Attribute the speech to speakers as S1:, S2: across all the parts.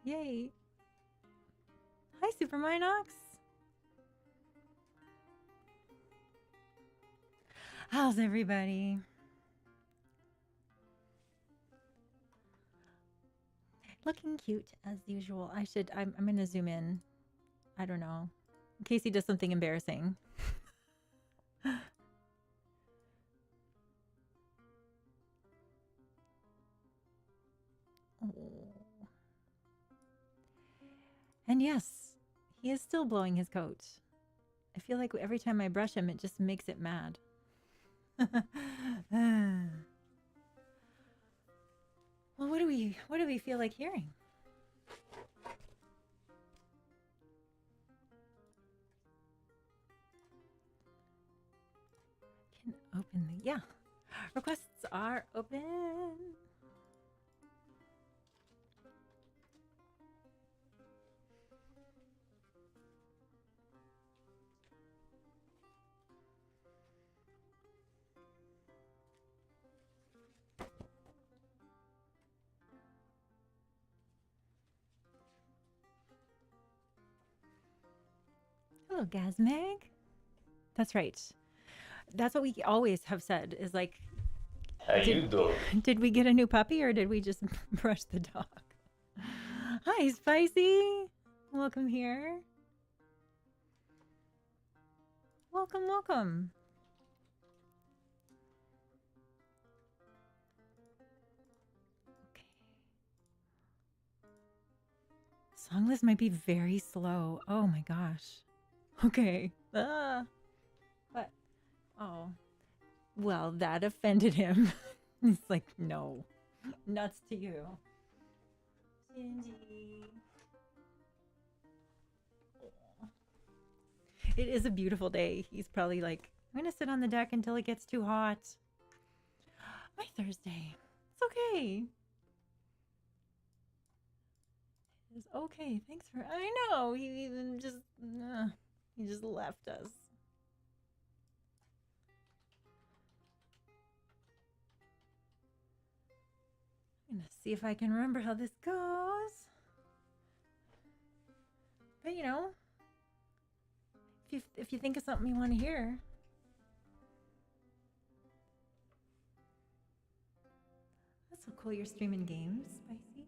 S1: Yay. Hi, Super Minox. How's everybody? Looking cute as usual. I'm gonna zoom in. I don't know. In case he does something embarrassing. Oh. And yes, he is still blowing his coat. I feel like every time I brush him, it just makes it mad. Well, what do we feel like hearing? Can open the yeah. Requests are open. Hello, Gazmag. That's right. That's what we always have said is like,
S2: How you doing?
S1: did we get a new puppy or did we just brush the dog? Hi, Spicy. Welcome here. Welcome, welcome. Okay. Song list might be very slow. Oh my gosh. Okay. What? Oh. Well, that offended him. He's like, no. Nuts to you. Shinji. It is a beautiful day. He's probably like, I'm going to sit on the deck until it gets too hot. My Thursday. It's okay. It's okay. Thanks for... I know. He even just... he just left us. I'm going to see if I can remember how this goes. But, you know, if you think of something you want to hear... That's so cool. You're streaming games, Spicy.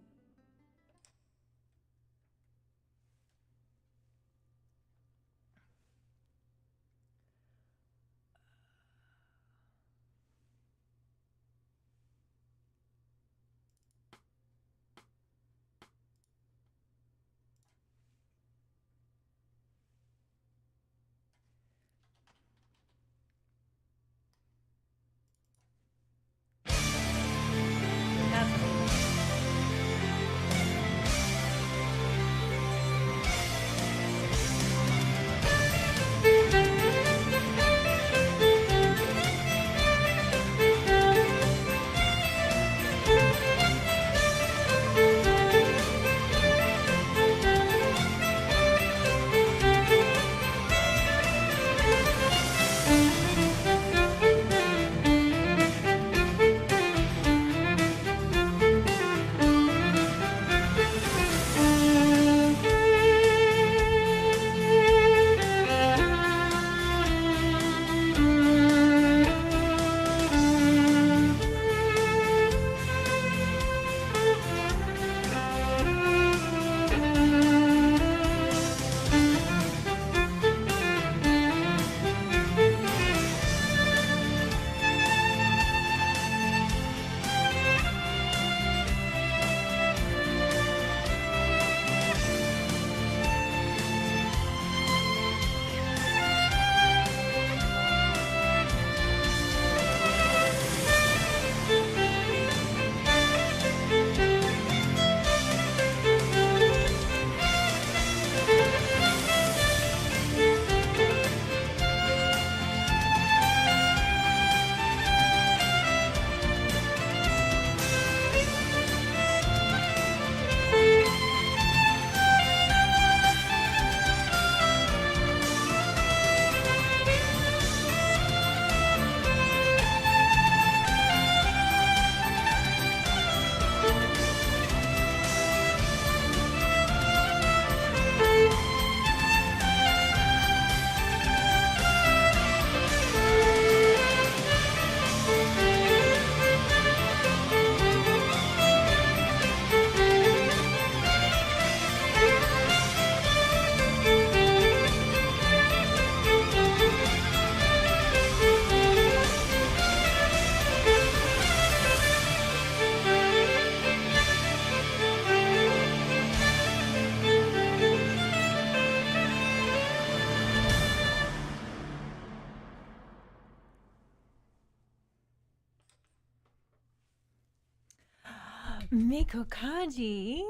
S1: Mikokaji.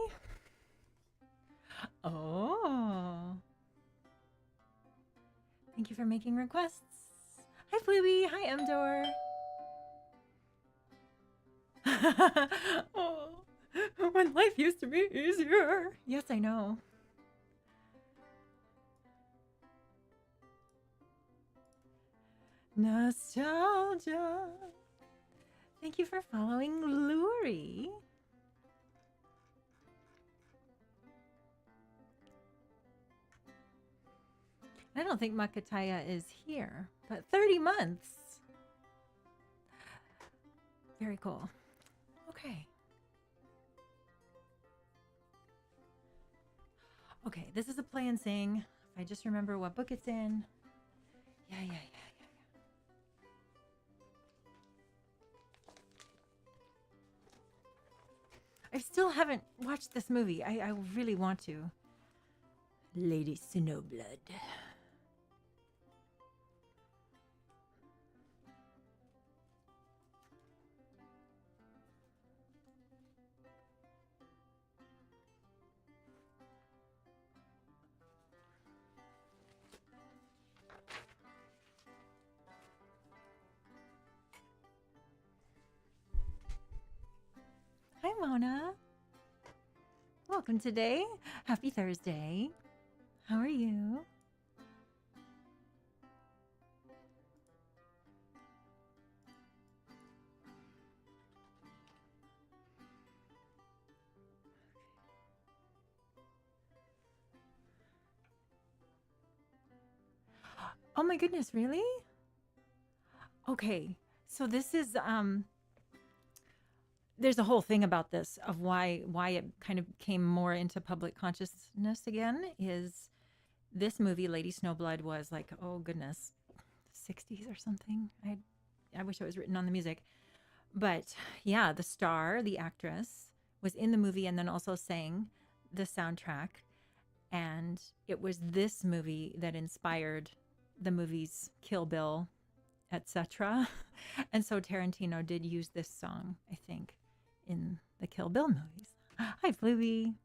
S1: Oh. Thank you for making requests. Hi, Fluby. Hi, Mdor. Oh, when life used to be easier. Yes, I know. Nostalgia. Thank you for following Luri. I don't think Makataya is here, but 30 months. Very cool. Okay. Okay, this is a play and sing. If I just remember what book it's in. Yeah. I still haven't watched this movie. I really want to. Lady Snowblood. Hi, Mona. Welcome today. Happy Thursday. How are you? Oh my goodness, really? Okay. So this is there's a whole thing about this of why it kind of came more into public consciousness again is this movie Lady Snowblood was like, oh goodness, 60s or something. I wish it was written on the music. But yeah, the star, the actress, was in the movie and then also sang the soundtrack. And it was this movie that inspired the movies Kill Bill, etc. And so Tarantino did use this song, I think, in the Kill Bill movies. Hi, Fluby.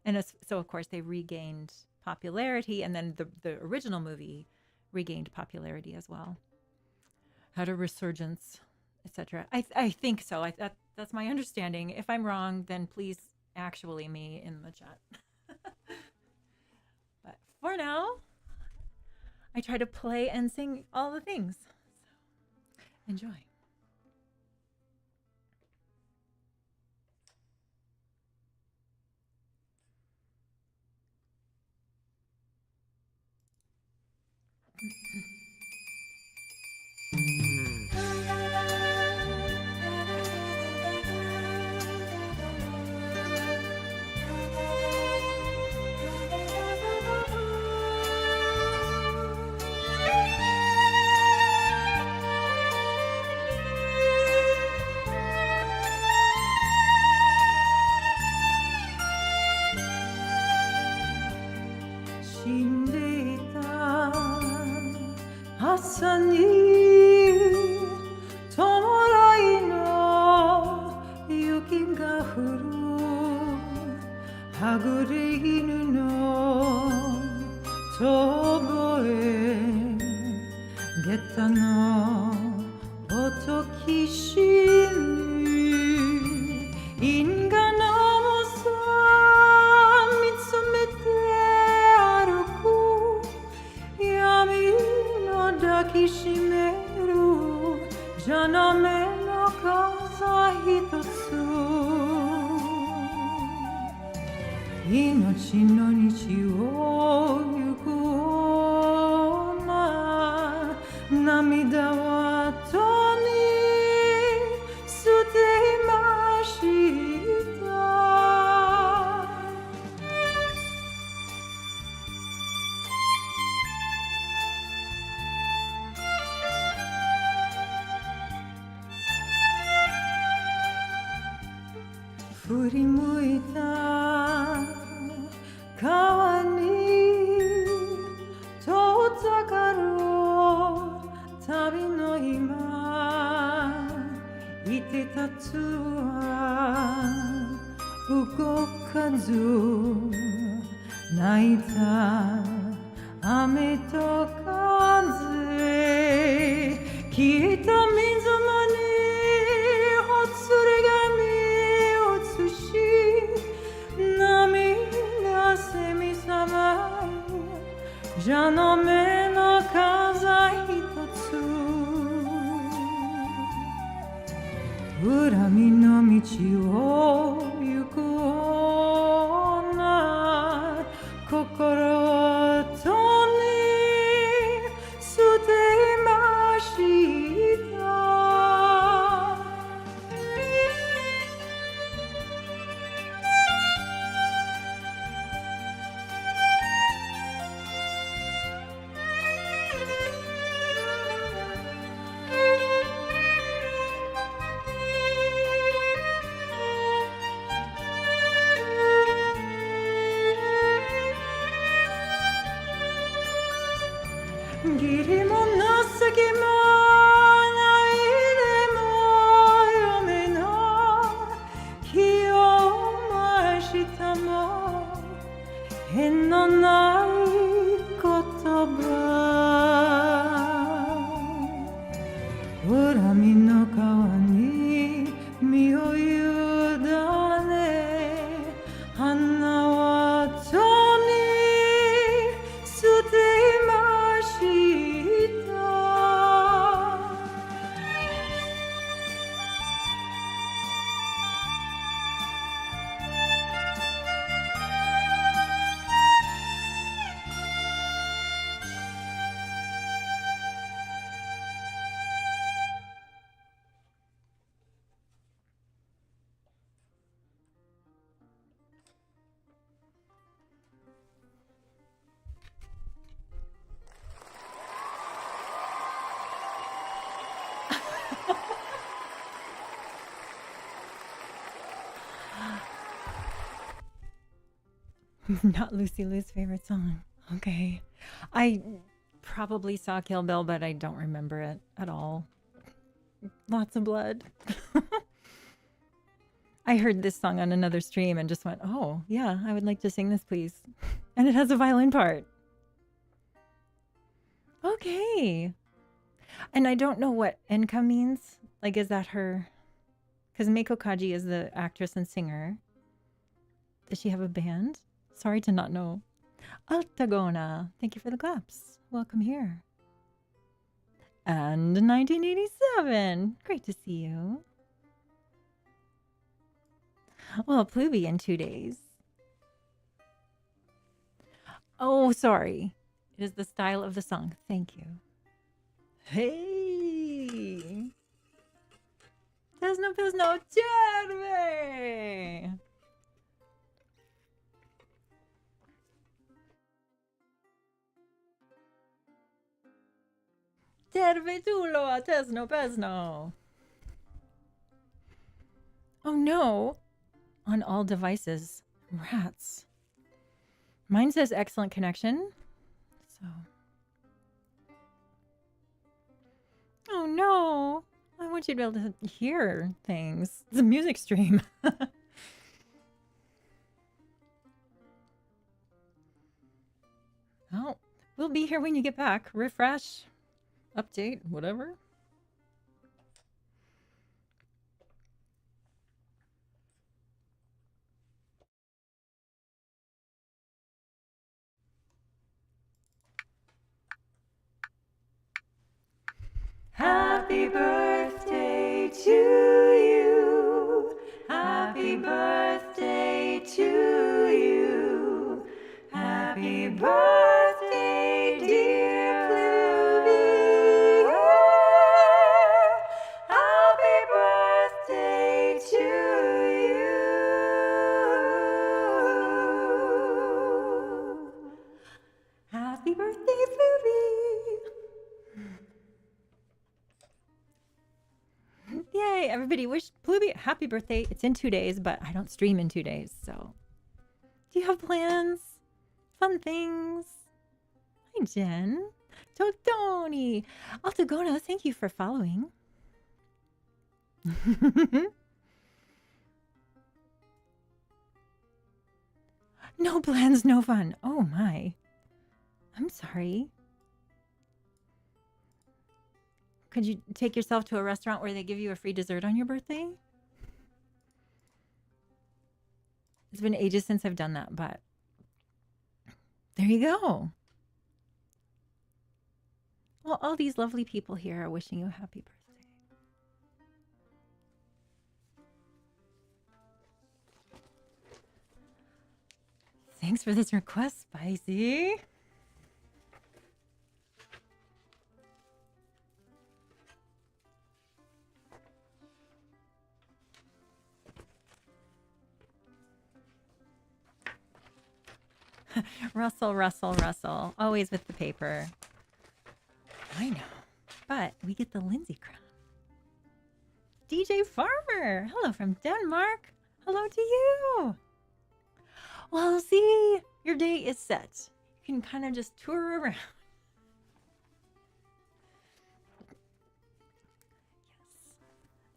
S1: And so, of course, they regained popularity, and then the original movie regained popularity as well. Had a resurgence, etc. I think so. That's my understanding. If I'm wrong, then please actually me in the chat. But for now, I try to play and sing all the things. So enjoy.朝に弔いの雪が降るはぐれ犬の遠吠え下駄の音きしむ因果の重さ見つめて歩く闇抱きしめる斜めの傘一つ命の道を行くような涙は後に捨てました振り向いた川に遠ざかる旅の今いてたつ動かず泣いた雨と風消えた水間にほつれ髪を映し涙せみさまい蛇の目の風一つ恨みの道を行く女心をとに捨てました義理も情けもないでも読めない気を回したも変のない言葉恨みの川に身を委ね花は後に捨てましたNot Lucy Lou's favorite song. Okay. I probably saw Kill Bill, but I don't remember it at all. Lots of blood. I heard this song on another stream and just went, oh, yeah, I would like to sing this, please. And it has a violin part. Okay. And I don't know what Enka means. Like, is that her? Because Meiko Kaji is the actress and singer. Does she have a band? Sorry to not know. Altagona, thank you for the claps. Welcome here. And 1987. Great to see you. Well, Pluby in 2 days. Oh, sorry. It is the style of the song. Thank you. Hey! Pesno, Jeremy! Tervetuloa, Pesno. Oh no! On all devices. Rats. Mine says excellent connection. So. Oh no! I want you to be able to hear things. It's a music stream. Oh, we'll be here when you get back. Refresh. Update, whatever. Happy birthday to you. Happy birthday to you. Happy birthday, dear Pluby. Happy birthday to you. Happy birthday, Pluby. Yay, everybody wish Pluby happy birthday. It's in 2 days, but I don't stream in 2 days, so. Do you have plans? Fun things? Hi, Jen. Totoni. Altagona, thank you for following. No plans, no fun. Oh my. I'm sorry. Could you take yourself to a restaurant where they give you a free dessert on your birthday? It's been ages since I've done that, but there you go. Well, all these lovely people here are wishing you a happy birthday. Thanks for this request, Spicy. Russell, Russell, Russell. Always with the paper. I know. But we get the Lindsay crown. DJ Farmer. Hello from Denmark. Hello to you. Well, see, your day is set. You can kind of just tour around. Yes.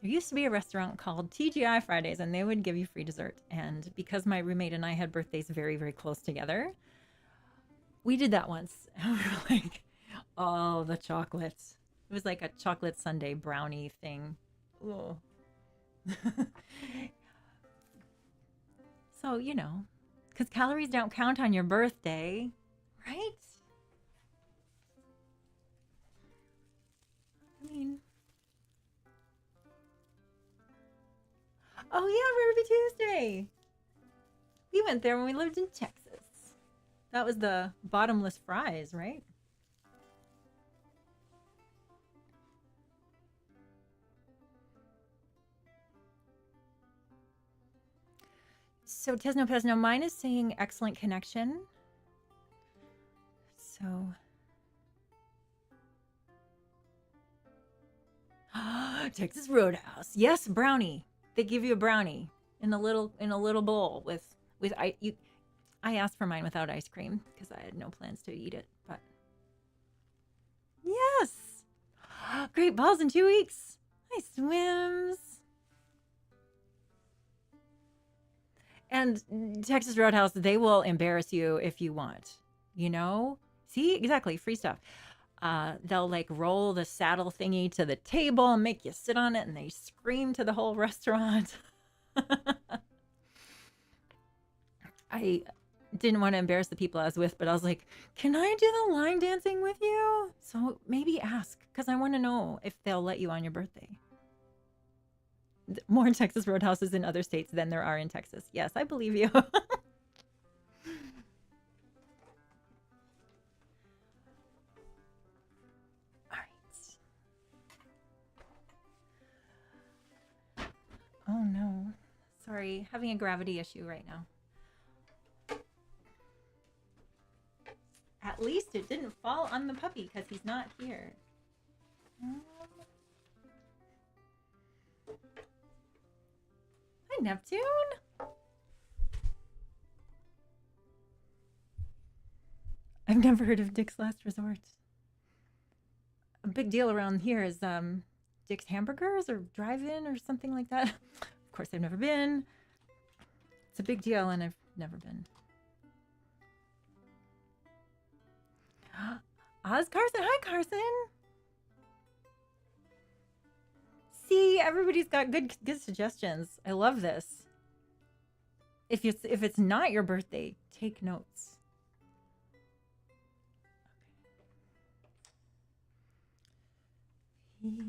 S1: There used to be a restaurant called TGI Fridays, and they would give you free dessert. And because my roommate and I had birthdays very, very close together, we did that once. And we were like, oh, the chocolate. It was like a chocolate sundae brownie thing. Oh. So, you know, because calories don't count on your birthday, right? I mean, oh yeah, Ruby Tuesday. We went there when we lived in Texas. That was the bottomless fries, right? So Tesno Pesno, mine is saying excellent connection. So Texas Roadhouse. Yes, brownie. They give you a brownie in a little bowl with I asked for mine without ice cream because I had no plans to eat it, but yes. Great balls in 2 weeks. Nice swims. And Texas Roadhouse, they will embarrass you if you want, you know? See, exactly, free stuff. They'll like roll the saddle thingy to the table and make you sit on it, and they scream to the whole restaurant. I didn't want to embarrass the people I was with, but I was like, can I do the line dancing with you? So maybe ask, because I want to know if they'll let you on your birthday. More Texas Roadhouses in other states than there are in Texas. Yes, I believe you. All right. Oh no. Sorry, having a gravity issue right now. At least it didn't fall on the puppy because he's not here. Hi, Neptune. I've never heard of Dick's Last Resort. A big deal around here is Dick's Hamburgers or Drive-In or something like that. Of course, I've never been. It's a big deal, and I've never been. Oz Carson. Hi, Carson. See, everybody's got good suggestions. I love this. If it's not your birthday, take notes. Okay.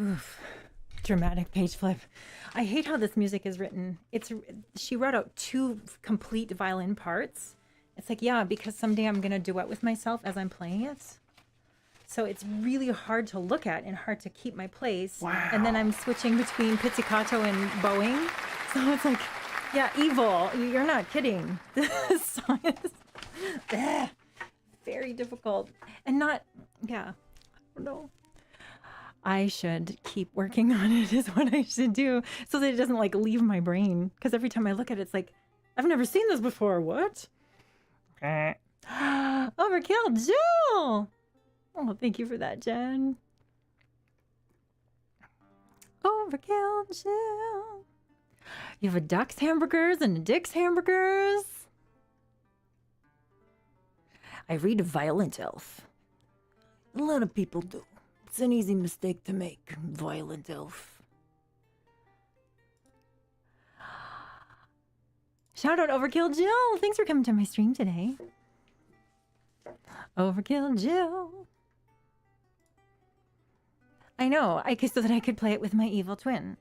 S1: Oof. Dramatic page flip. I hate how this music is written. She wrote out 2 complete violin parts. It's like, yeah, because someday I'm going to duet with myself as I'm playing it. So it's really hard to look at and hard to keep my place.
S3: Wow.
S1: And then I'm switching between pizzicato and bowing. So it's like, yeah, evil. You're not kidding. This song is very difficult. And not, yeah, I don't know. I should keep working on it is what I should do so that it doesn't like leave my brain. Because every time I look at it, it's like, I've never seen this before. What? Overkill Jill. Oh, thank you for that, Jen. Overkill Jill. You have a Duck's hamburgers and a Dick's hamburgers. I read a violent elf. A lot of people do. It's an easy mistake to make, violent elf. Shout out Overkill Jill. Thanks for coming to my stream today. Overkill Jill. I know, so that I could play it with my evil twin.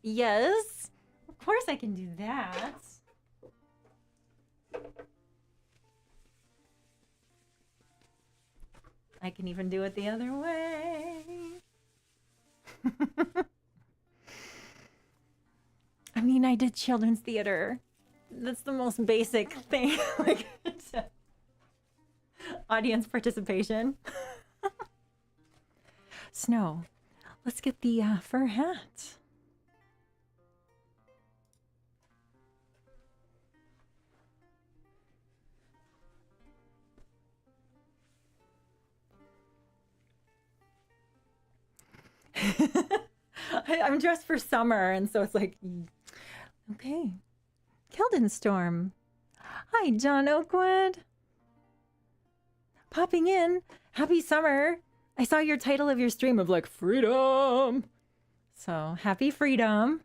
S1: Yes, of course I can do that. I can even do it the other way. I mean, I did children's theater. That's the most basic thing. Like, audience participation. Snow, let's get the fur hat. I'm dressed for summer, and so it's like, okay. Keldenstorm. Hi, John Oakwood. Popping in. Happy summer. I saw your title of your stream of like freedom. So happy freedom.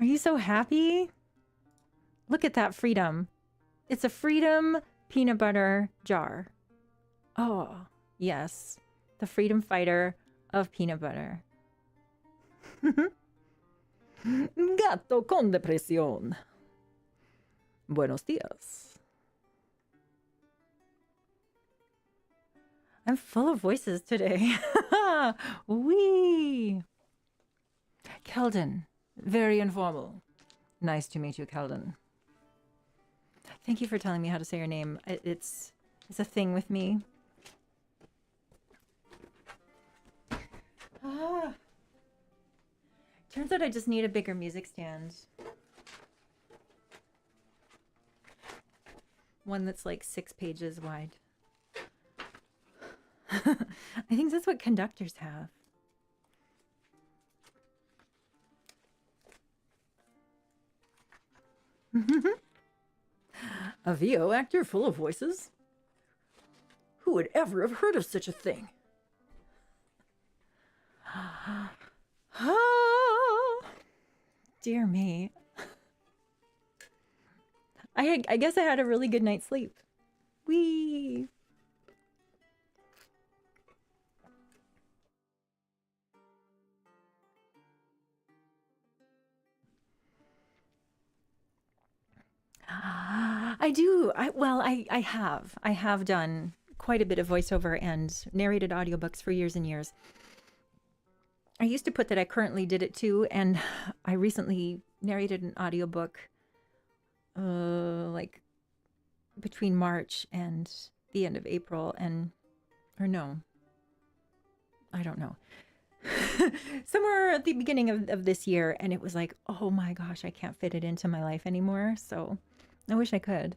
S1: Are you so happy? Look at that freedom. It's a freedom peanut butter jar. Oh, yes. The freedom fighter of peanut butter. Gato con depresión. Buenos días. I'm full of voices today. Wee. Keldon. Very informal. Nice to meet you, Keldon. Thank you for telling me how to say your name. It's a thing with me. Turns out I just need a bigger music stand. One that's like 6 pages wide. I think that's what conductors have. A VO actor full of voices? Who would ever have heard of such a thing? Dear me. I guess I had a really good night's sleep. Whee! I do. I have done quite a bit of voiceover and narrated audiobooks for years and years. I used to put that I currently did it too, and I recently narrated an audiobook like between March and the end of April, or no, I don't know. Somewhere at the beginning of this year, and it was like, oh my gosh, I can't fit it into my life anymore, so I wish I could.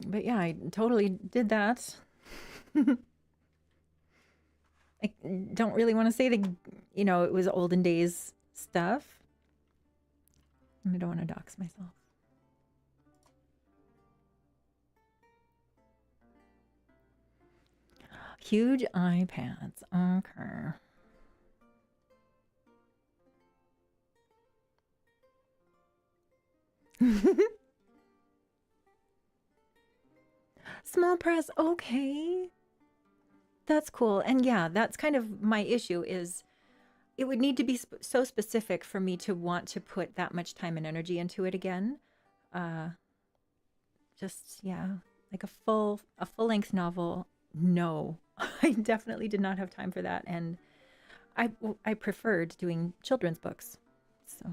S1: But yeah, I totally did that. I don't really want to say that, it was olden days stuff. I don't want to dox myself. Huge iPads. Okay. Small press. Okay. That's cool. And yeah, that's kind of my issue is it would need to be so specific for me to want to put that much time and energy into it again. Just, yeah, like a full-length novel. No, I definitely did not have time for that. And I preferred doing children's books. So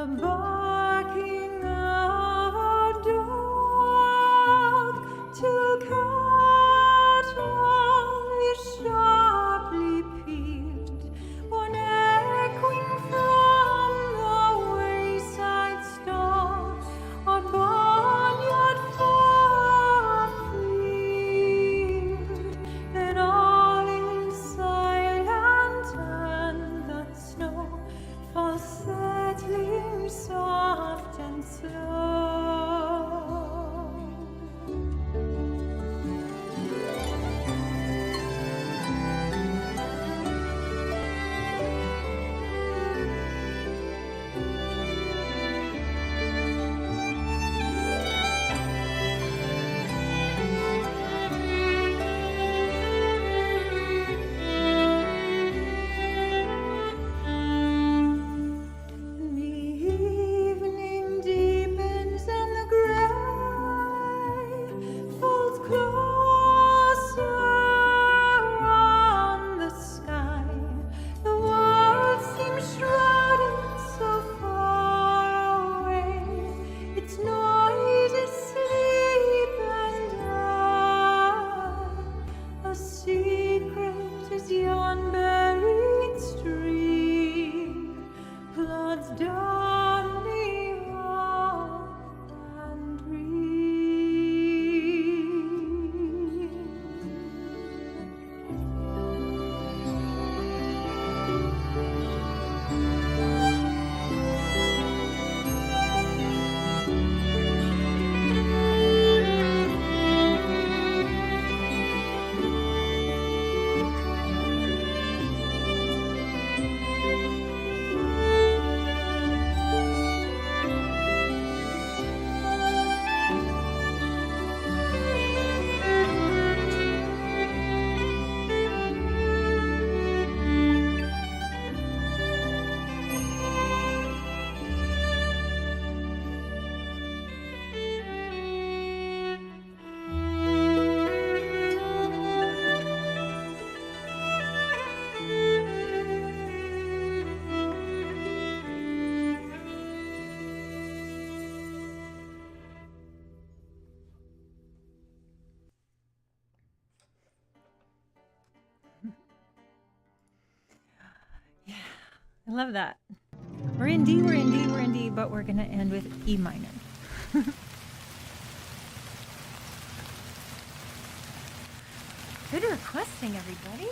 S1: the barking of a dog to cattle is sharply pealed, one echoing from the wayside stall, or barnyard far afield. Then all is silent and the snow falls settling soft and slow. The evening deepens and the gray falls closer on the sky. The world seems shrouded so far away. Its noise is sleep and death. A secret is yon buried stream, floods down the earth and I love that. We're in D, we're in D, we're in D, but we're gonna end with E minor. Good requesting, everybody.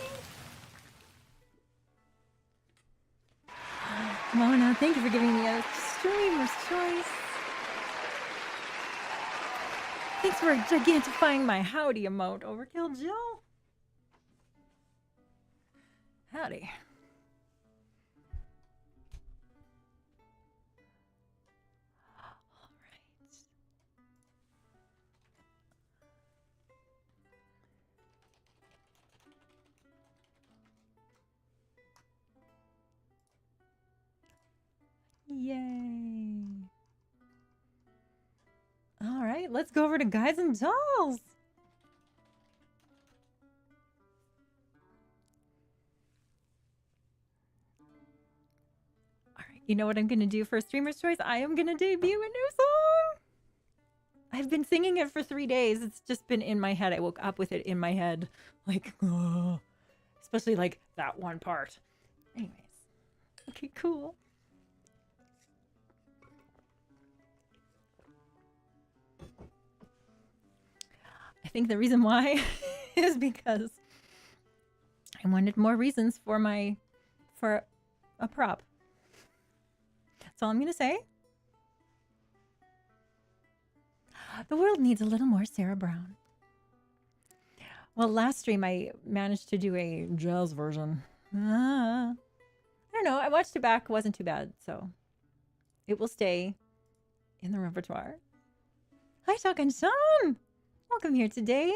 S1: Mona, thank you for giving me a streamer's choice. Thanks for gigantifying my howdy emote, Overkill Joe. Howdy. Yay. All right, let's go over to Guys and Dolls. All right, you know what I'm going to do for Streamer's Choice? I am going to debut a new song. I've been singing it for 3 days. It's just been in my head. I woke up with it in my head. Like, oh, especially like that one part. Anyways. Okay, cool. I think the reason why is because I wanted more reasons for a prop. That's all I'm gonna say. The world needs a little more Sarah Brown. Well, last stream I managed to do a jazz version. I don't know. I watched it back. It wasn't too bad, so it will stay in the repertoire. Hi, Talkin' Sean. Welcome here today.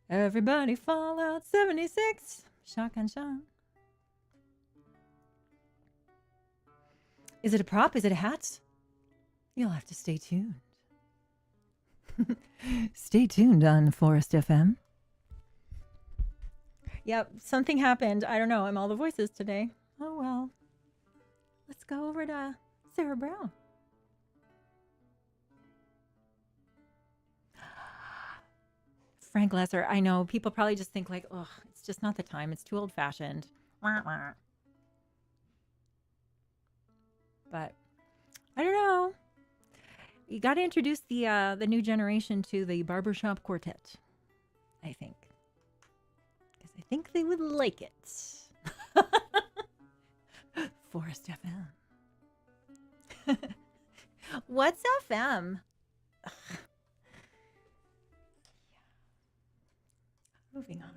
S1: Everybody Fallout 76. Shotgun Sean. Is it a prop? Is it a hat? You'll have to stay tuned. Stay tuned on Forest FM. Yep, something happened. I don't know. I'm all the voices today. Oh well. Let's go over to Sarah Brown. Frank Lesser. I know people probably just think like, oh, it's just not the time. It's too old fashioned. But I don't know. You got to introduce the new generation to the barbershop quartet. I think, because I think they would like it. Forest FM. What's FM? Ugh. Moving on.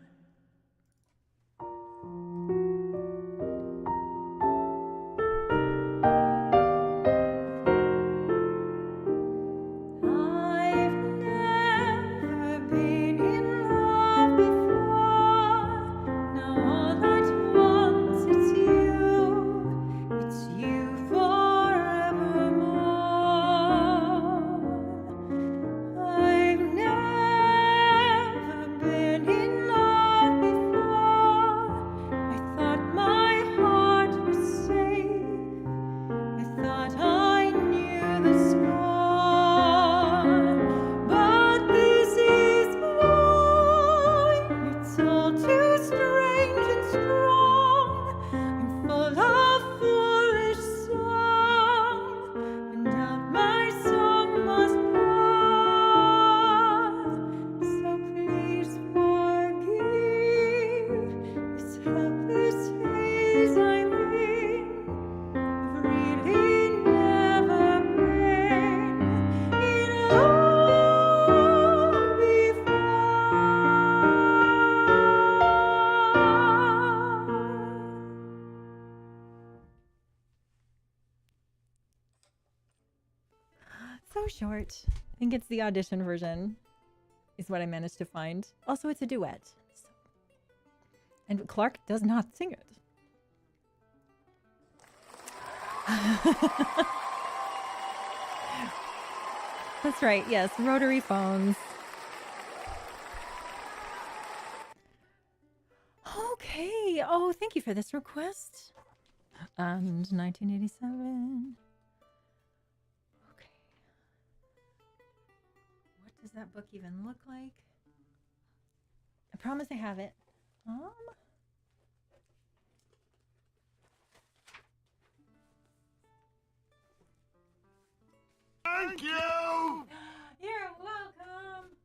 S1: So short. I think it's the audition version is what I managed to find. Also, it's a duet. So. And Clark does not sing it. That's right. Yes, rotary phones. Okay. Oh, thank you for this request. And 1987. Okay. What does that book even look like? I promise I have it.
S3: Thank you!
S1: You're welcome!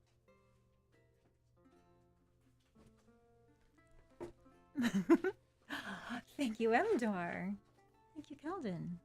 S1: Thank you, Emdor. Thank you, Keldon.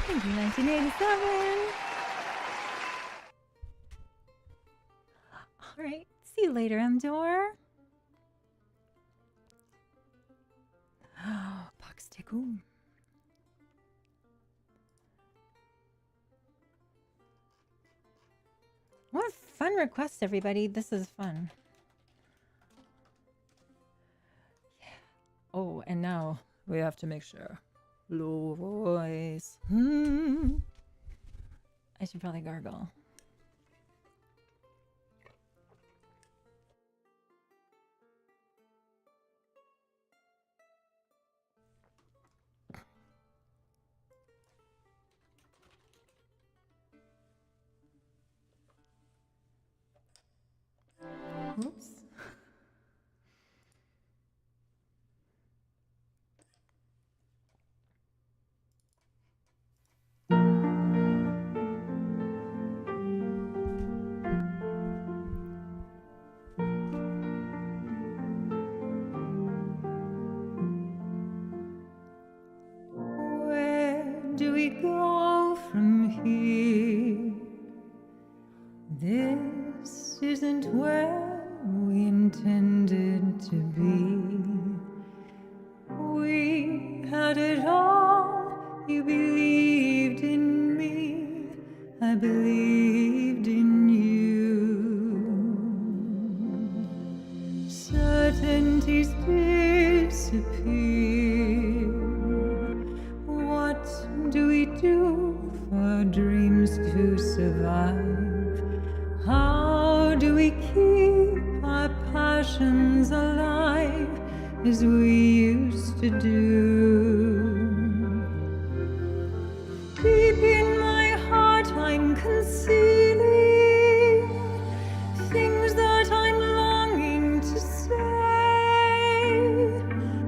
S1: Thank you, 1987. All right. See you later, Mdor. Box Tikum. What fun requests, everybody. This is fun. Yeah. Oh, and now we have to make sure. Low voice. I should probably gargle. Oops. Where do we go from here? This isn't where we intended to be. We had it all. You believed in me. I believed in you. Certainties disappear. What do we do for dreams to survive? How do we keep our passions alive as we used to do? Deep in my heart I'm concealing things that I'm longing to say,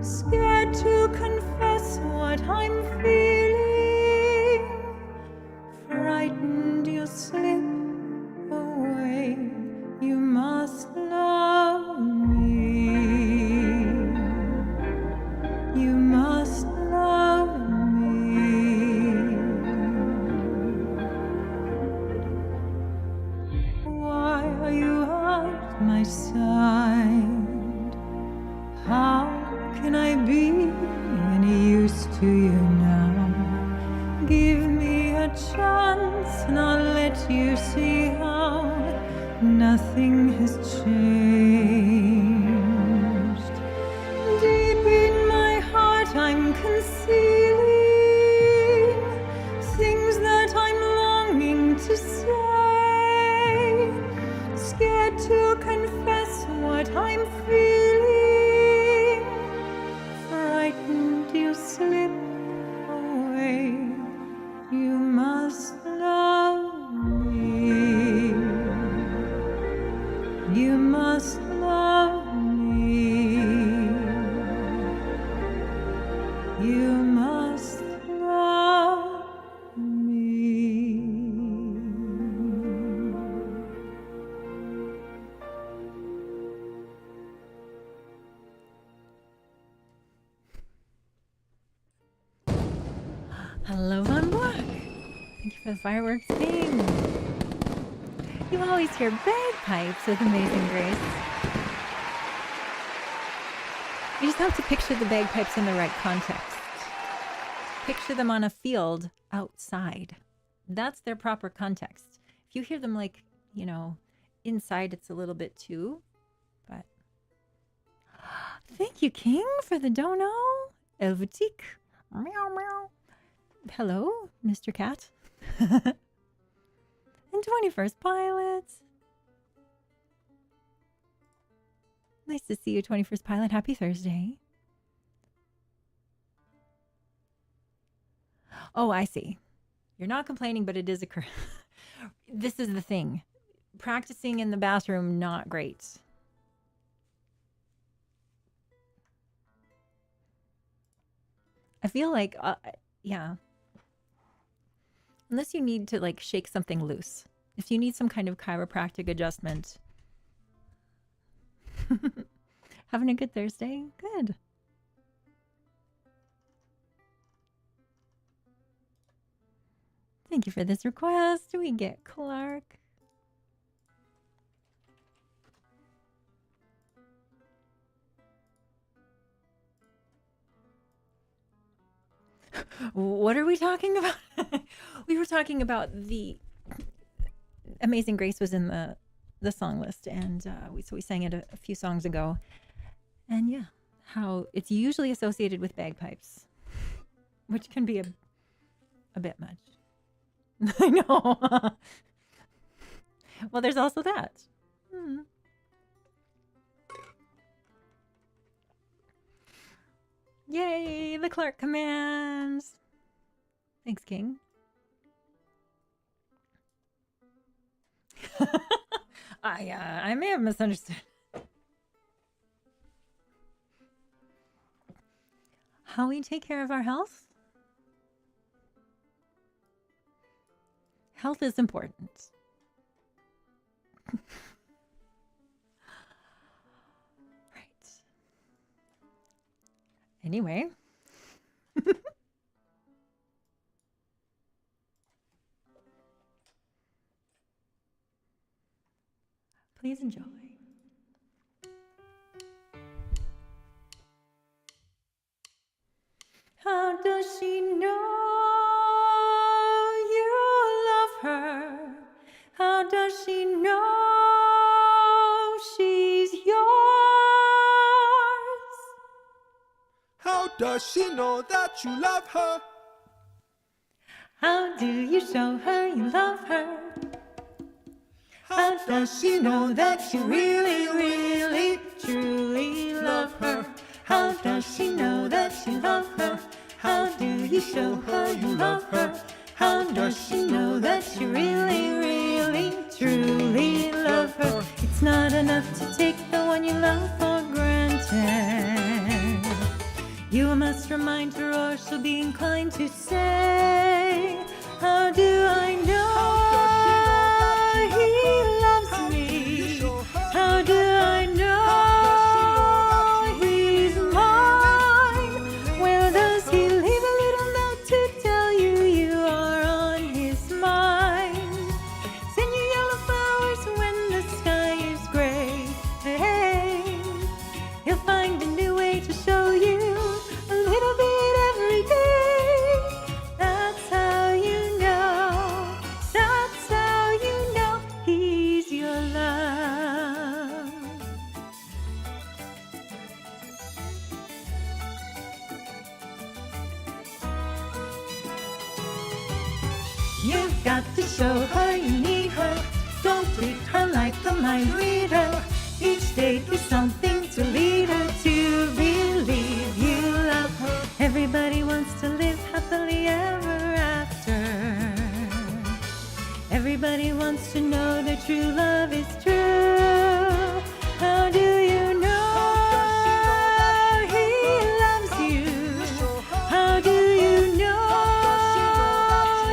S1: scared to confess what I'm feeling, frightened you'll slip away. You must love me. You must love me. Why are you at my side? How can I be any use to you now? Give me a chance and I'll let you see how nothing has changed. Deep in my heart I'm concealing things that I'm longing to say, scared to confess what I'm feeling, frightened you'll slip away. You must love me. You must love me. You must love me. Hello, Von Block. Thank you for the fireworks thing. You always hear bagpipes with Amazing Grace. You just have to picture the bagpipes in the right context. Picture them on a field outside. That's their proper context. If you hear them like, you know, inside, it's a little bit too, but... Thank you, King, for the dono. Elvitique. Meow, meow. Hello, Mr. Cat. And 21st Pilots. Nice to see you, 21st Pilot. Happy Thursday. Oh, I see. You're not complaining, but it is occurring. This is the thing. Practicing in the bathroom, not great. I feel like, yeah. Unless you need to like shake something loose. If you need some kind of chiropractic adjustment. Having a good Thursday? Good. Thank you for this request. We get Clark. What are we talking about? We were talking about the Amazing Grace was in the song list, and we sang it a few songs ago. And yeah, how it's usually associated with bagpipes, which can be a bit much. I know. Well, there's also that. Yay, the Clark commands. Thanks, King. I may have misunderstood. How we take care of our health? Health is important. Right. Anyway. Please enjoy. How does she know you love her? How does she know she's yours?
S4: How does she know that you love her?
S1: How do you show her you love her?
S4: How does she know that you really,
S1: really, truly love her? How does she know that you love her? How do you show her you love her? How does she know that you really, really, truly love her? It's not enough to take the one you love for granted. You must remind her or she'll be inclined to say, how do I know he loves me? How do I know he's mine? Well, does he leave a little note to tell you you are on his mind? Send you yellow flowers when the sky is gray. Hey, he'll find a new way to show you a little bit every day. That's how you know. That's how you know he's your love. You've got to show her you need her. Don't treat her like a mind reader. Each day do something to lead her to believe you love her. Everybody wants to live happily ever after. Everybody wants to know that true love is true. How do you know he loves you? How do you know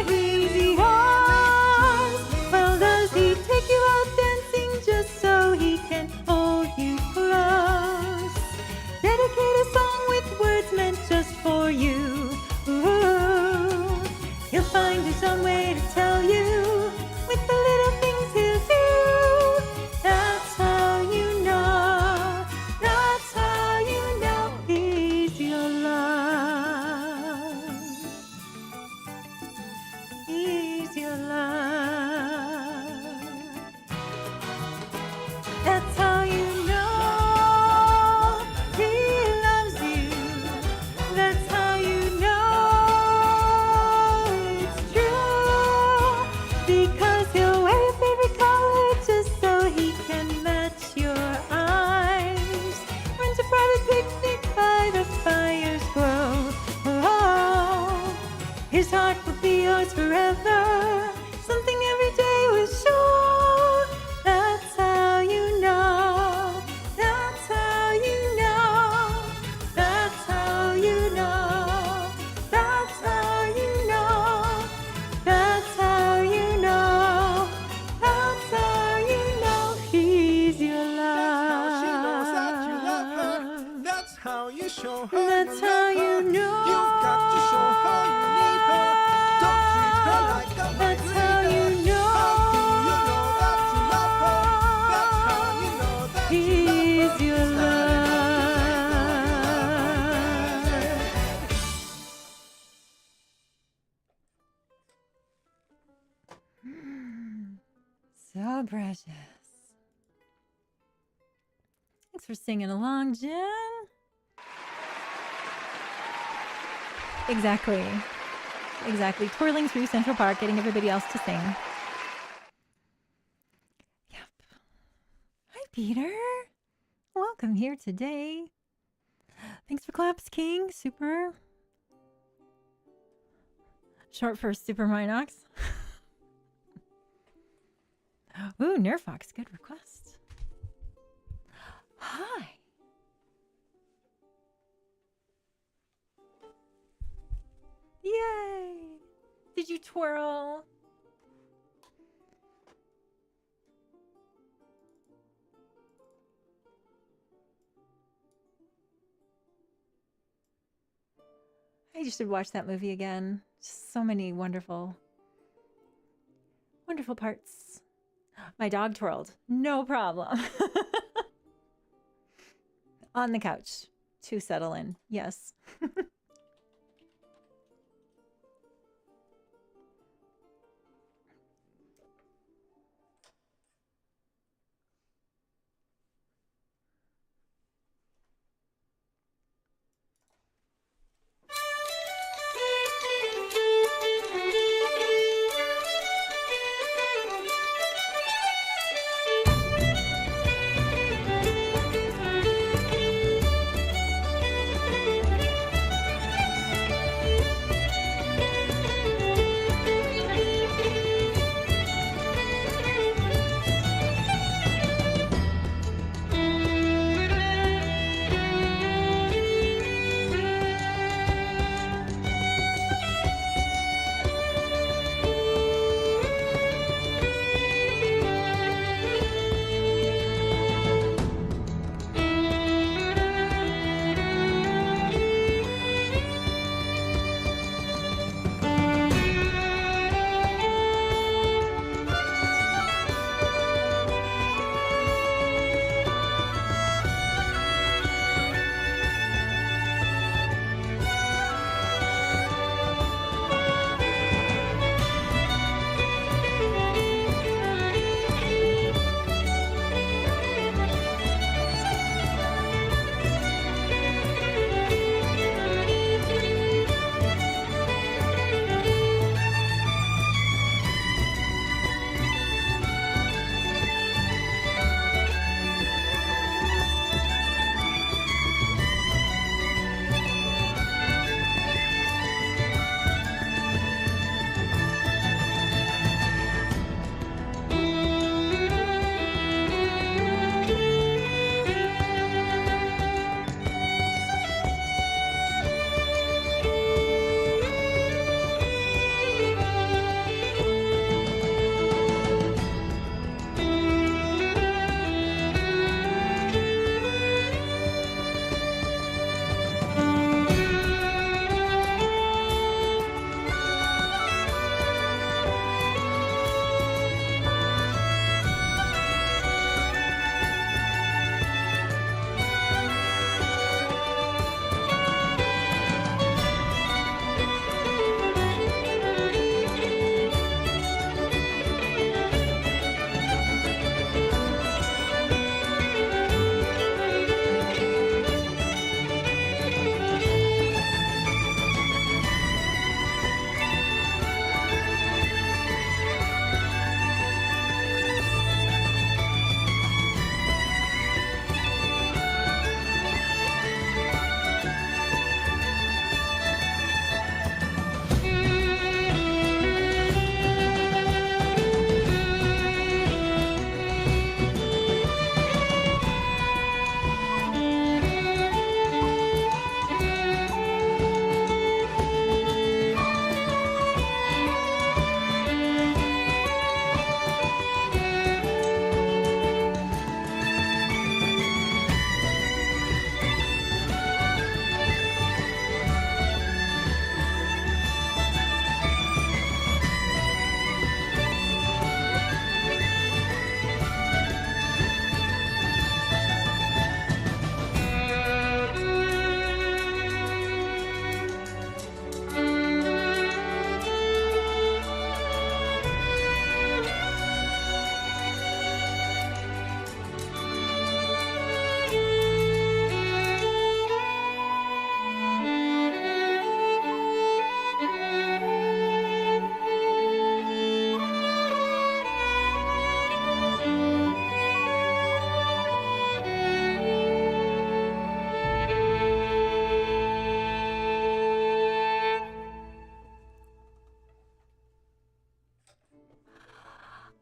S1: he's yours? Well, does he take you out dancing just so he can hold you close? Dedicate a song with words meant just for you. Ooh, he'll find his own way to tell you with the little things he'll do. That's how you know. That's how you know he's your love. He's your love. That's how you know he loves you. That's how you know it's true. Because he'll wear your favorite color just so he can match your eyes. Run to private picnic by the fire's glow. Oh, his heart will be yours forever. Something every day will show. That's how you know. That's how you know. That's how you know. That's how you know. That's how you know. That's how you know he's your love.
S4: She knows that you love her. That's how you show her
S1: That's
S4: you
S1: how
S4: love her.
S1: you know.
S4: You've got to show her you need her. Don't treat her like a
S1: Oh, precious. Thanks for singing along, Jen. Exactly. Exactly. Twirling through Central Park, getting everybody else to sing. Yep. Hi, Peter. Welcome here today. Thanks for claps, King. Super. Short for Super Minox. Ooh, Nerfox. Good request. Hi. Yay. Did you twirl? I should watch that movie again. Just so many wonderful, wonderful parts. My dog twirled. No problem. On the couch to settle in. Yes.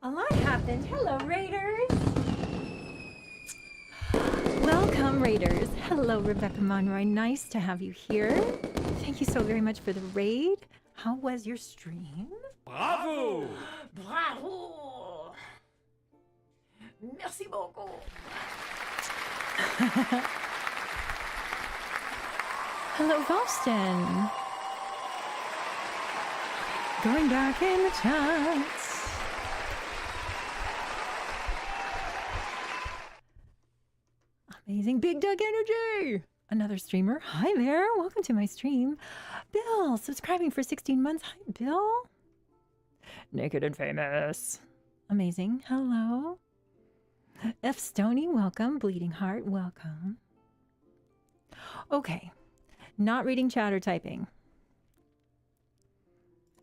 S1: A lot happened. Hello, Raiders. Welcome, Raiders. Hello, Rebecca Monroy. Nice to have you here. Thank you so very much for the raid. How was your stream?
S3: Bravo!
S1: Bravo! Merci beaucoup. Hello, Boston. Going back in the chats. Amazing Big Duck Energy. Another streamer. Hi there. Welcome to my stream. Bill, subscribing for 16 months. Hi, Bill. Naked and famous. Amazing. Hello. F. Stoney, welcome. Bleeding Heart, welcome. Okay. Not reading chat or typing.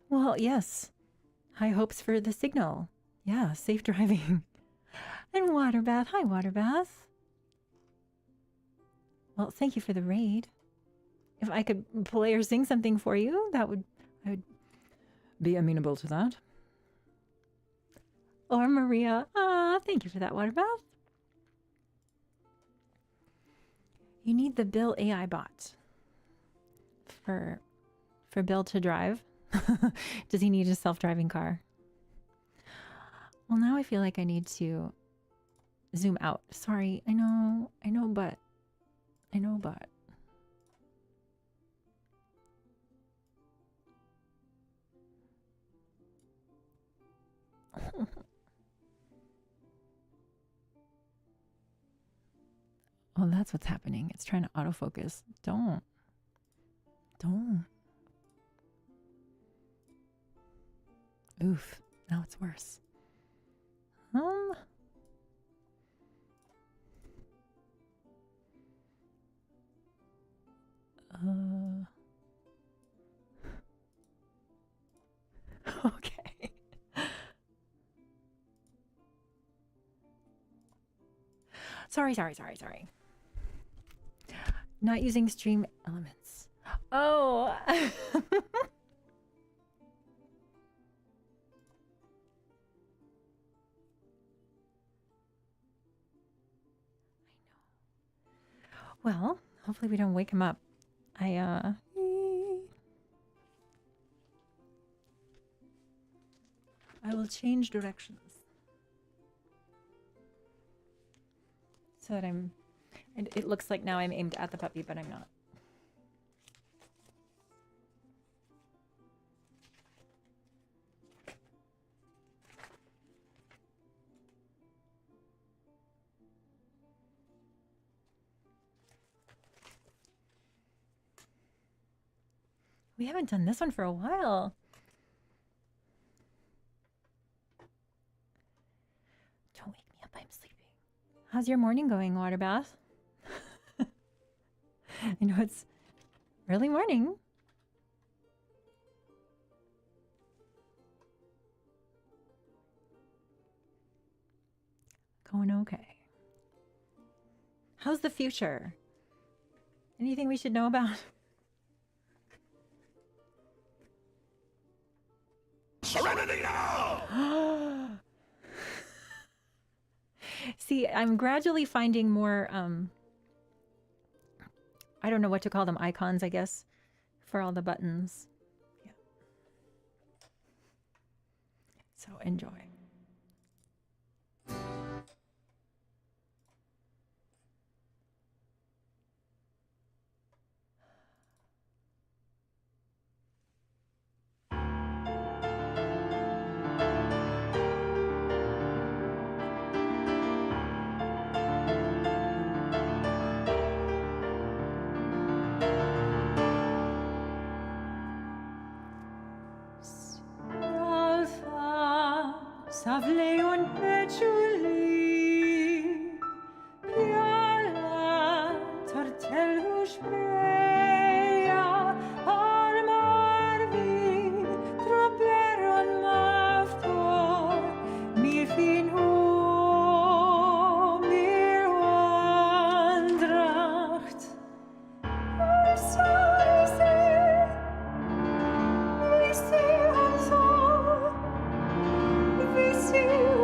S1: Well, yes. High hopes for the signal. Yeah, safe driving. And Waterbath. Hi, Waterbath. Well, thank you for the raid. If I could play or sing something for you, I would be amenable to that. Or Maria. Thank you for that, Waterbath. You need the Bill AI bot for Bill to drive. Does he need a self-driving car? Well, now I feel like I need to zoom out. Sorry, I know, but. Oh, that's what's happening. It's trying to autofocus. Don't. Oof. Now it's worse. Okay. Sorry. Not using stream elements. Oh. Well, hopefully we don't wake him up. I will change directions so that it looks like now I'm aimed at the puppy, but I'm not. We haven't done this one for a while. Don't wake me up, I'm sleeping. How's your morning going, Waterbath? I know it's early morning. Going okay. How's the future? Anything we should know about?
S3: Serenity now!
S1: See, I'm gradually finding more, I don't know what to call them, icons, I guess, for all the buttons. Yeah. So enjoy. Savle und Petuli, Piala, Tortello Sprea, Almarvi, Troberon Maftor, mir fin ho, mir wandracht. We see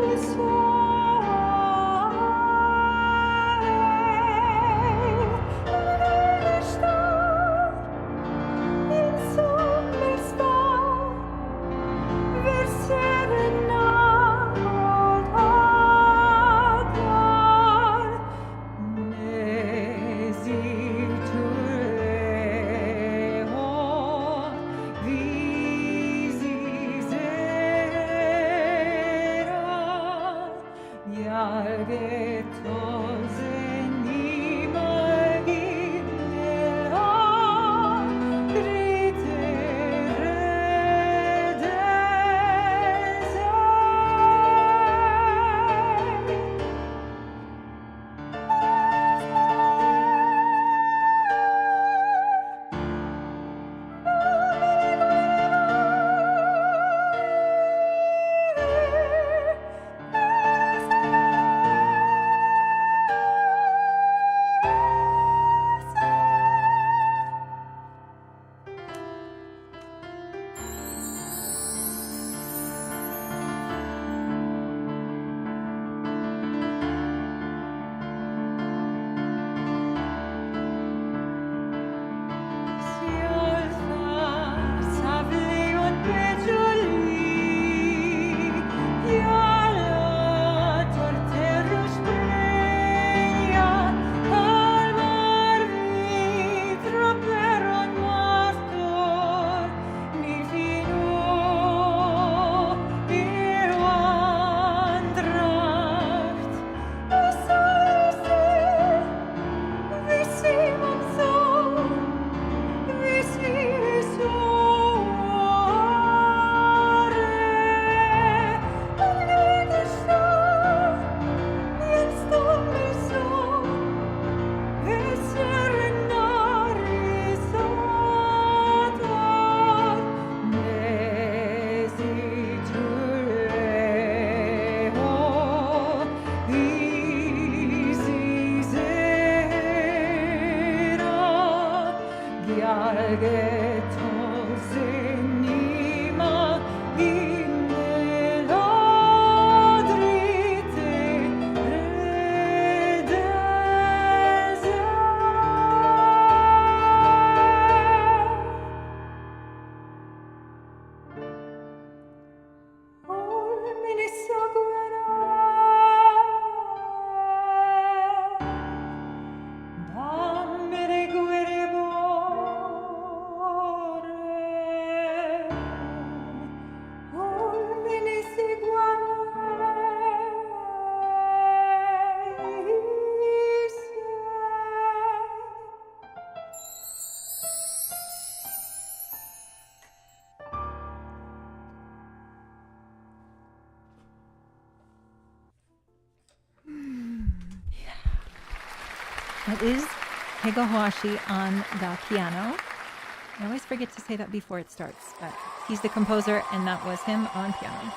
S1: That is Keigo Hoashi on the piano. I always forget to say that before it starts, but he's the composer, and that was him on piano.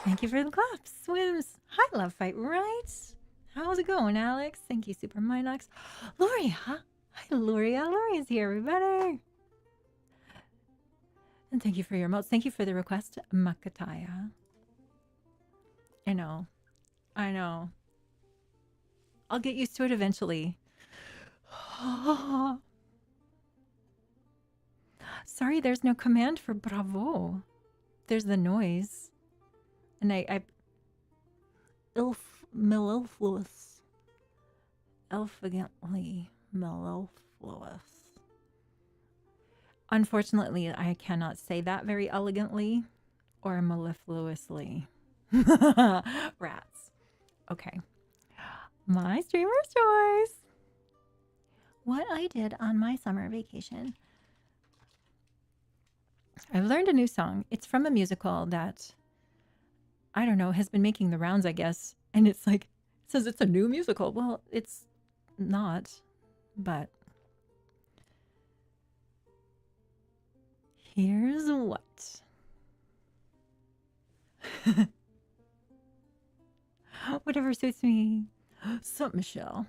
S1: Thank you for the claps. Swims. Hi, Love Fight, right? How's it going, Alex? Thank you, Super Minox. Loria. Hi, Loria. Loria's here, everybody. And thank you for your emotes. Thank you for the request, Makataya. I know. I know. I'll get used to it eventually. Sorry, there's no command for bravo. There's the noise. And I mellifluous. Elegantly mellifluous. Unfortunately, I cannot say that very elegantly or mellifluously. Rats. Okay. My streamer's choice. What I did on my summer vacation. I've learned a new song. It's from a musical that, I don't know, has been making the rounds, I guess. And it's like, it says it's a new musical. Well, it's not, but here's what. Whatever suits me. Sup, Michelle?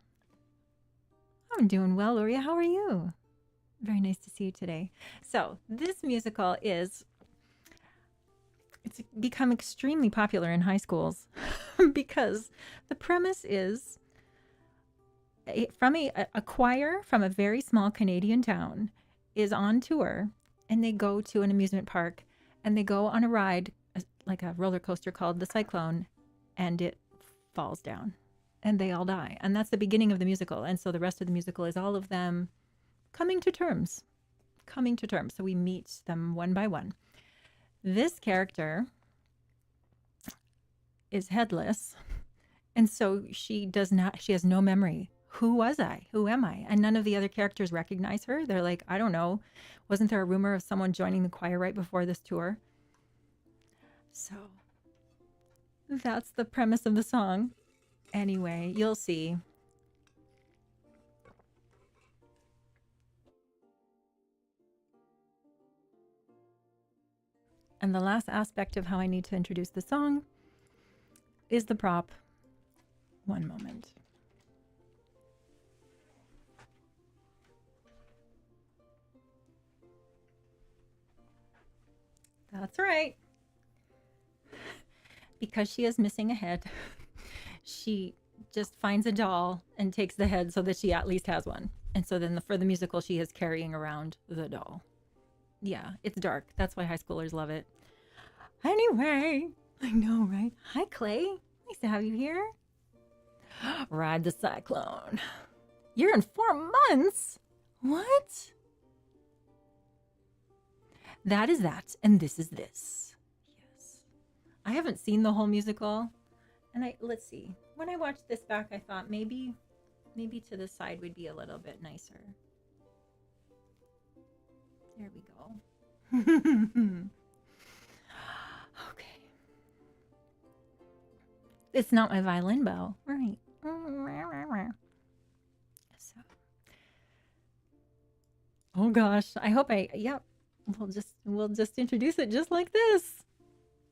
S1: I'm doing well, Loria. How are you? Very nice to see you today. So this musical it's become extremely popular in high schools because the premise is from a choir from a very small Canadian town is on tour, and they go to an amusement park and they go on a ride, like a roller coaster called the Cyclone, and it falls down and they all die. And that's the beginning of the musical. And so the rest of the musical is all of them coming to terms. So we meet them one by one. This character is headless. And so she has no memory. Who was I? Who am I? And none of the other characters recognize her. They're like, I don't know. Wasn't there a rumor of someone joining the choir right before this tour? So that's the premise of the song. Anyway, you'll see. And the last aspect of how I need to introduce the song is the prop. One moment. That's right. Because she is missing a head, she just finds a doll and takes the head so that she at least has one. And so then for the musical, she is carrying around the doll. Yeah, it's dark. That's why high schoolers love it. Anyway, I know, right? Hi, Clay. Nice to have you here. Ride the Cyclone. You're in 4 months. What? That is that, and this is this. Yes. I haven't seen the whole musical, and let's see. When I watched this back, I thought maybe to the side would be a little bit nicer. There we go. Okay. It's not my violin bow. Right. So. Oh gosh. I hope yep. We'll just introduce it just like this.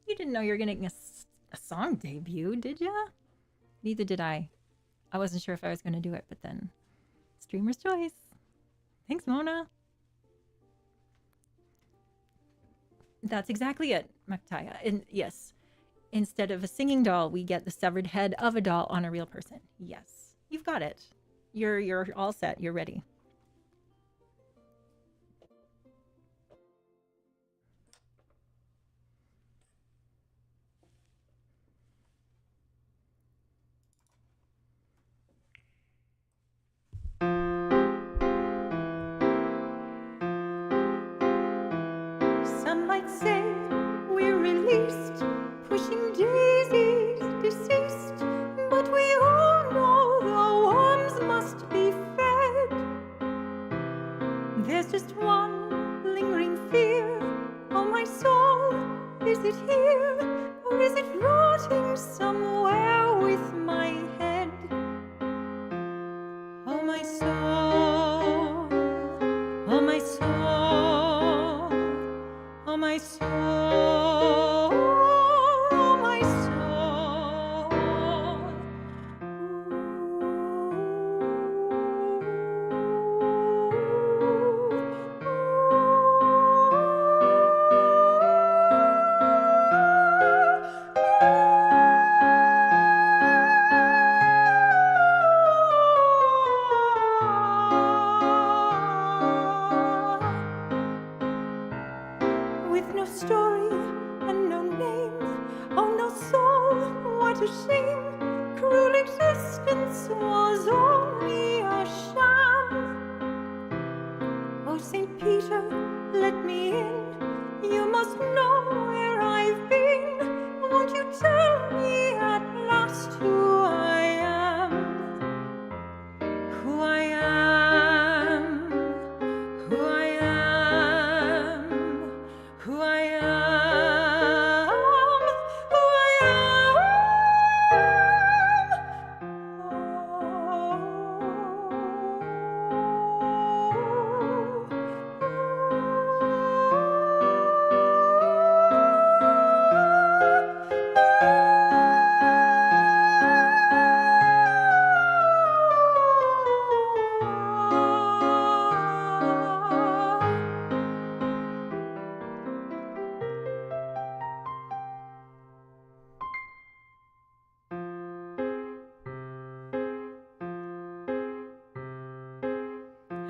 S1: You didn't know you were getting a song debut, did ya? Neither did I. I wasn't sure if I was going to do it, but then streamer's choice. Thanks, Mona. That's exactly it, Maktaya. And yes, instead of a singing doll, we get the severed head of a doll on a real person. Yes, you've got it. You're all set. You're ready. Some might say we're released, pushing daisies, deceased, but we all know the worms must be fed.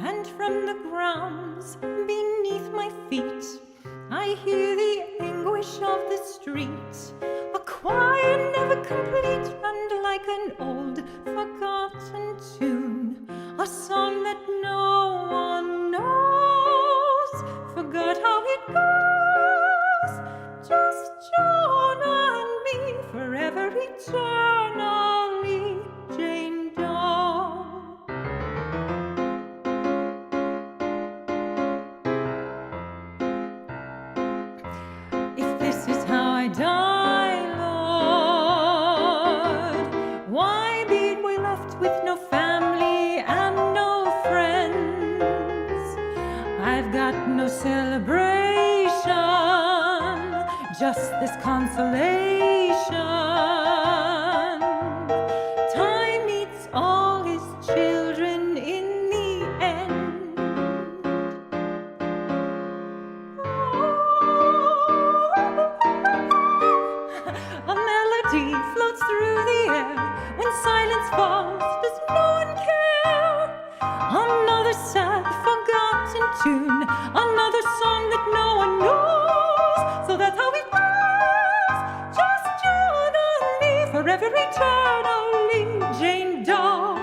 S1: And from the grounds beneath my feet, I hear the anguish of the street, a choir never complete, and like an old forgotten tune, a song that no one knows, forgot how it goes, just John and me, forever eternally, Jane Doe. If this is how I die, Lord, why be we left with no family and no friends? I've got no celebration, just this consolation. Time meets all his children in the end. A melody floats through the air. When silence falls, does no one care? Another sad, forgotten tune, another song that no one knows. So that's how it goes, just John and me, forever eternally, Jane Doe.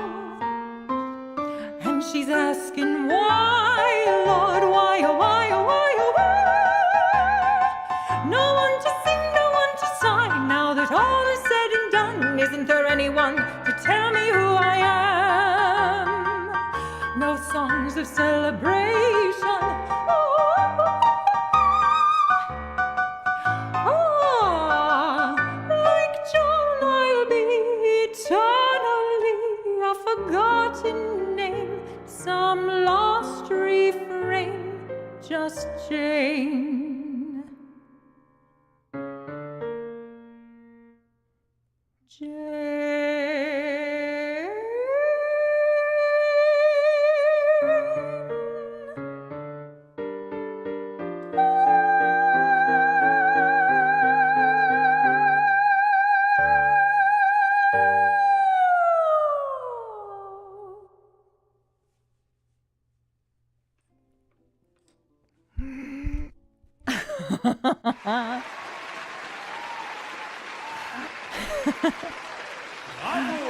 S1: And she's asking why, Lord, why, oh why, oh why, oh why? No one to sing, no one to sigh. Now that all is said and done, isn't there anyone to tell me who I am? No songs of celebration. Like John, I'll be eternally a forgotten name, some lost refrain, just Jane. Jane.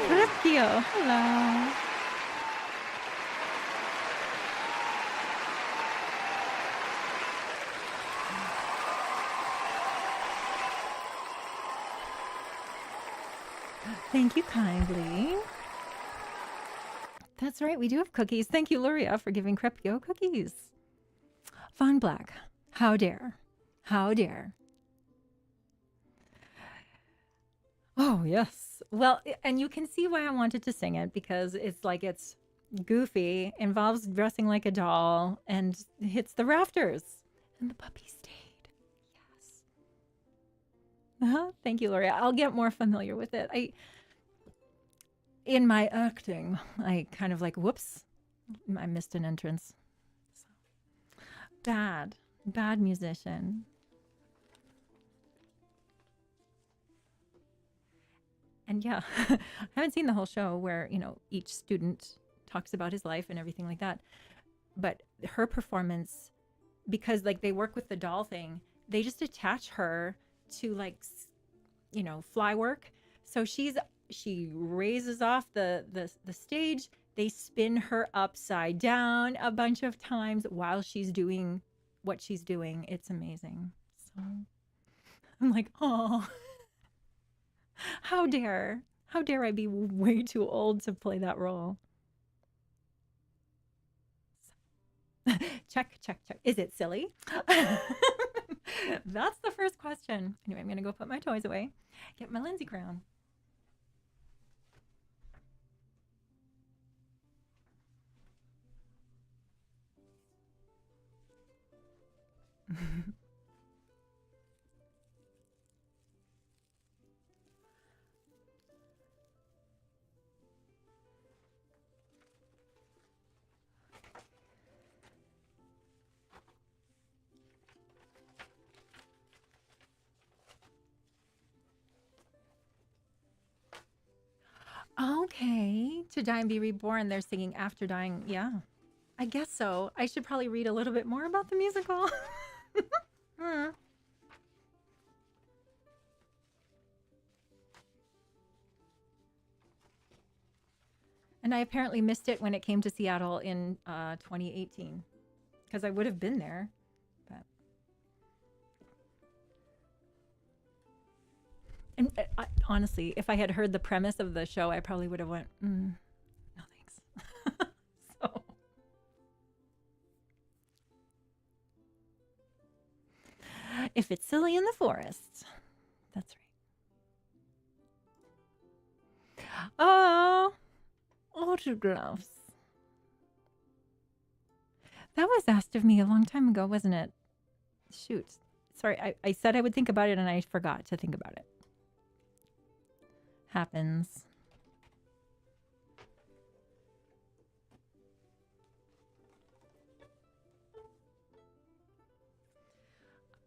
S1: Prepio, hello. Thank you kindly. That's right, we do have cookies. Thank you, Luria, for giving Crepio cookies. Von Black, how dare? How dare? Oh, yes. Well, and you can see why I wanted to sing it, because it's like it's goofy, involves dressing like a doll, and hits the rafters. And the puppy stayed. Yes. Thank you, Luria. I'll get more familiar with it. In my acting, I kind of like, whoops, I missed an entrance. So, bad musician. And yeah, I haven't seen the whole show where, you know, each student talks about his life and everything like that. But her performance, because like they work with the doll thing, they just attach her to like, you know, fly work. So she raises off the stage. They spin her upside down a bunch of times while she's doing what she's doing. It's amazing. So I'm like, oh. How dare I be way too old to play that role? Check. Is it silly? That's the first question. Anyway, I'm going to go put my toys away, get my Lindsay crown. Okay, To Die and Be Reborn. They're singing After Dying. Yeah. I guess so. I should probably read a little bit more about the musical. And I apparently missed it when it came to Seattle in 2018 because I would have been there. But and honestly, if I had heard the premise of the show, I probably would have went, no thanks. So if it's silly in the forest, that's right. Oh, autographs. That was asked of me a long time ago, wasn't it? Shoot. Sorry, I said I would think about it and I forgot to think about it. Happens.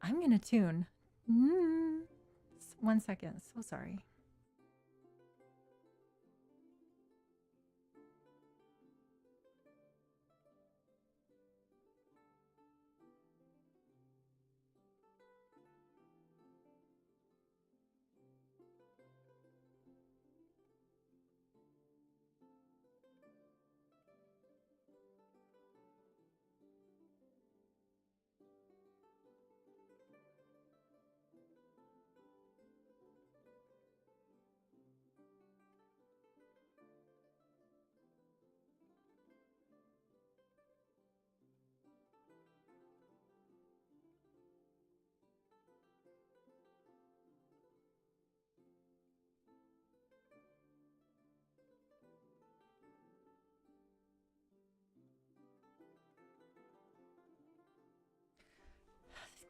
S1: I'm going to tune. 1 second. So sorry.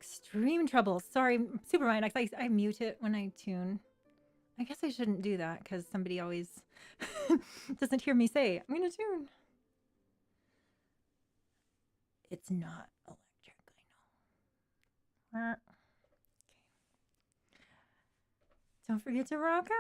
S1: Extreme trouble. Sorry, Supermind. I mute it when I tune. I guess I shouldn't do that because somebody always doesn't hear me say, I'm going to tune. It's not electric, I know. Okay. Don't forget to rock out.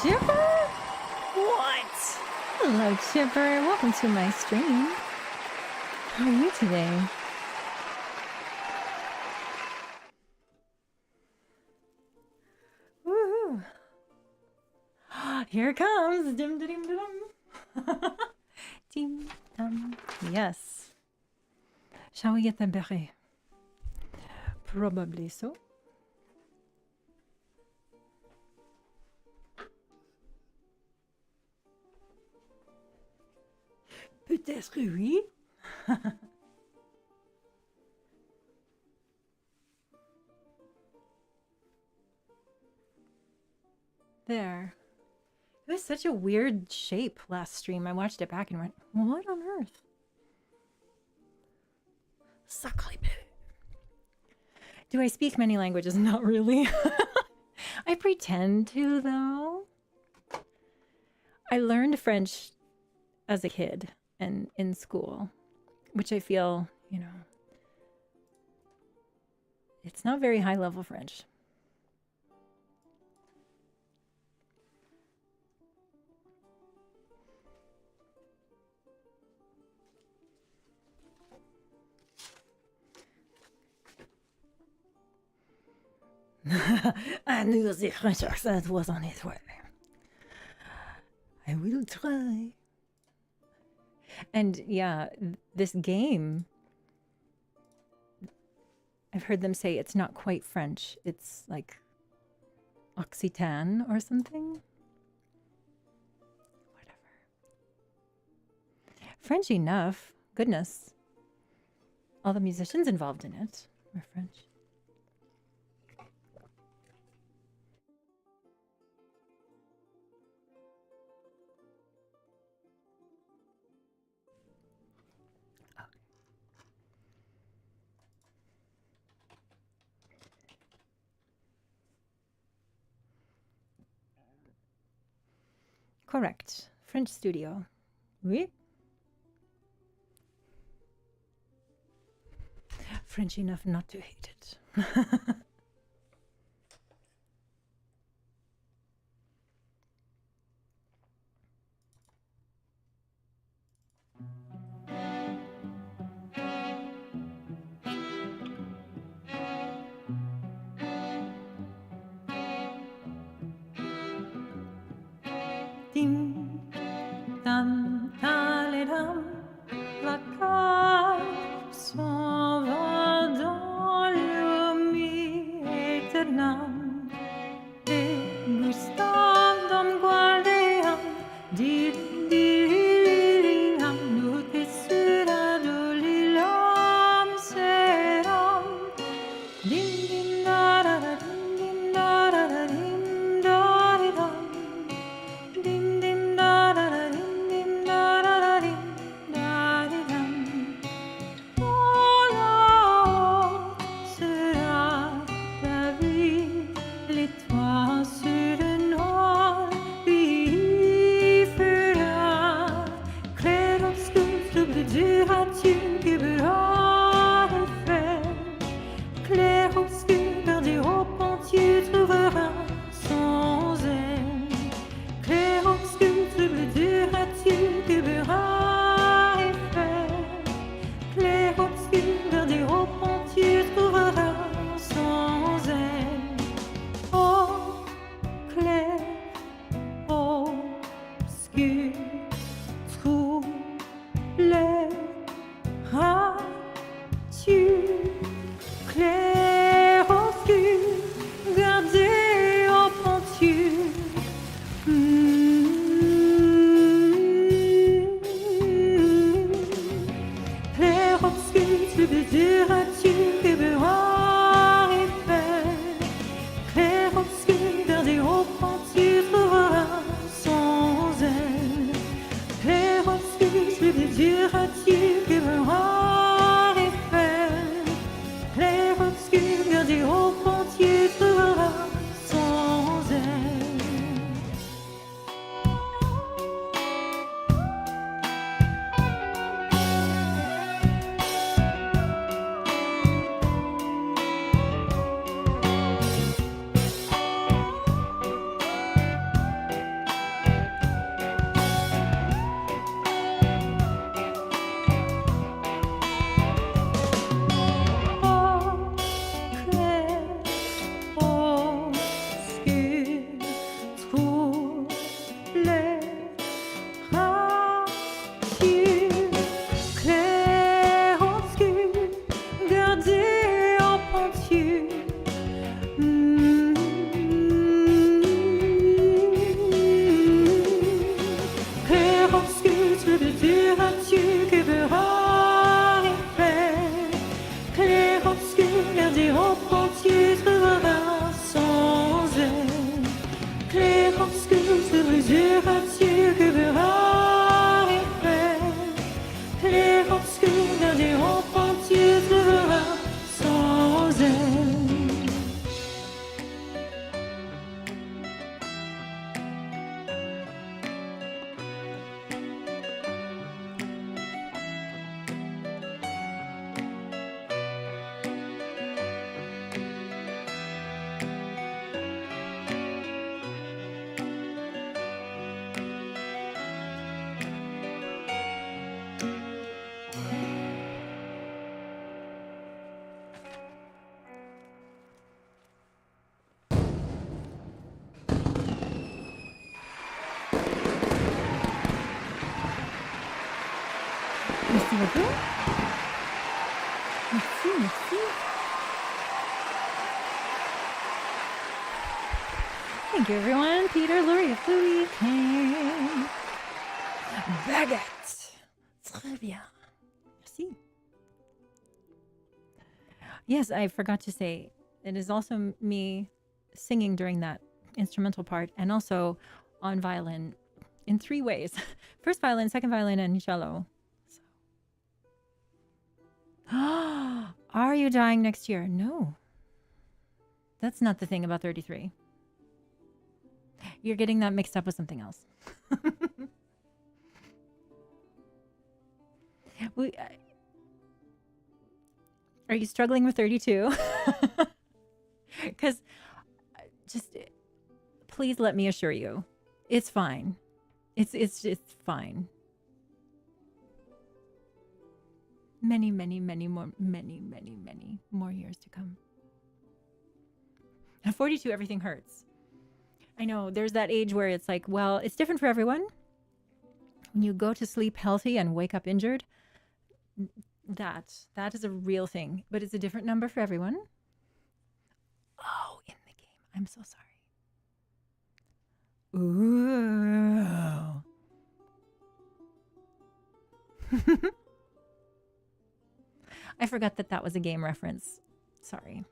S1: Chipper? What? Hello, Chipper. Welcome to my stream. How are you today? Woohoo! Here it comes. Dim dim dim dim. Dim dum. Yes. Shall we get the beret? Probably so. Peut-être oui. There. It was such a weird shape last stream. I watched it back and went, what on earth? Sacré bleu. Do I speak many languages? Not really. I pretend to, though. I learned French as a kid and in school, which I feel, you know, it's not very high level French. I knew the French accent was on its way. I will try. And yeah, this game, I've heard them say it's not quite French. It's like Occitan or something. Whatever. French enough. Goodness. All the musicians involved in it were French. Correct. French studio. Oui. French enough not to hate it. Dim, dam, dam, la cave s'en va dans l'oubli éternel. Et Gustave dom guardian, di nous te sera de l'île sera. Dim dim da da da dim da da da dim da da da. Dim dim da da da dim da da da dim da di dam. Oh là sera ta vie, l'étoile sur le noir fera. Clair-obscur, trouble dur à tu que bras faire. Clair-obscur, reprends, tu trouveras sans elle. Clair obscur se résurrection que verras et fait. Clair obscur d'un des reprends, tu trouveras sans elle. Merci beaucoup. Merci, merci. Thank you, everyone. Peter, Luria, Fluey, King. Baguette. Très bien. Merci. Yes, I forgot to say, it is also me singing during that instrumental part and also on violin in 3 ways. First violin, second violin, and cello. So. Are you dying next year? No. That's not the thing about 33. You're getting that mixed up with something else. Are you struggling with 32? Because just please let me assure you, it's fine. It's fine. Many more years to come. At 42, everything hurts. I know there's that age where it's like, well, it's different for everyone. When you go to sleep healthy and wake up injured, that is a real thing, but it's a different number for everyone. Oh, in the game. I'm so sorry. Ooh. I forgot that was a game reference. Sorry.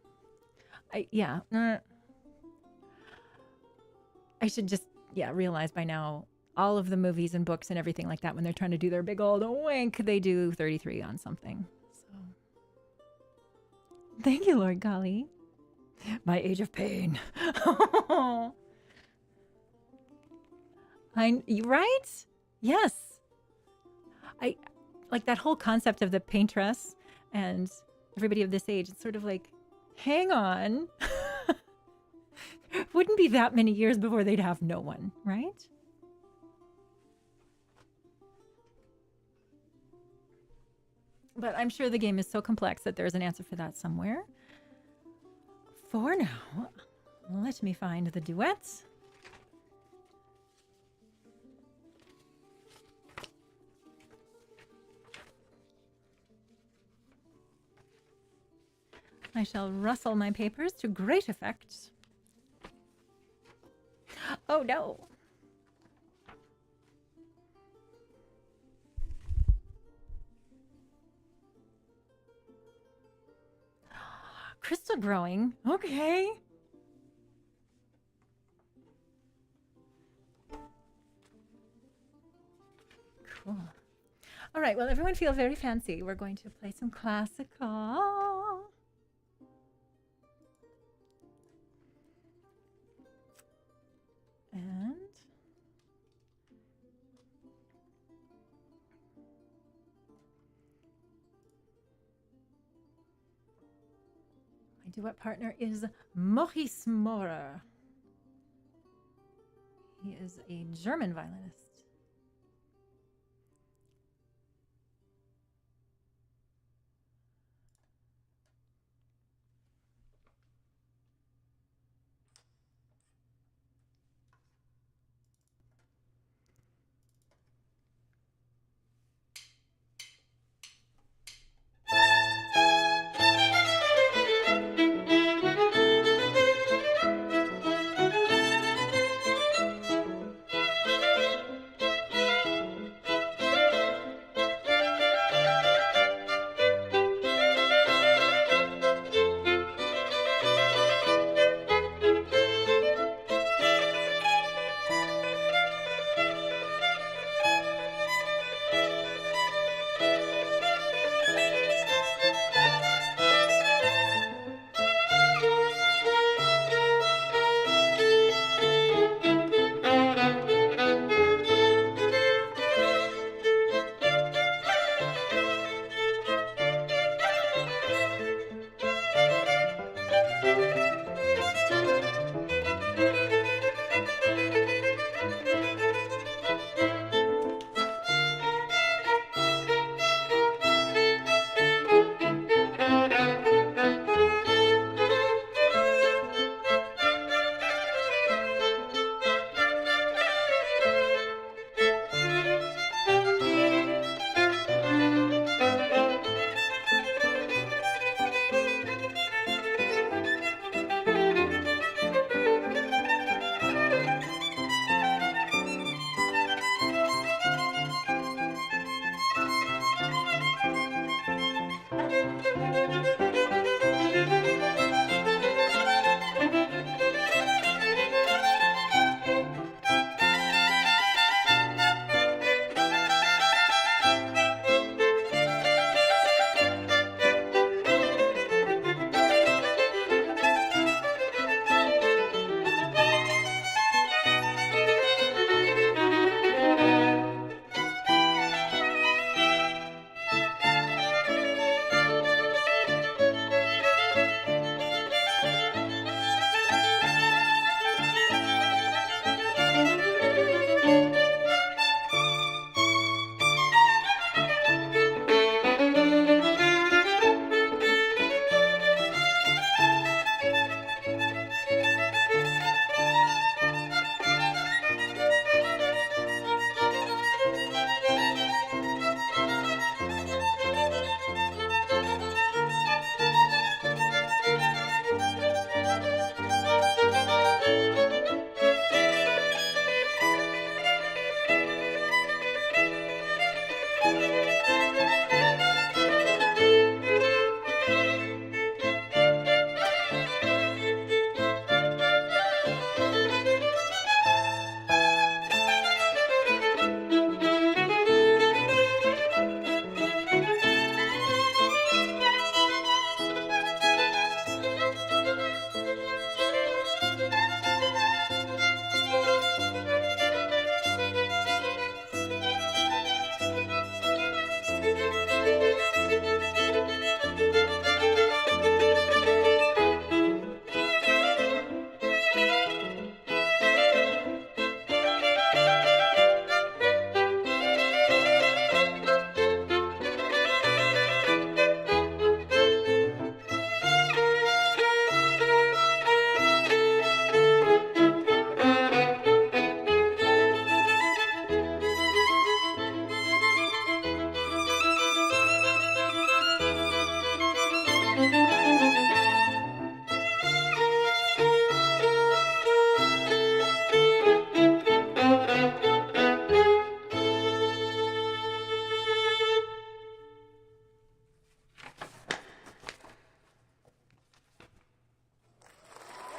S1: I should just, realize by now all of the movies and books and everything like that, when they're trying to do their big old wink, they do 33 on something. So, thank you, Lord Golly. My age of pain. Right? Yes. I like that whole concept of the paintress and everybody of this age. It's sort of like, hang on. Wouldn't be that many years before they'd have no one, right? But I'm sure the game is so complex that there's an answer for that somewhere. For now, let me find the duets. I shall rustle my papers to great effect. Oh no. Crystal growing. Okay. Cool. All right. Well, everyone feel very fancy. We're going to play some classical. And my duet partner is Maurice Maurer. He is a German violinist.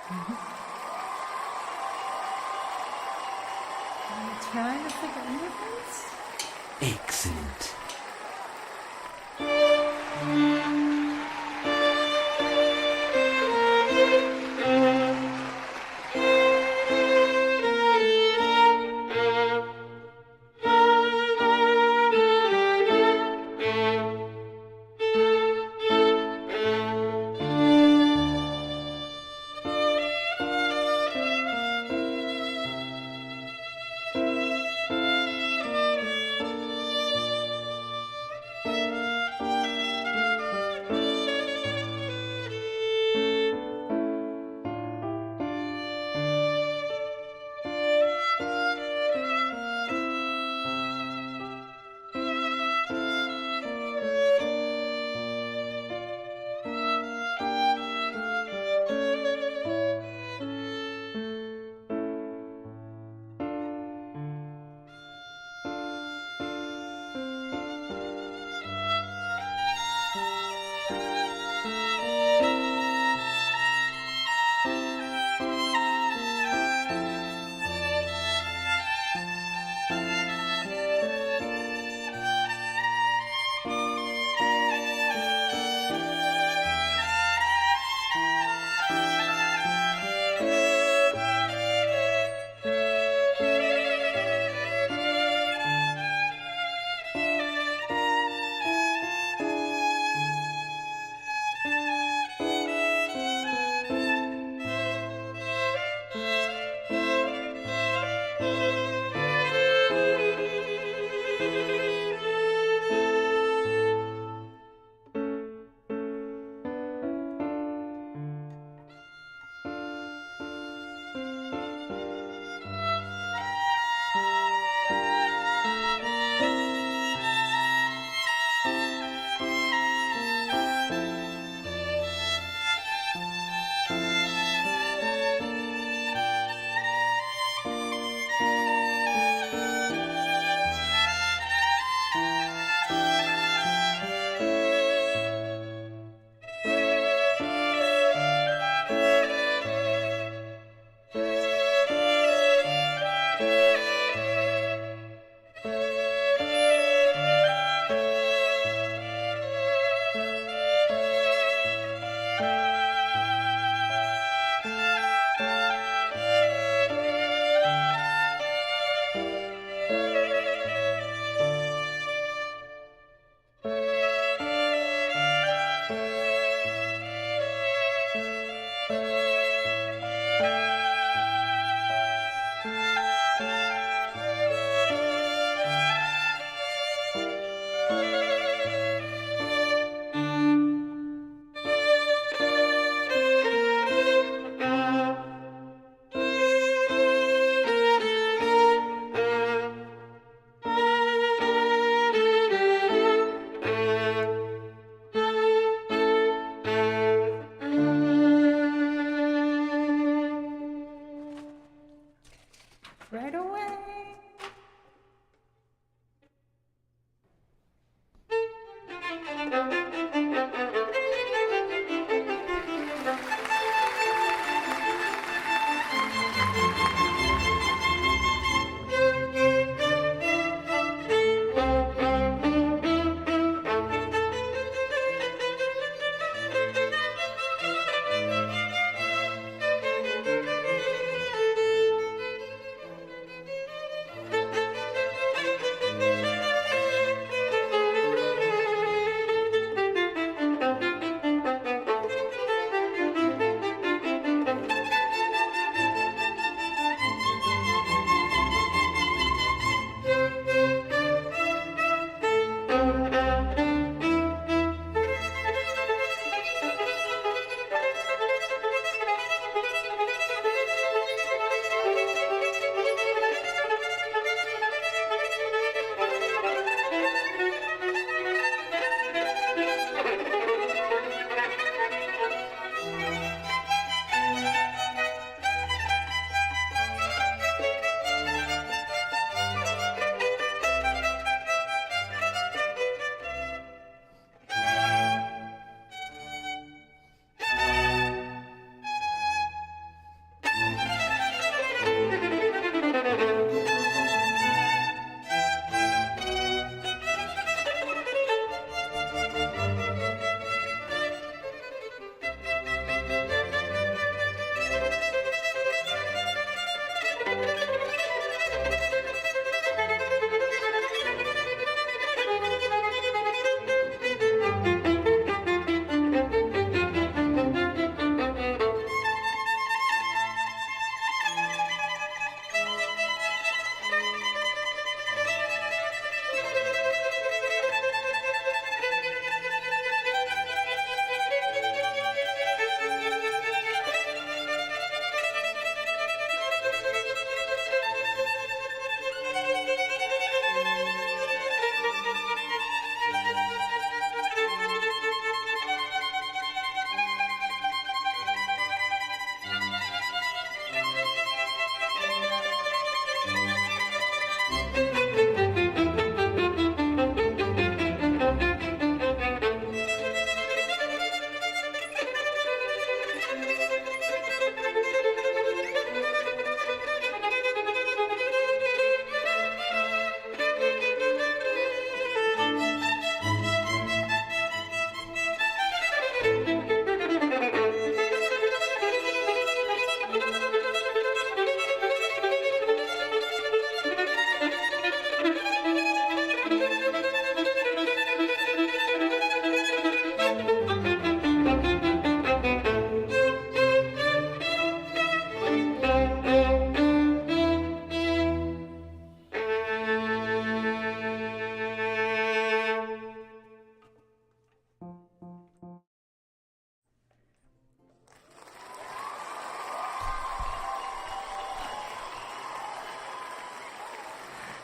S1: Try the second difference.
S3: Excellent.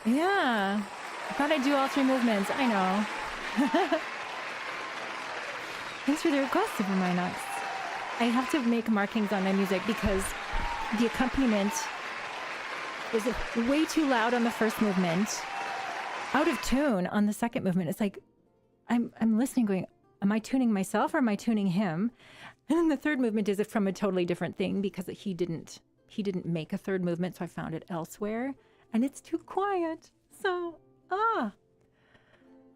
S1: Yeah. I thought I'd do all 3 movements. I know. Thanks for the request, Super Minox. I have to make markings on my music because the accompaniment is way too loud on the first movement, out of tune on the second movement. It's like I'm listening going, am I tuning myself or am I tuning him? And then the third movement is from a totally different thing because he didn't make a third movement, so I found it elsewhere and it's too quiet. So,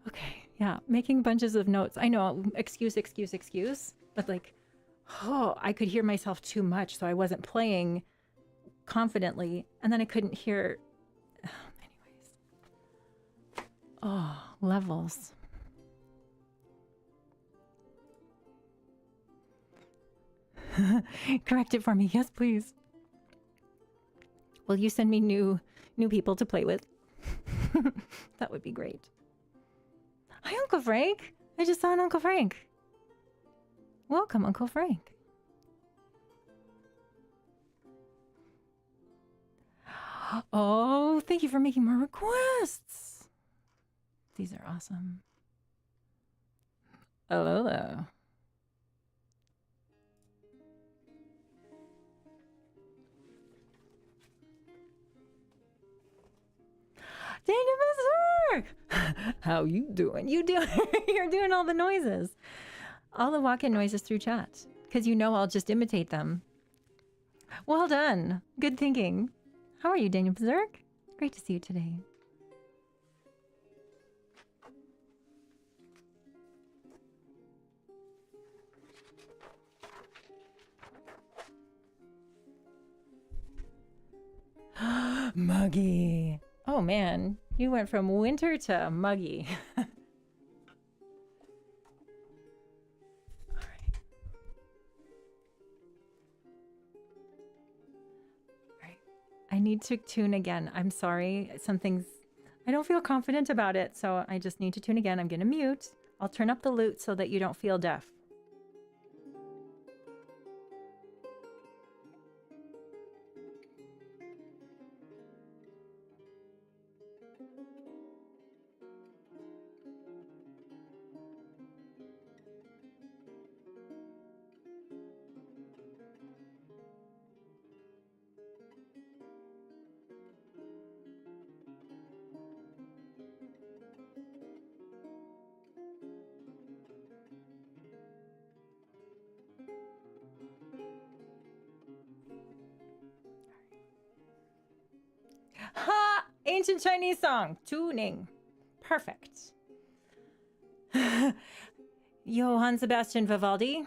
S1: okay, yeah, making bunches of notes. I know, excuse, but like, I could hear myself too much, so I wasn't playing confidently, and then I couldn't hear. Anyways, levels. Correct it for me, yes, please. Will you send me new people to play with? That would be great. Hi, Uncle Frank. I just saw an Uncle Frank. Welcome, Uncle Frank. Oh, thank you for making more requests. These are awesome. Hello there. Daniel Berserk! How you doing? You're doing all the noises. All the walk-in noises through chat. Because you know I'll just imitate them. Well done. Good thinking. How are you, Daniel Berserk? Great to see you today. Muggy. Oh man, you went from winter to muggy. All right. I need to tune again. I'm sorry. I don't feel confident about it, so I just need to tune again. I'm going to mute. I'll turn up the lute so that you don't feel deaf. Ha! Ancient Chinese song. Tuning. Perfect. Johann Sebastian Vivaldi.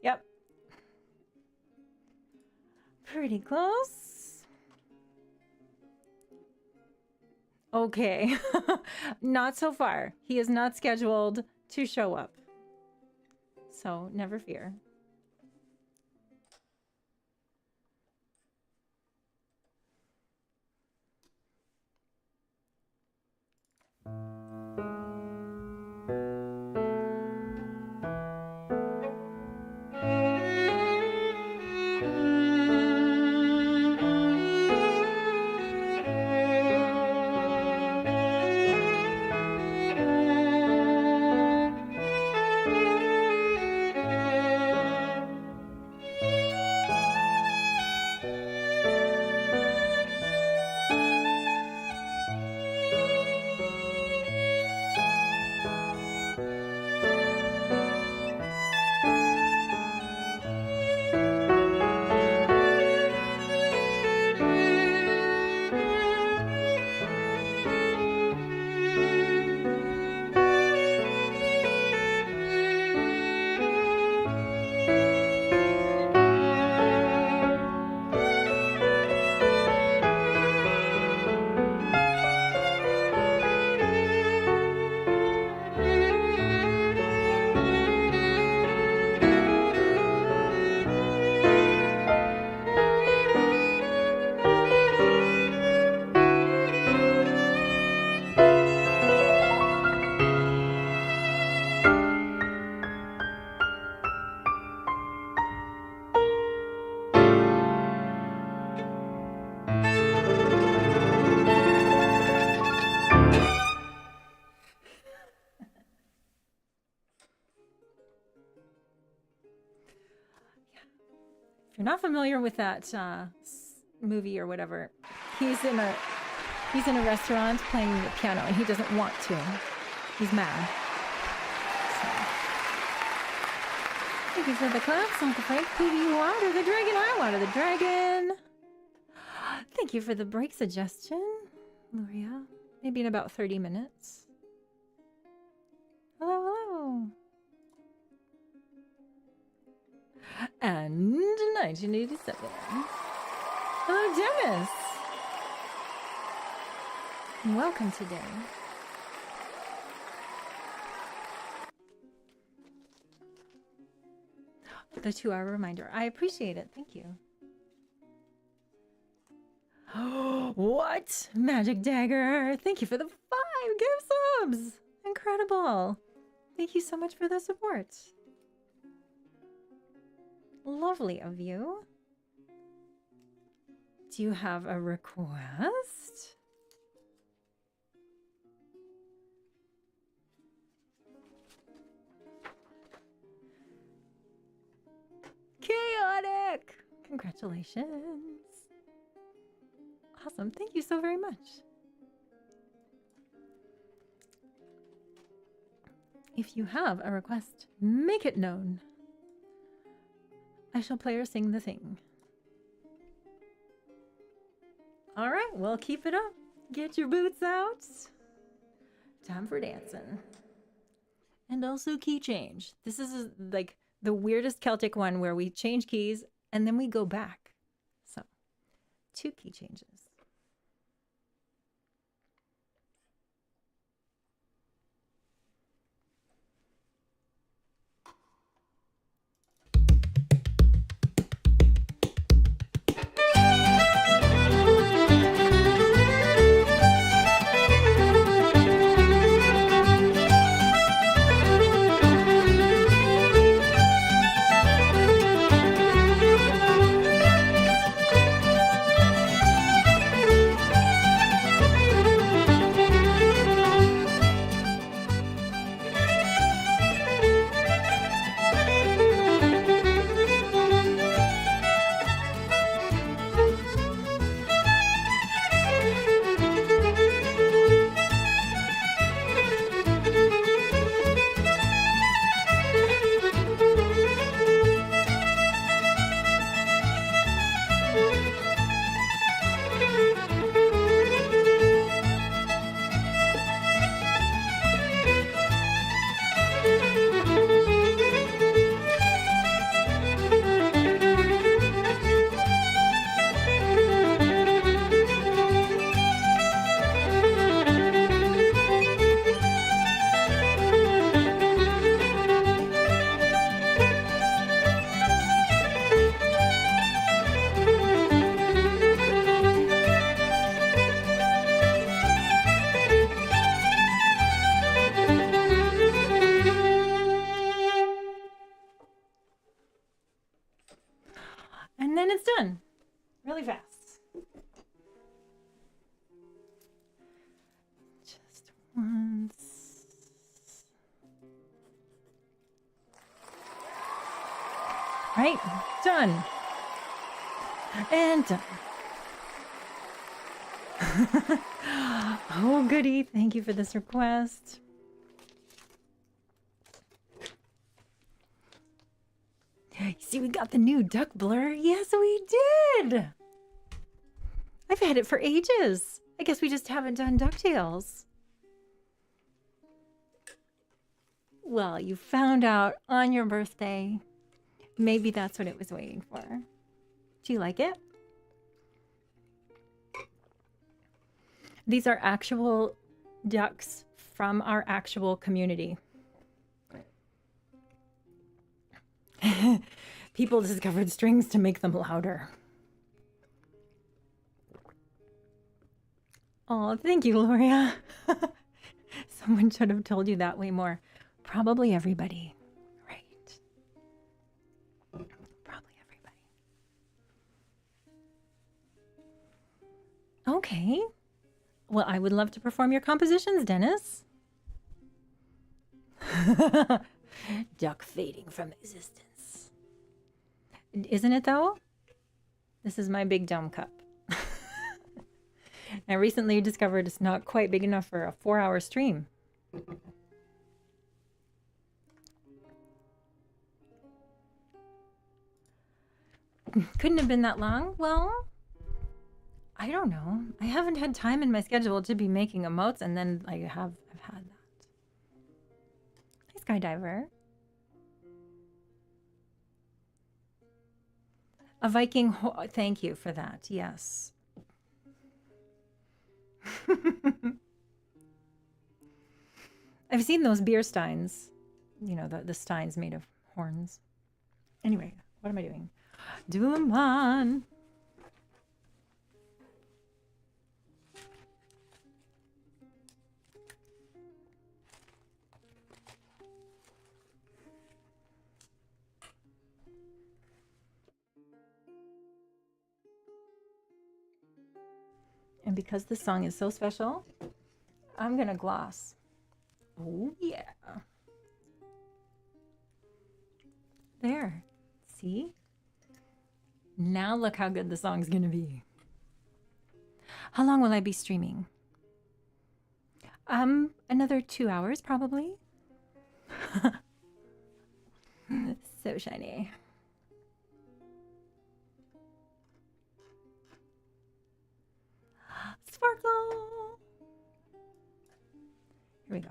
S1: Yep. Pretty close. Okay. Not so far. He is not scheduled to show up. So never fear. If you're not familiar with that movie or whatever, he's in a restaurant playing the piano and he doesn't want to. He's mad. So. Thank you for the claps, Uncle Frank. Who do you water the dragon? I water the dragon. Thank you for the break suggestion, Luria. Maybe in about 30 minutes. Hello, hello. And 1987. Hello, Dennis. Welcome today. The 2-hour reminder. I appreciate it. Thank you. What? Magic Dagger. Thank you for the 5 gift subs. Incredible. Thank you so much for the support. Lovely of you. Do you have a request? Chaotic! Congratulations. Awesome. Thank you so very much. If you have a request, make it known. I shall play or sing the thing. All right, well, keep it up. Get your boots out. Time for dancing. And also key change. This is like the weirdest Celtic one where we change keys and then we go back. So, 2 key changes. And then it's done. Really fast. Just once. Right, done. And done. Oh, goody. Thank you for this request. See, we got the new duck blur. Yes, we did. I've had it for ages. I guess we just haven't done DuckTales. Well, you found out on your birthday. Maybe that's what it was waiting for. Do you like it? These are actual ducks from our actual community. People discovered strings to make them louder. Oh, thank you, Gloria. Someone should have told you that way more. Probably everybody. Right. Probably everybody. Okay. Well, I would love to perform your compositions, Dennis. Duck fading from existence. Isn't it, though? This is my big dumb cup. I recently discovered it's not quite big enough for a 4-hour stream. Couldn't have been that long. Well, I don't know. I haven't had time in my schedule to be making emotes, and then I've had that. Hey, Skydiver. A Viking. Thank you for that. Yes. I've seen those beer steins. You know, the steins made of horns. Anyway, what am I doing? Dulamon. And because this song is so special, I'm gonna gloss. Oh yeah. There. See? Now look how good the song's gonna be. How long will I be streaming? Another 2 hours probably. So shiny. Sparkle. Here we go.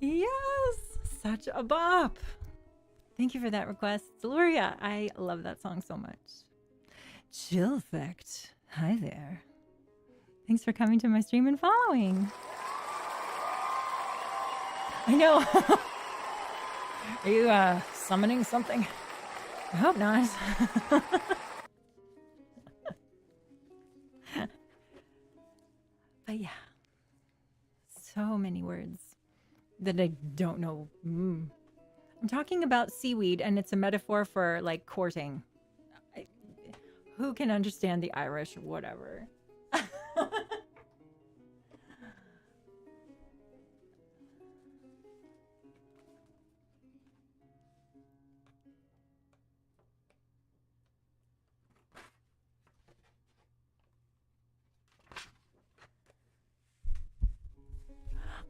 S1: Yes, such a bop. Thank you for that request, Luria. I love that song so much. Chill Effect. Hi there. Thanks for coming to my stream and following. I know. Are you summoning something? I hope not. But yeah, so many words that I don't know. I'm talking about seaweed, and it's a metaphor for like courting. Who can understand the Irish or whatever?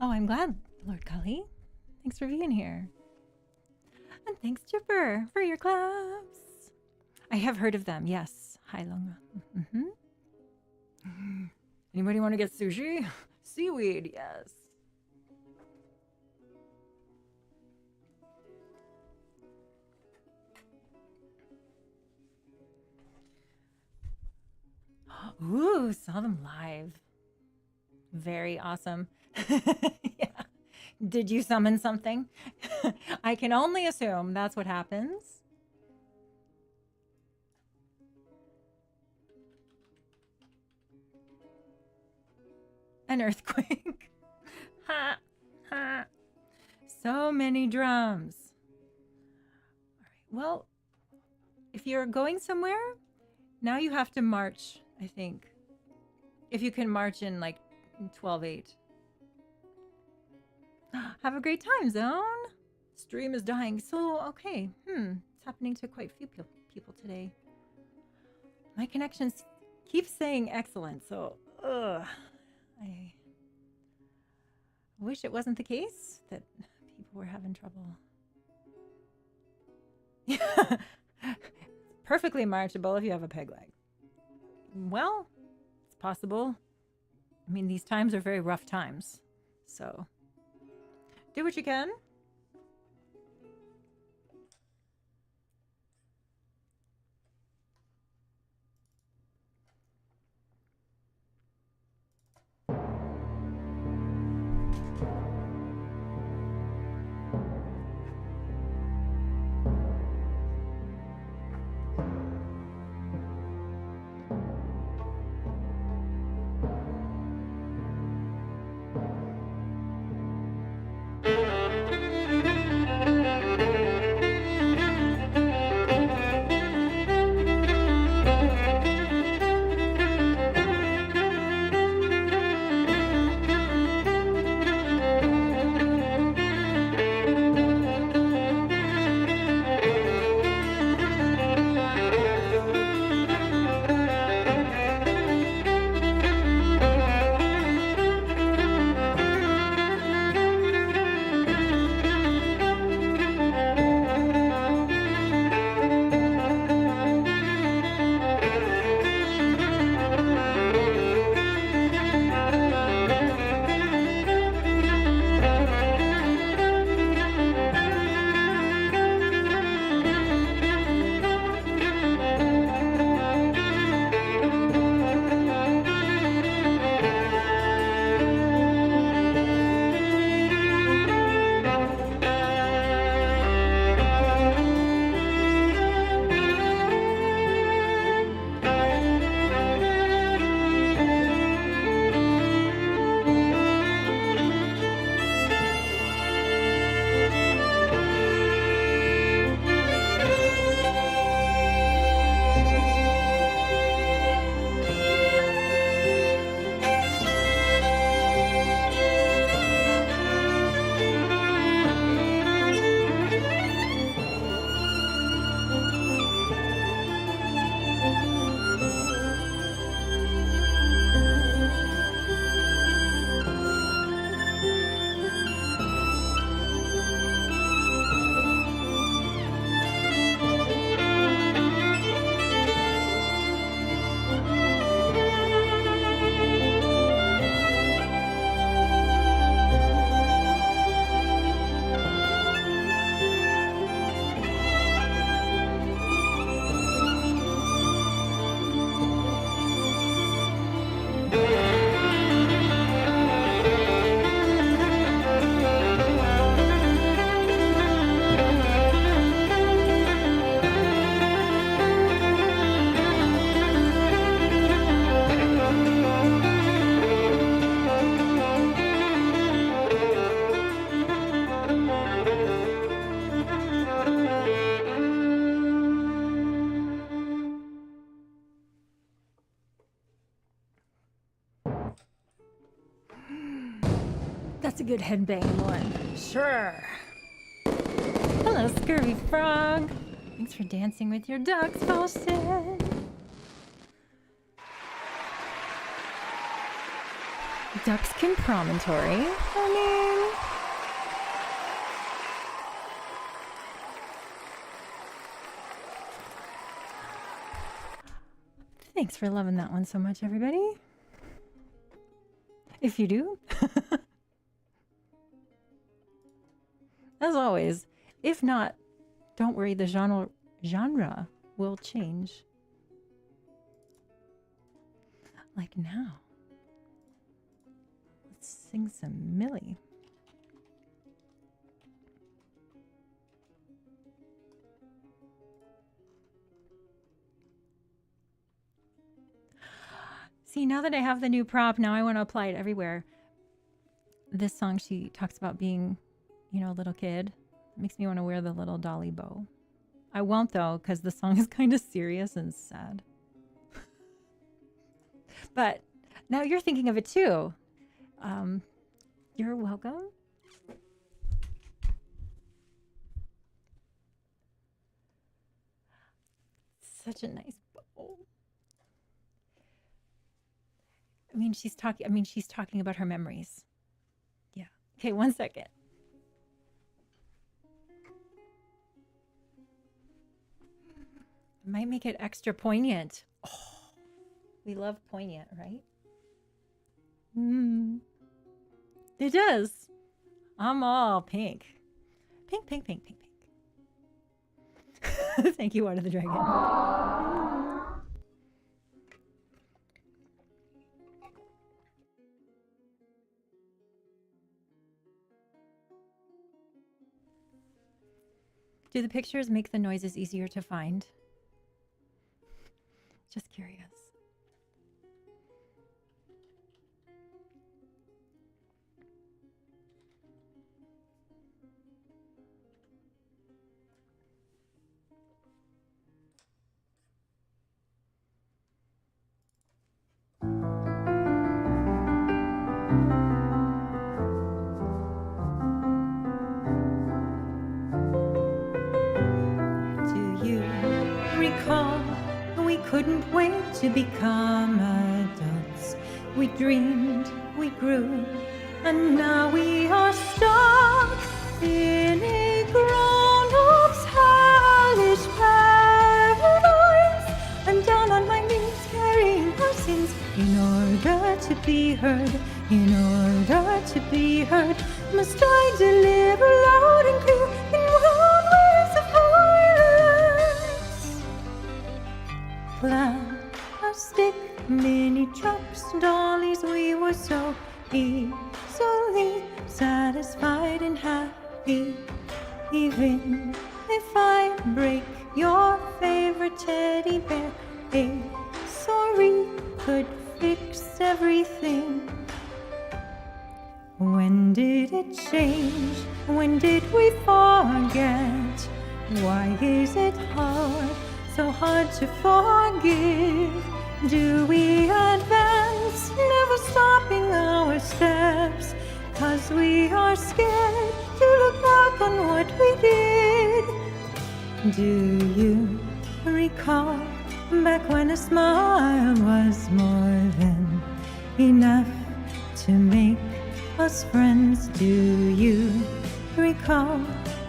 S1: Oh, I'm glad, Lord Cully. Thanks for being here. And thanks, Chipper, for your claps. I have heard of them, yes. Hi, Longa. Anybody want to get sushi? Seaweed, yes. Ooh, saw them live. Very awesome. Yeah. Did you summon something? I can only assume that's what happens. An earthquake. Ha! Ha! So many drums. All right. Well, if you're going somewhere, now you have to march, I think. If you can march in like 12/8. Have a great time, Zone. Stream is dying. So, okay. It's happening to quite a few people today. My connections keep saying excellent, so I wish it wasn't the case that people were having trouble. Yeah. Perfectly marchable if you have a peg leg. Well, it's possible. I mean, these times are very rough times, so do what you can. It's a good headbanging one. Sure. Hello, Scurvy Frog. Thanks for dancing with your ducks, Falston. Duckskin Promontory. I mean... Thanks for loving that one so much, everybody. If you do. As always, if not, don't worry, the genre will change. Like now. Let's sing some Millie. See, now that I have the new prop, now I want to apply it everywhere. This song, she talks about being, you know, a little kid. It makes me want to wear the little dolly bow. I won't, though, because the song is kind of serious and sad. But now you're thinking of it, too. You're welcome. Such a nice bow. I mean, she's talking about her memories. Yeah. Okay, 1 second. Might make it extra poignant. Oh, we love poignant, right? It does. I'm all pink. Pink, pink, pink, pink, pink. Thank you, Art of the Dragon. Do the pictures make the noises easier to find? Just curious. Do you recall? We couldn't wait to become adults. We dreamed, we grew, and now we are stuck in a grown-up's hellish paradise. I'm down on my knees carrying our sins in order to be heard. In order to be heard, must I deliver loud and clear in wild ways of violence? Plastic mini trucks, dollies, we were so easily satisfied and happy. Even if I break your favorite teddy bear, a sorry could fix everything. When did it change? When did we forget? Why is it hard? So hard to forgive. Do we advance, never stopping our steps? 'Cause we are scared to look back on what we did. Do you recall back when a smile was more than enough to make us friends? Do you recall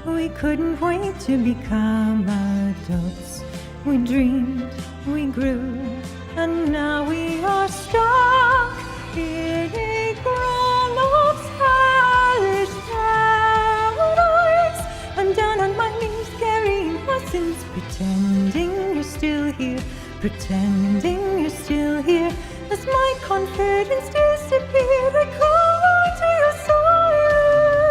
S1: we couldn't wait to become adults? We dreamed, we grew, and now we are stuck in a grown-up's hellish paradise. I'm down on my knees carrying our sins, pretending you're still here, pretending you're still here. As my confidence disappeared, I clung on to your silence.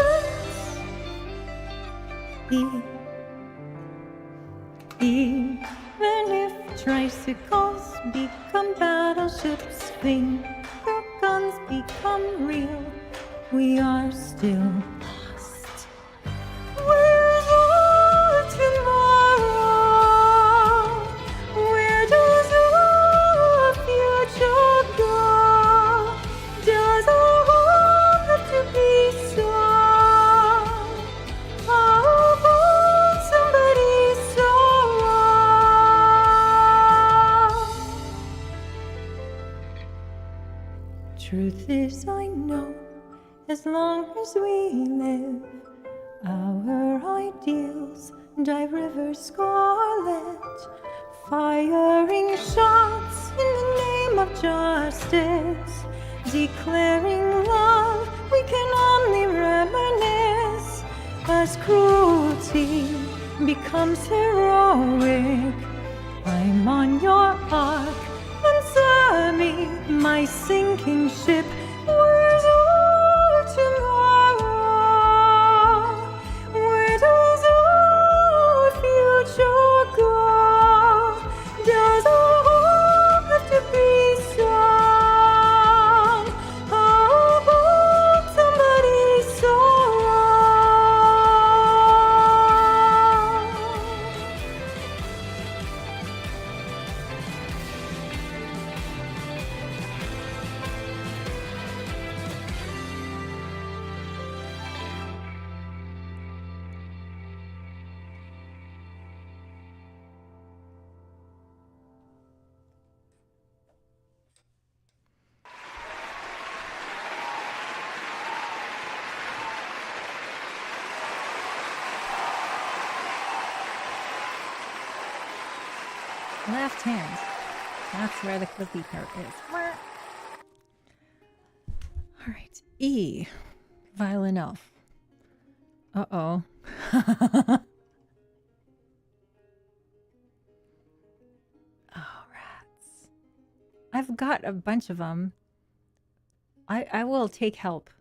S1: Even if tricycles become battleships, finger guns become real, we are still lost. Where's all tomorrow? Where does our future go? Does our home have to be as long as we live, our ideals dye rivers scarlet, firing shots in the name of justice, declaring love we can only reminisce as cruelty becomes heroic. I'm on your ark, answer me, my sinking ship. Where's our tomorrow? Where does our future go? Does our hope have to be strong? How about somebody's sorrow? Left hand. That's where the clippy part is. All right. E. Violin elf. Uh-oh. Oh, rats. I've got a bunch of them. I will take help.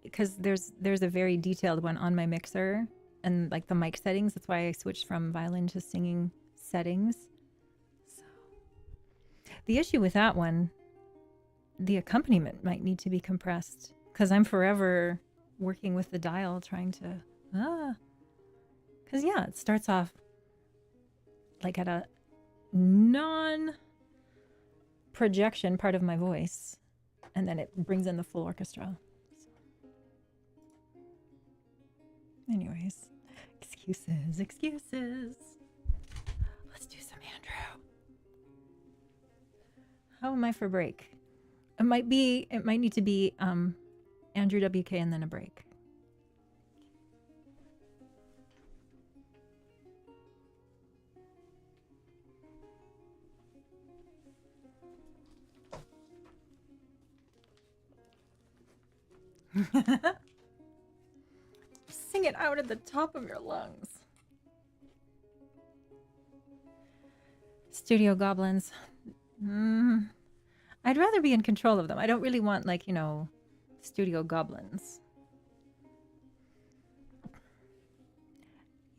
S1: Because there's a very detailed one on my mixer. And like the mic settings. That's why I switched from violin to singing settings. The issue with that one, the accompaniment might need to be compressed because I'm forever working with the dial trying to, because yeah, it starts off like at a non-projection part of my voice and then it brings in the full orchestra. Anyways, excuses. Let's do some Andrew. How am I for break? It might need to be Andrew WK and then a break. Sing it out at the top of your lungs. Studio Goblins. I'd rather be in control of them. I don't really want, like, you know, studio goblins.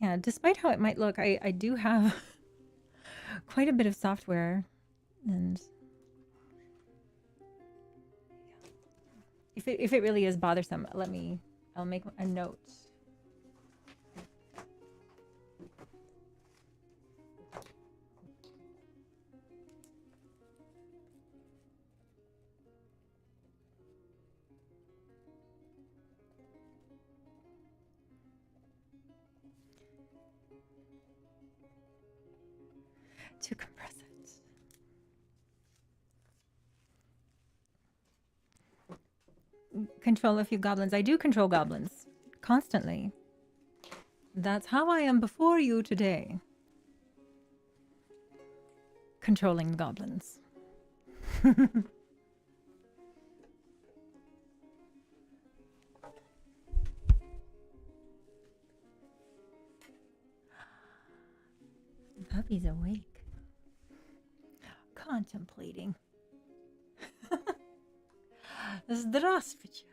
S1: Yeah, despite how it might look, I do have quite a bit of software. And if it really is bothersome, I'll make a note. To compress it. Control a few goblins. I do control goblins constantly. That's how I am before you today. Controlling the goblins. Puppy's awake. Contemplating. Здравствуйте.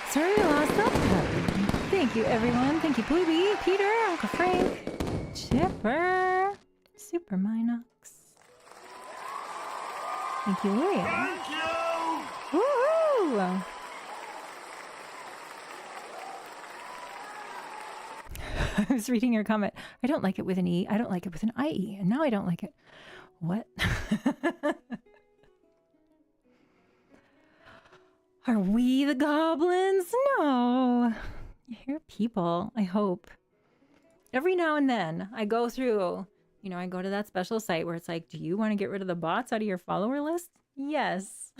S1: Sorry we lost that puppy. Thank you, everyone. Thank you, Bluey, Peter, Uncle Frank, Chipper, Super Minox. Thank you, William.
S3: Thank you!
S1: Woohoo! I was reading your comment. I don't like it with an E. I don't like it with an IE. And now I don't like it. What? Are we the goblins? No. You're people, I hope. Every now and then I go through, I go to that special site where it's like, do you want to get rid of the bots out of your follower list? Yes.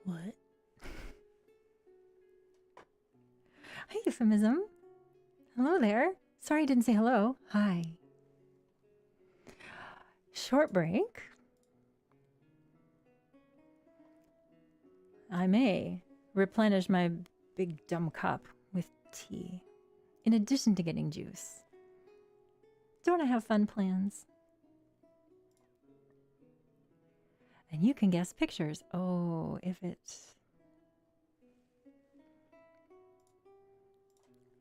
S1: What? Hi, Euphemism. Hello there. Sorry I didn't say hello. Hi. Short break. I may replenish my big dumb cup with tea, in addition to getting juice. Don't I have fun plans? And you can guess pictures. Oh, if it's...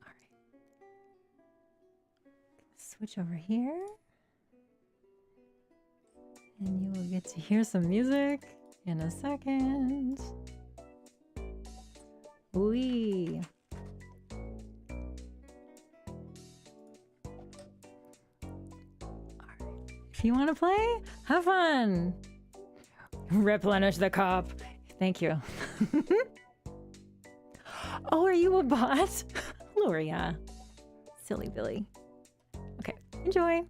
S1: All right. Switch over here. And you will get to hear some music in a second. Wee. All right. If you want to play, have fun. Replenish the cup. Thank you. Oh, are you a bot? Gloria. Silly Billy. Okay, enjoy.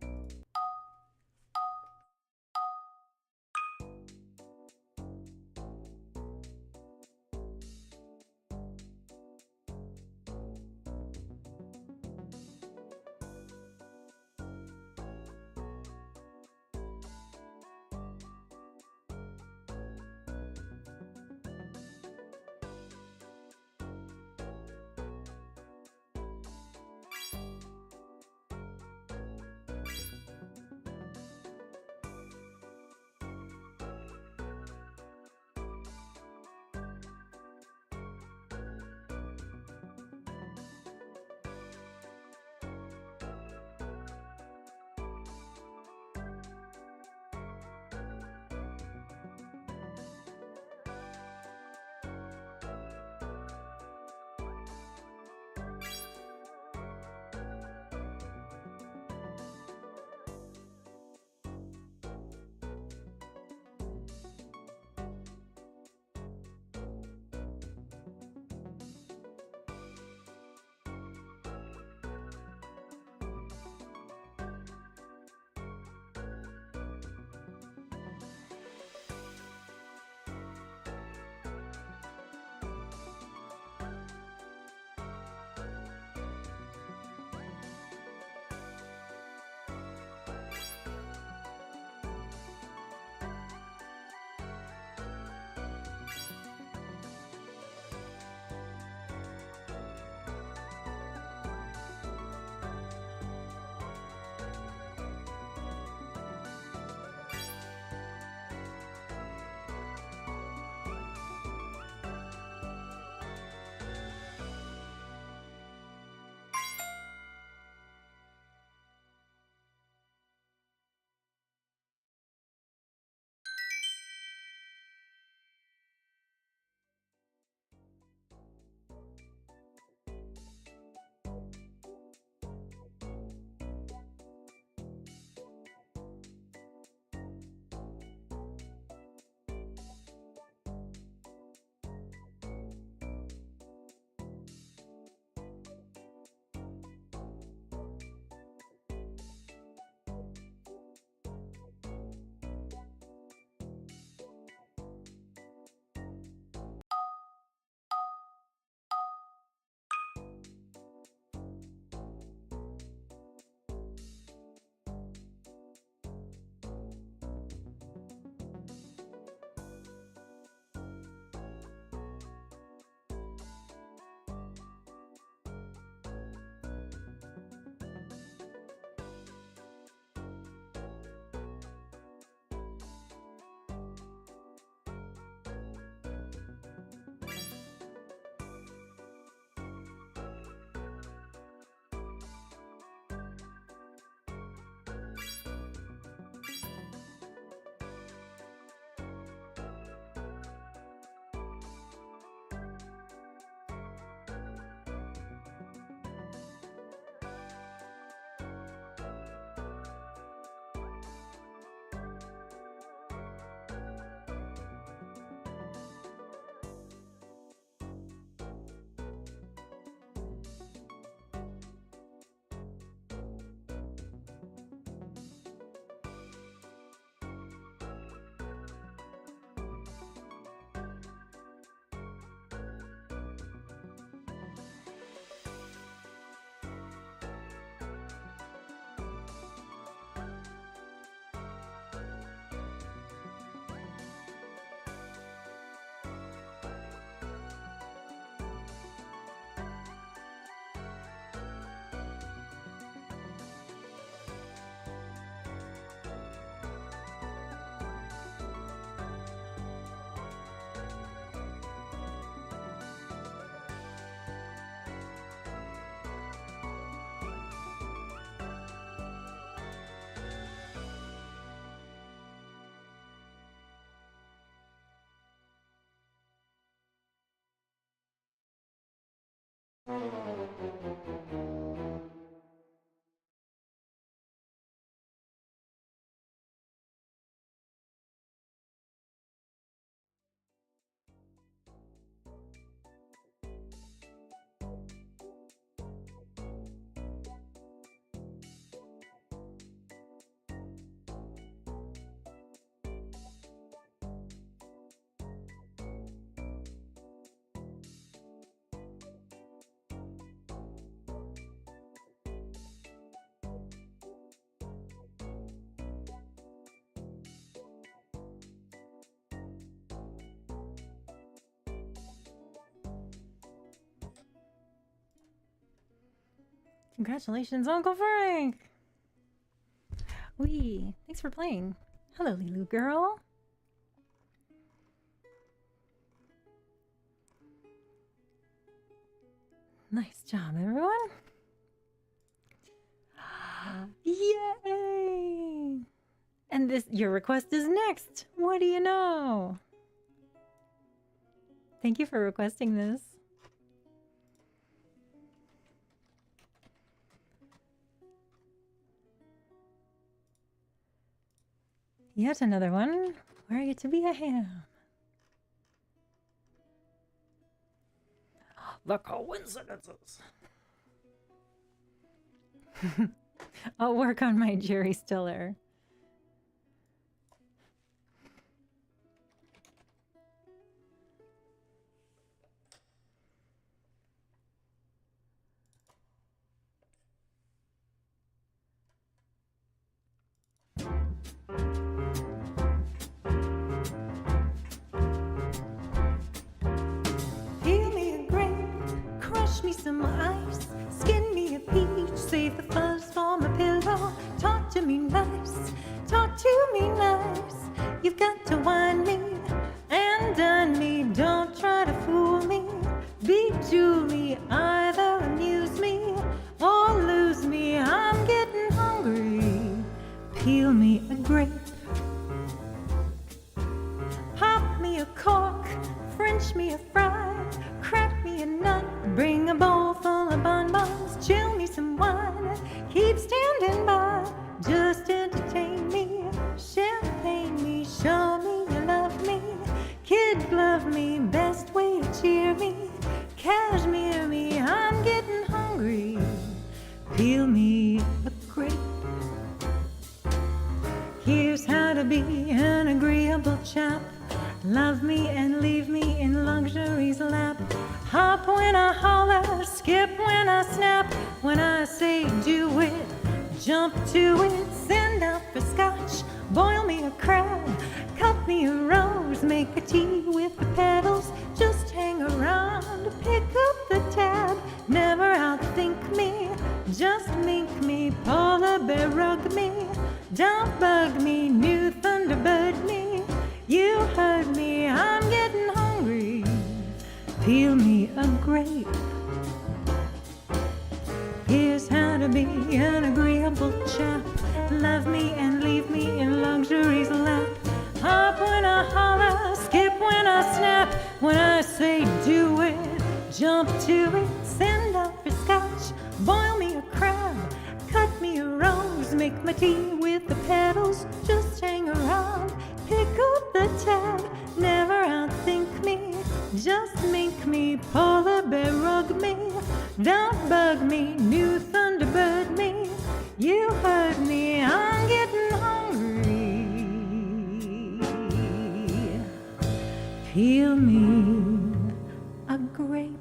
S1: Congratulations, Uncle Frank! Wee, thanks for playing. Hello, Lilu girl. Nice job, everyone. Yay! And your request is next. What do you know? Thank you for requesting this. Yet another one where I get to be a ham. The coincidences. I'll work on my Jerry Stiller. Peel me a grape, crush me some ice, skin me a peach, save the fuzz for my pillow. Talk to me nice, talk to me nice. You've got to whine me and dine me, don't try to fool me. Bejewel me, either amuse me or lose me. I'm getting hungry. Peel me a grape, pop me a cork, French me a fry, crack me a nut, bring a bowl full of bonbons, chill me some wine, keep standing by, just entertain me, champagne me, show me you love me, kid glove me, best way to cheer me, cashmere me, I'm getting hungry, peel me a grape. Here's how to be an agreeable chap. Love me and leave me in luxury's lap. Hop when I holler, skip when I snap. When I say do it, jump to it. Send out for scotch, boil me a crab. Cut me a rose, make a tea with the petals. Just hang around, pick up the tab. Never outthink me, just mink me. Polar bear rug me, don't bug me. New Thunderbird me, you heard me, I'm getting hungry. Peel me a grape. Here's how to be an agreeable chap. Love me and leave me in luxury's lap. Hop when I holler, skip when I snap. When I say do it, jump to it. Send out for scotch, boil me a crab. Cut me a rose, make my tea with the petals. Just hang around, pick up the tab. Never outthink me, just mink me. Polar bear rug me, don't bug me. New Thunderbird me, you heard me, I'm getting hungry. Peel me a grape.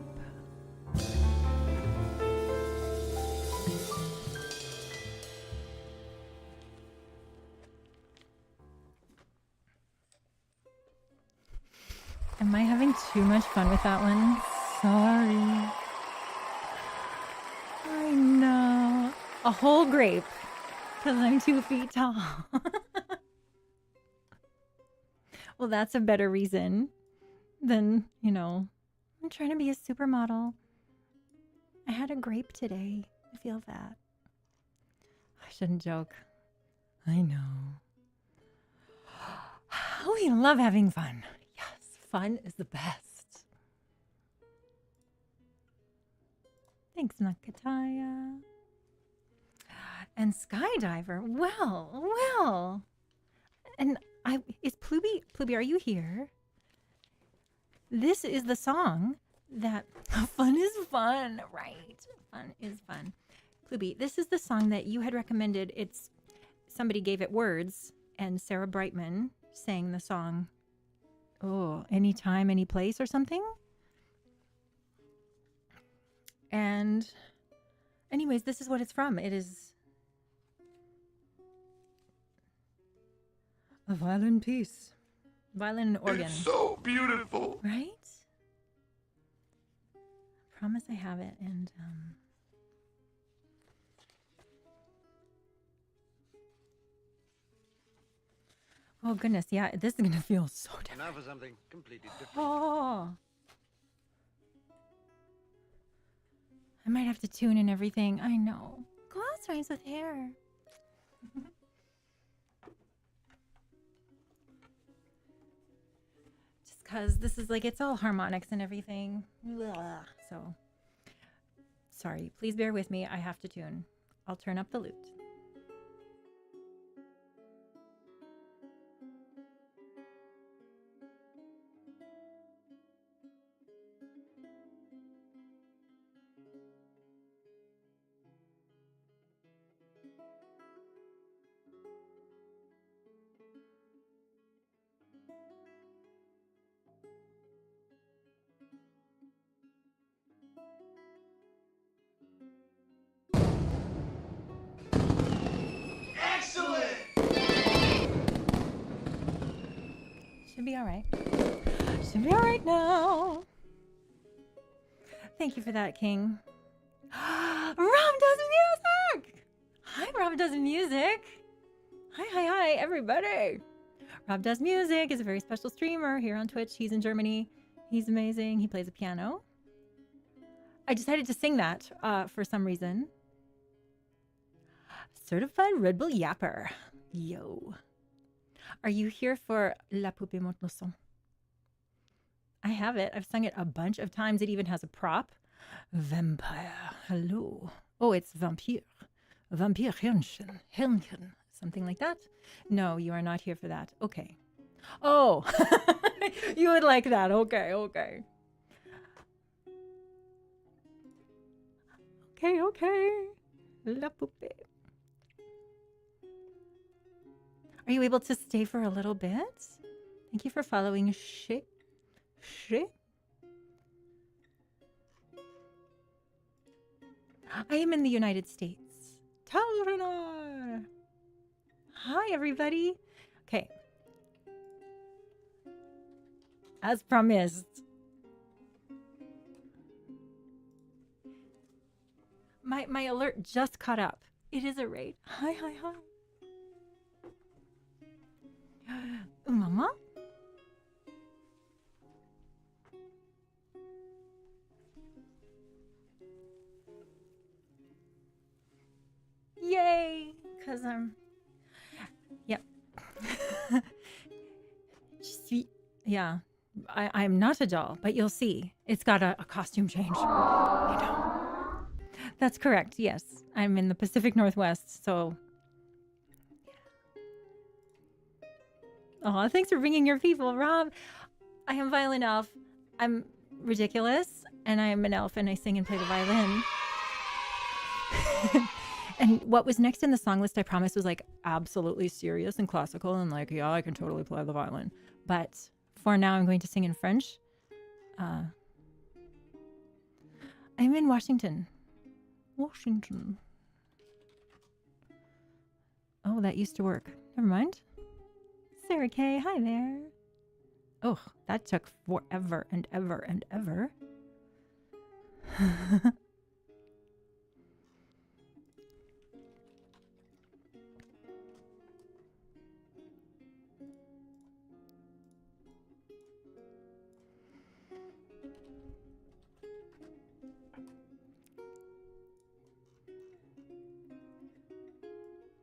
S1: Am I having too much fun with that one? Sorry. I know. A whole grape. Because I'm 2 feet tall. Well, that's a better reason than, you know, I'm trying to be a supermodel. I had a grape today. I feel that. I shouldn't joke. I know. We love having fun. Yes, fun is the best. Thanks, Nakataya. And Skydiver. Well. And is Pluby, are you here? This is the song that fun is fun, right? Fun is fun. Pluby, this is the song that you had recommended. Somebody gave it words, and Sarah Brightman sang the song. Oh, Anytime, Any Place or something? And anyways, this is what it's from. It is a violin piece. Violin and organ.
S4: It's so beautiful.
S1: Right? I promise I have it. And oh goodness, yeah, this is gonna feel so different.
S5: Now for something completely different.
S1: Oh, I might have to tune in everything. I know. Glass rhymes with hair. Just because this is like, it's all harmonics and everything. Ugh. So, sorry. Please bear with me. I have to tune. I'll turn up the lute. Should be all right. Should be all right now. Thank you for that, King. Rob does music! Hi, Rob does music. Hi, everybody. Rob does music, is a very special streamer here on Twitch. He's in Germany. He's amazing. He plays a piano. I decided to sing that for some reason. Certified Red Bull Yapper. Yo. Are you here for La Poupée Monte le Son? I have it. I've sung it a bunch of times. It even has a prop. Vampire. Hello. Oh, it's Vampire. Vampire Hirnchen. Hirnchen. Something like that. No, you are not here for that. Okay. Oh, you would like that. Okay. Okay. La Poupée. Are you able to stay for a little bit? Thank you for following She. I am in the United States. Talrinar. Hi, everybody. Okay. As promised. My alert just caught up. It is a raid. Hi. Mama? Yay! Because yep. Yeah. I'm not a doll, but you'll see. It's got a costume change. You know. That's correct, yes. I'm in the Pacific Northwest, so... Oh, thanks for bringing your people, Rob. I am Violin Elf. I'm ridiculous, and I am an elf, and I sing and play the violin. And what was next in the song list, I promise, was like absolutely serious and classical, and like, yeah, I can totally play the violin. But for now, I'm going to sing in French. I'm in Washington. Oh, that used to work. Never mind. Sarah K, hi there. Oh, that took forever and ever and ever.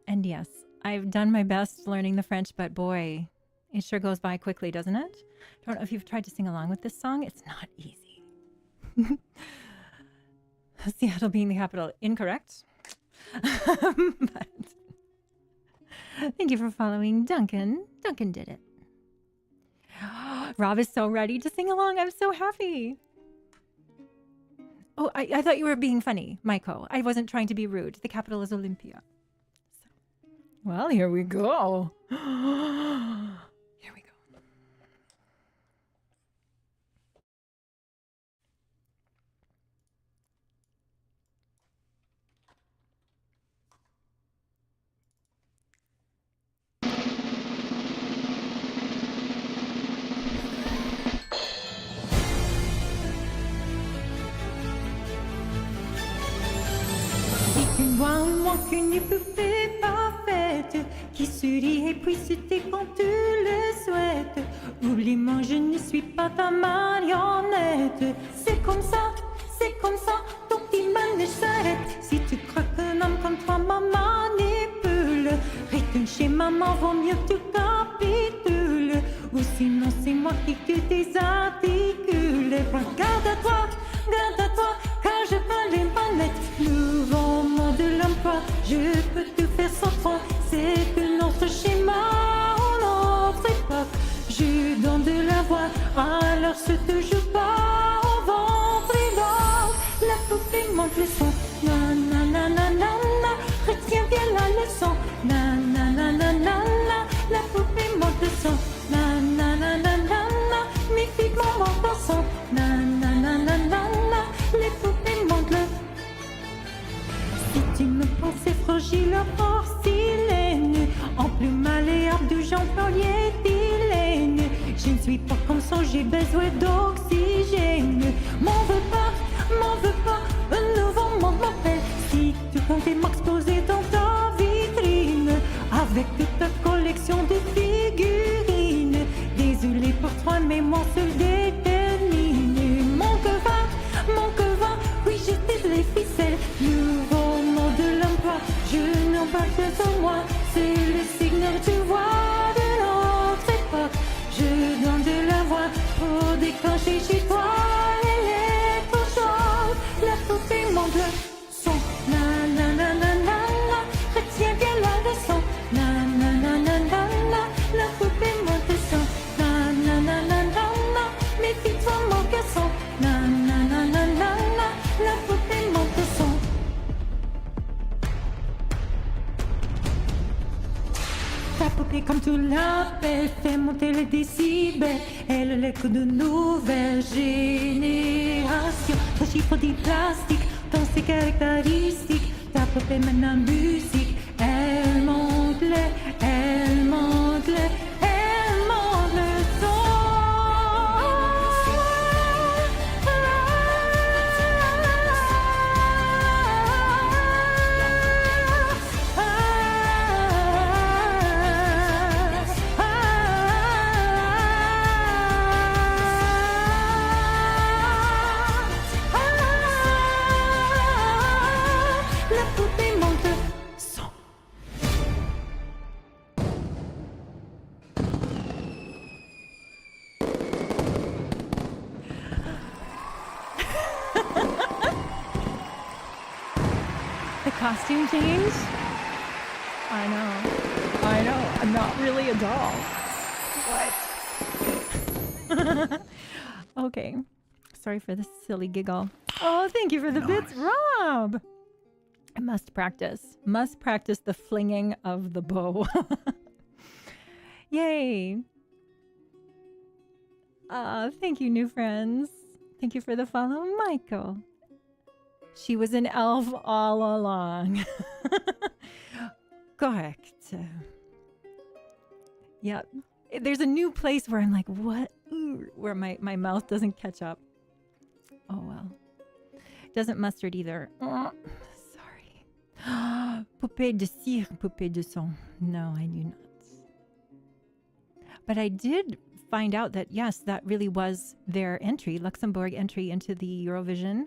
S1: And yes, I've done my best learning the French, but boy, it sure goes by quickly, doesn't it? Don't know if you've tried to sing along with this song. It's not easy. Seattle being the capital. Incorrect. But thank you for following Duncan. Duncan did it. Rob is so ready to sing along. I'm so happy. Oh, I thought you were being funny, Maiko. I wasn't trying to be rude. The capital is Olympia. So, well, here we go. Here we go. Moi qu'une poupée parfaite qui sourit et puis se tait quand tu le souhaites. Oublie-moi, je ne suis pas ta marionnette. C'est comme ça, ton petit manège s'arrête. Si tu crois qu'un homme comme toi m'a manipule, retourne chez maman, vaut mieux que tu capitules. Ou sinon c'est moi qui te désarticule. Garde à toi, car je prends les manettes. Nouveau monde de l'emploi, je peux tout faire sans toi. C'est que notre schéma, notre époque. Je donne de la voix, alors ce te joue pas au ventre et l'or. La poupée monte le son, na na na na na na. Retiens bien la leçon, na na na na na na. La poupée monte le son, na na na na na na. Mythiquement monte le son, na na na na na na. Les poupées montent le. Si tu me pensais fragile, porcelaine, en plus malléable du genre polyéthylène, je ne suis pas comme ça, j'ai besoin d'oxygène. M'en veux pas, un nouveau monde m'appelle. Si tu comptais m'exposer dans ta vitrine, avec toute ta collection de figurines, désolé pour toi, mais mon seul détermine. Mon cœur va, oui, je tisse les ficelles. Nouveau monde de l'emploi, je n'embarque que sur moi. C'est le signal, tu vois, de notre époque. Je donne de la voix pour déclencher chez toi l'électrochoc. La poupée monte le son, na na na na na na. Retiens bien la leçon, na na na na na na. La poupée monte le son, na na na na na na. Méfie-toi mon garçon, na na na na na na. La poupée monte le son. Ta poupée, comme tu l'appelles, fait monter les décibels. Elle est l'écho de nouvelles générations. Ton chiffre dit plastique, dans ses caractéristiques. Ta poupée mène la musique. Elle monte le son. La poupée monte le son. The costume change? I know. I'm not really a doll. What? Okay. Sorry for the silly giggle. Oh, thank you for the bits, Rob. I must practice the flinging of the bow. Yay. Thank you, new friends. Thank you for the follow, Michael. She was an elf all along. Correct. Yep. There's a new place where I'm like, what? Ooh, where my mouth doesn't catch up. Oh, well. Doesn't mustard either. Sorry. Poupée de cire, poupée de son. No, I do not. But I did find out that, yes, that really was their entry, Luxembourg entry into the Eurovision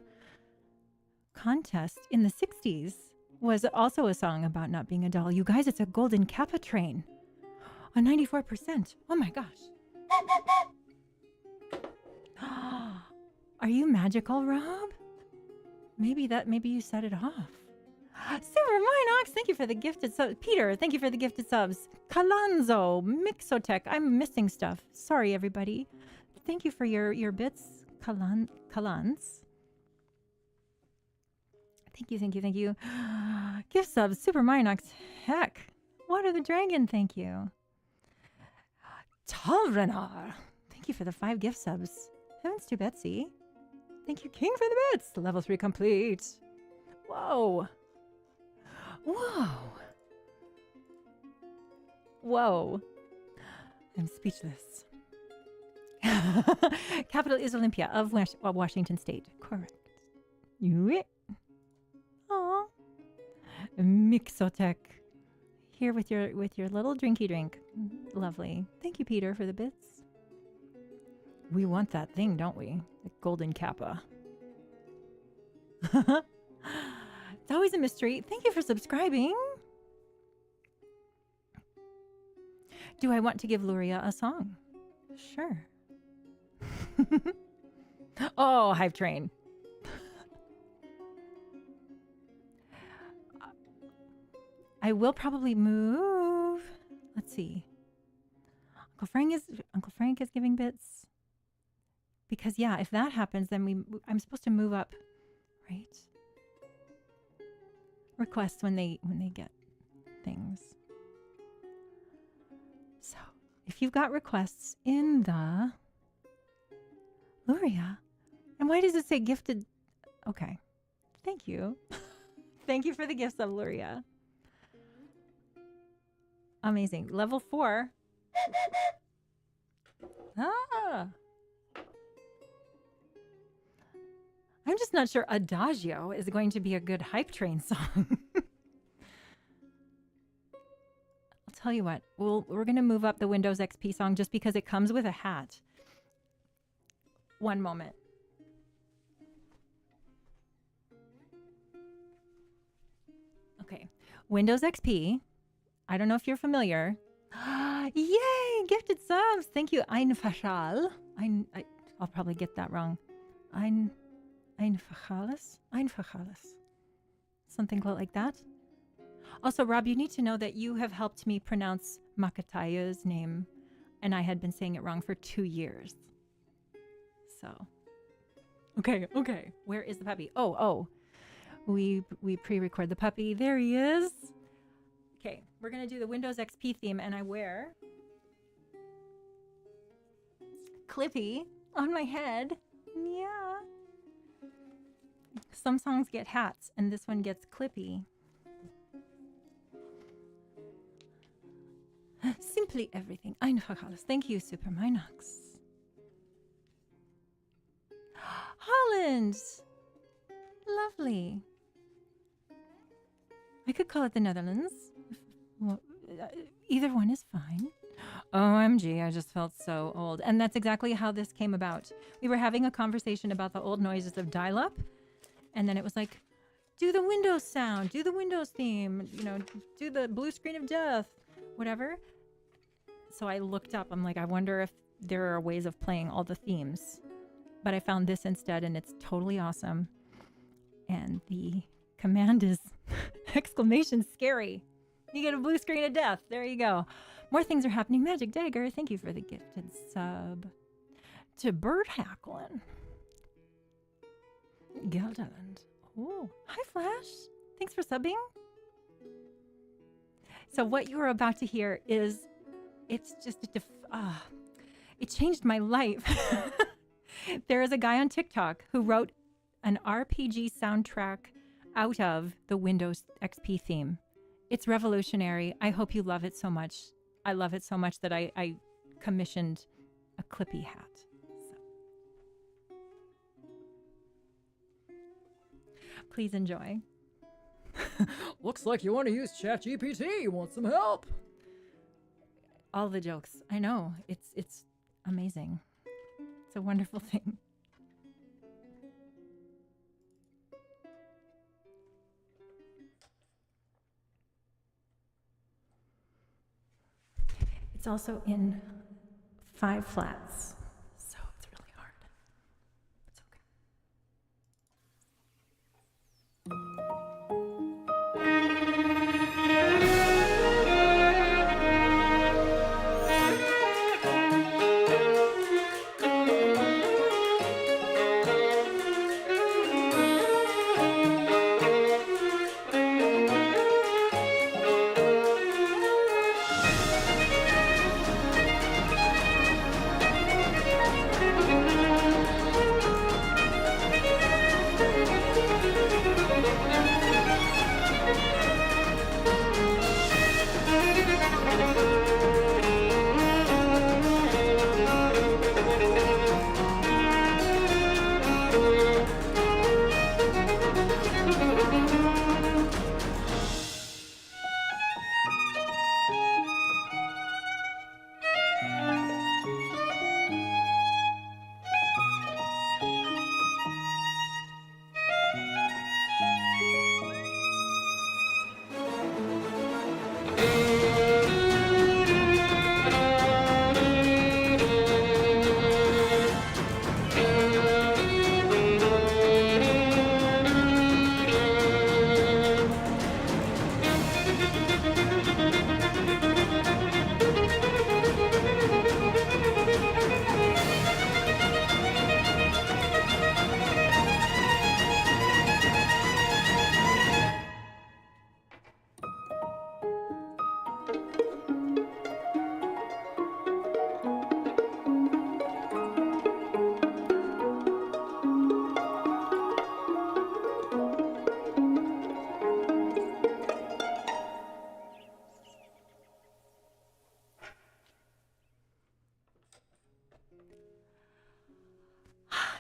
S1: contest in the 60s, was also a song about not being a doll. You guys, it's a golden kappa train. On 94%. Oh my gosh. Are you magical, Rob? Maybe you set it off. Super Minox, thank you for the gifted subs. Peter, thank you for the gifted subs. Kalanzo, Mixotech, I'm missing stuff. Sorry, everybody. Thank you for your bits, Kalans. Thank you. Gift subs, Super Minox. Heck, Water the Dragon, thank you. Talrenar, thank you for the 5 gift subs. Heavens to Betsy. Thank you, King, for the bits. Level 3 complete. Whoa. I'm speechless. Capital is Olympia of Washington State. Correct. Aw. Mixotech. Here with your little drinky drink. Lovely. Thank you, Peter, for the bits. We want that thing, don't we? The golden kappa. It's always a mystery. Thank you for subscribing. Do I want to give Luria a song? Sure. Oh, Hive Train. I will probably move. Let's see. Uncle Frank is giving bits. Because yeah, if that happens, then I'm supposed to move up, right? Requests when they get things. So, if you've got requests in the Luria, and why does it say gifted? Okay, thank you. Thank you for the gifts of Luria. Amazing. Level 4. Ah. I'm just not sure Adagio is going to be a good Hype Train song. I'll tell you what, we're going to move up the Windows XP song just because it comes with a hat. One moment. Okay, Windows XP. I don't know if you're familiar. Yay, gifted subs. Thank you, Einfachal. I'll probably get that wrong. Einfachalis? Something like that. Also, Rob, you need to know that you have helped me pronounce Makataya's name, and I had been saying it wrong for 2 years. So, okay. Where is the puppy? Oh. We pre-record the puppy. There he is. Okay, we're going to do the Windows XP theme, and I wear Clippy on my head. Yeah. Some songs get hats, and this one gets Clippy. Simply everything. Einfachales. Thank you, Super Minox. Holland. Lovely. I could call it the Netherlands. Well, either one is fine. OMG, I just felt so old. And that's exactly how this came about. We were having a conversation about the old noises of dial-up. And then it was like, do the Windows sound, do the Windows theme, do the blue screen of death, whatever. So I looked up, I'm like, I wonder if there are ways of playing all the themes. But I found this instead, and it's totally awesome. And the command is exclamation scary. You get a blue screen of death. There you go. More things are happening. Magic Dagger, thank you for the gifted sub. To Bird Hacklin. Gelderland. Oh, hi Flash. Thanks for subbing. So what you are about to hear is, it's just, it changed my life. There is a guy on TikTok who wrote an RPG soundtrack out of the Windows XP theme. It's revolutionary. I hope you love it so much. I love it so much that I commissioned a Clippy hat. Please enjoy.
S5: Looks like you want to use ChatGPT. You want some help?
S1: All the jokes. I know. It's amazing. It's a wonderful thing. It's also in 5 flats. So it's really hard. It's okay.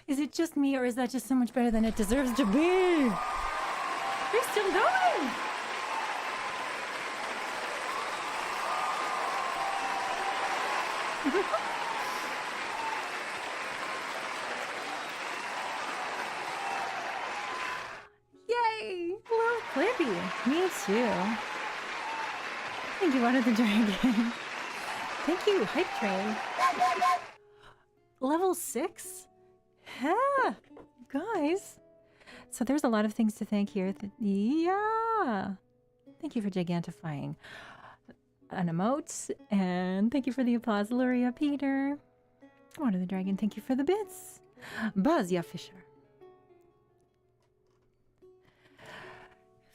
S1: Is it just me, or is that just so much better than it deserves to be? You're still going! Yay! Well, Clippy. Me too. Thank you, Water the Dragon. Thank you, Hype Train. Level 6? Yeah, guys. So there's a lot of things to thank here. Yeah. Thank you for gigantifying an emote. And thank you for the applause, Luria Peter. Water the Dragon, thank you for the bits. Buzz, Fischer.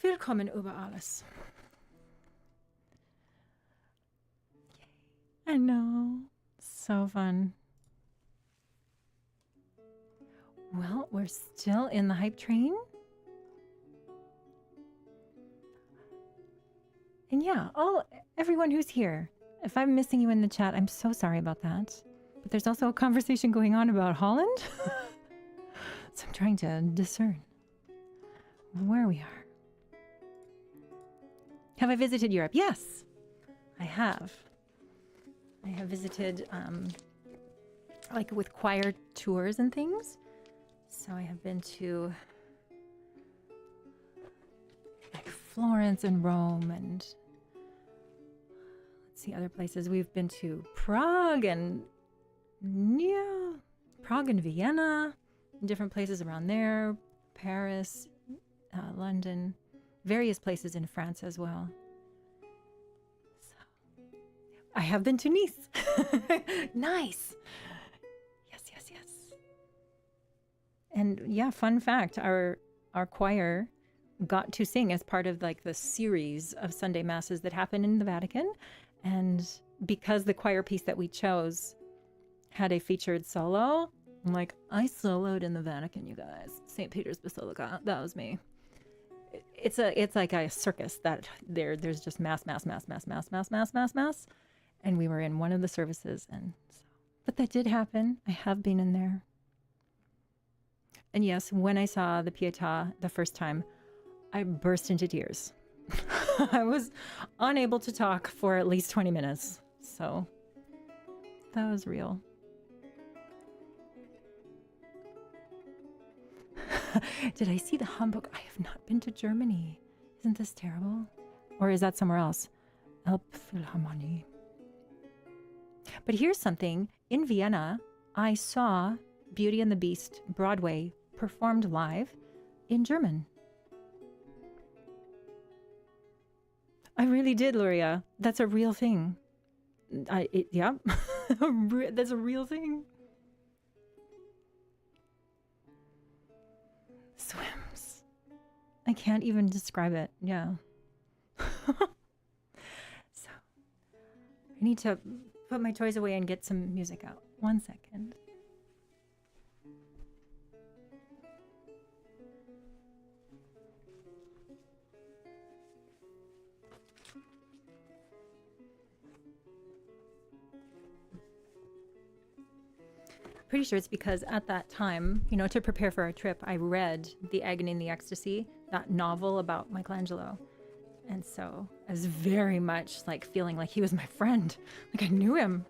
S1: Willkommen über alles. I know. So fun. Well, we're still in the hype train. And yeah, everyone who's here. If I'm missing you in the chat, I'm so sorry about that. But there's also a conversation going on about Holland. So I'm trying to discern where we are. Have I visited Europe? Yes, I have. I have visited, like with choir tours and things. So I have been to like Florence and Rome and let's see other places. We've been to Prague and Vienna, different places around there, Paris, London, various places in France as well. So I have been to Nice. Nice. Yes. And yeah, fun fact, our choir got to sing as part of like the series of Sunday masses that happen in the Vatican. And because the choir piece that we chose had a featured solo, I'm like, I soloed in the Vatican, you guys. St. Peter's Basilica. That was me. It's like a circus that there's just mass. And we were in one of the services, and so, but that did happen. I have been in there. And yes, when I saw the Pietà the first time, I burst into tears. I was unable to talk for at least 20 minutes. So that was real. Did I see the Hamburg? I have not been to Germany. Isn't this terrible? Or is that somewhere else? Elbphilharmonie. But here's something. In Vienna, I saw Beauty and the Beast Broadway performed live in German. I really did, Luria. That's a real thing. Yeah, that's a real thing. Swims. I can't even describe it. Yeah. So I need to put my toys away and get some music out. 1 second. Pretty sure it's because at that time, to prepare for our trip, I read The Agony and the Ecstasy, that novel about Michelangelo. And so I was very much like feeling like he was my friend. Like I knew him.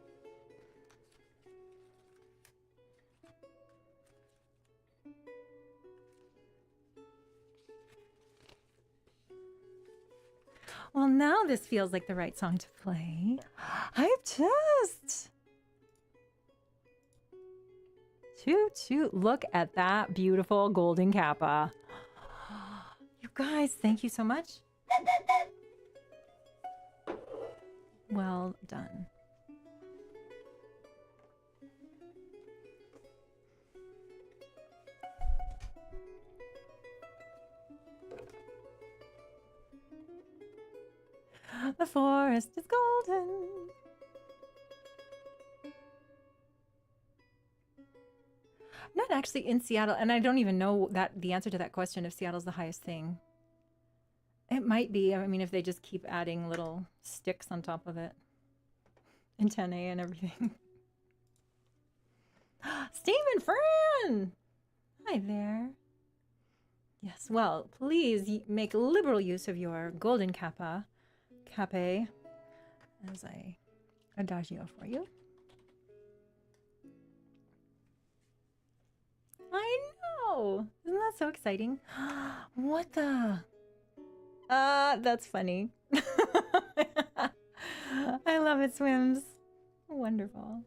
S1: Well, now this feels like the right song to play. I've just... Toot, toot. Look at that beautiful golden kappa. You guys, thank you so much. Well done. The forest is golden. Not actually in Seattle, and I don't even know that the answer to that question if Seattle's the highest thing. It might be. I mean, if they just keep adding little sticks on top of it. Antennae and everything. Stephen Fran! Hi there. Yes, well, please make liberal use of your golden kappa, cape, as I adagio for you. I know! Isn't that so exciting? What the? That's funny. I love it swims. Wonderful.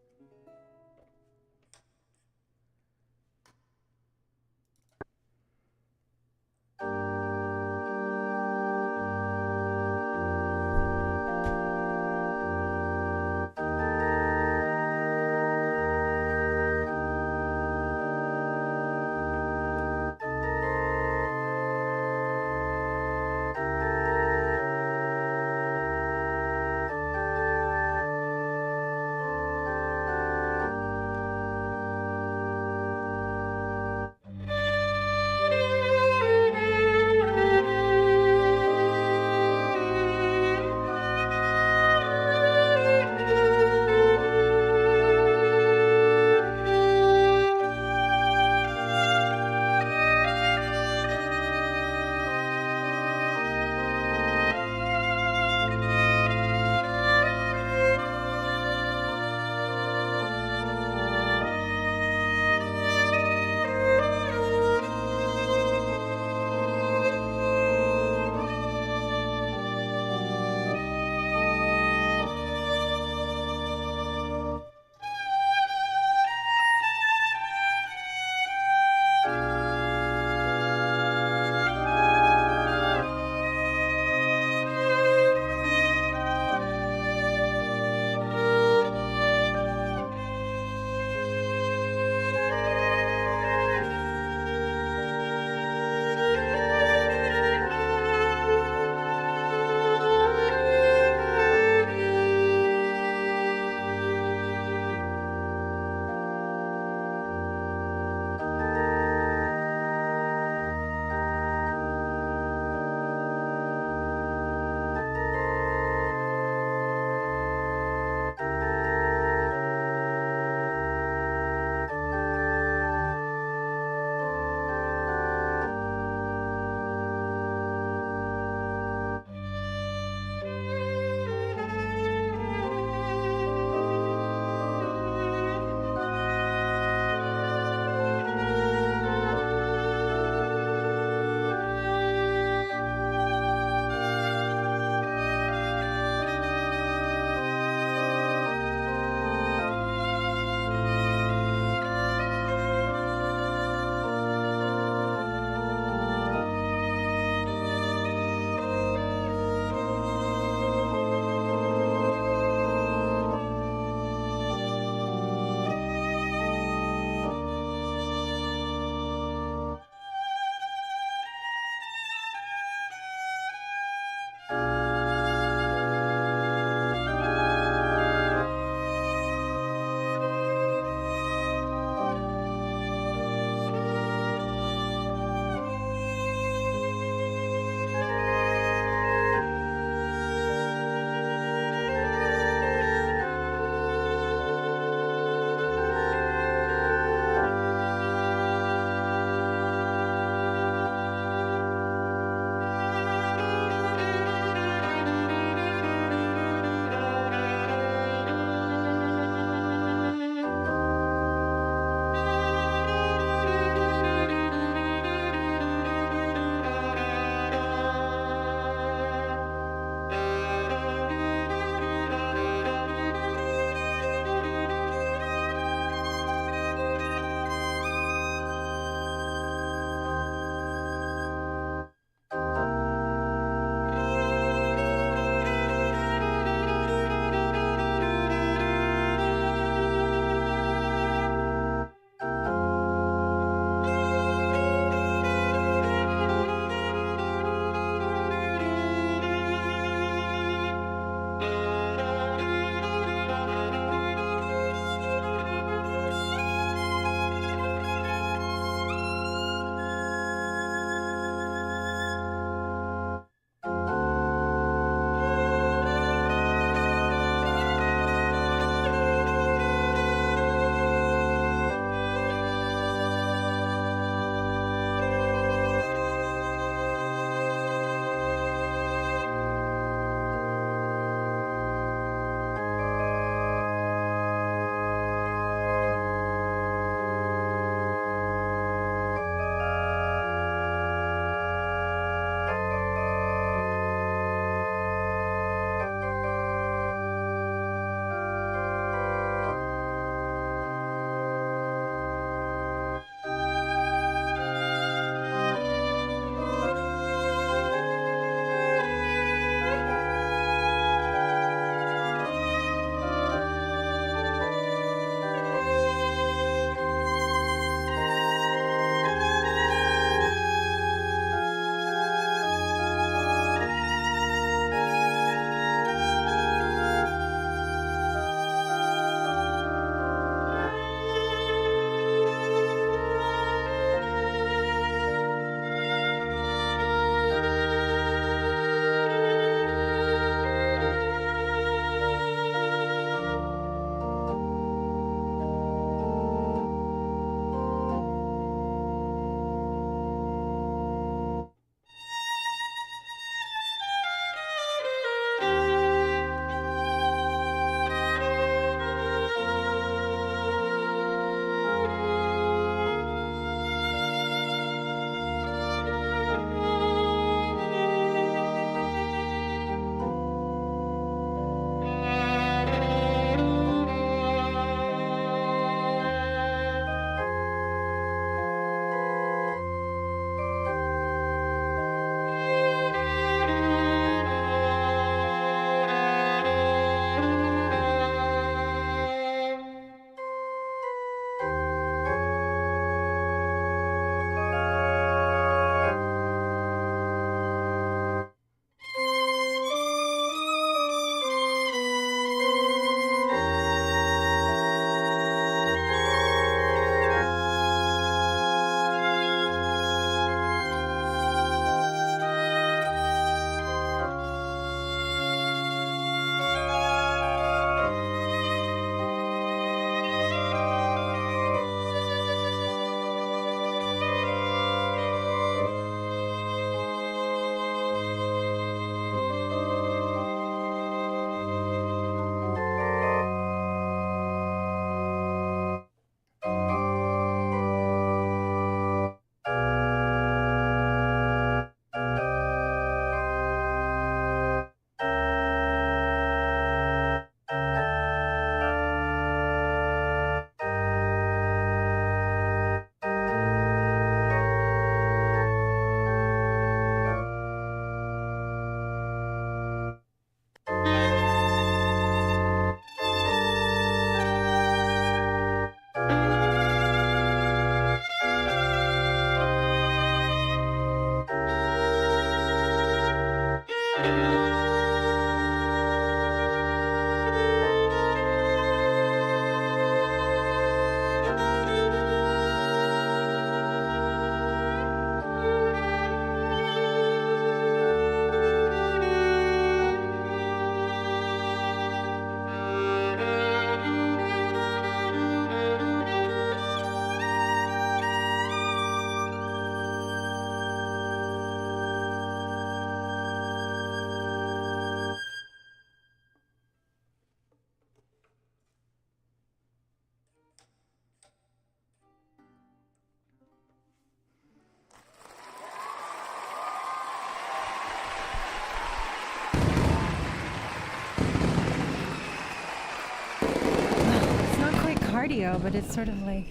S1: cardio, but it's sort of like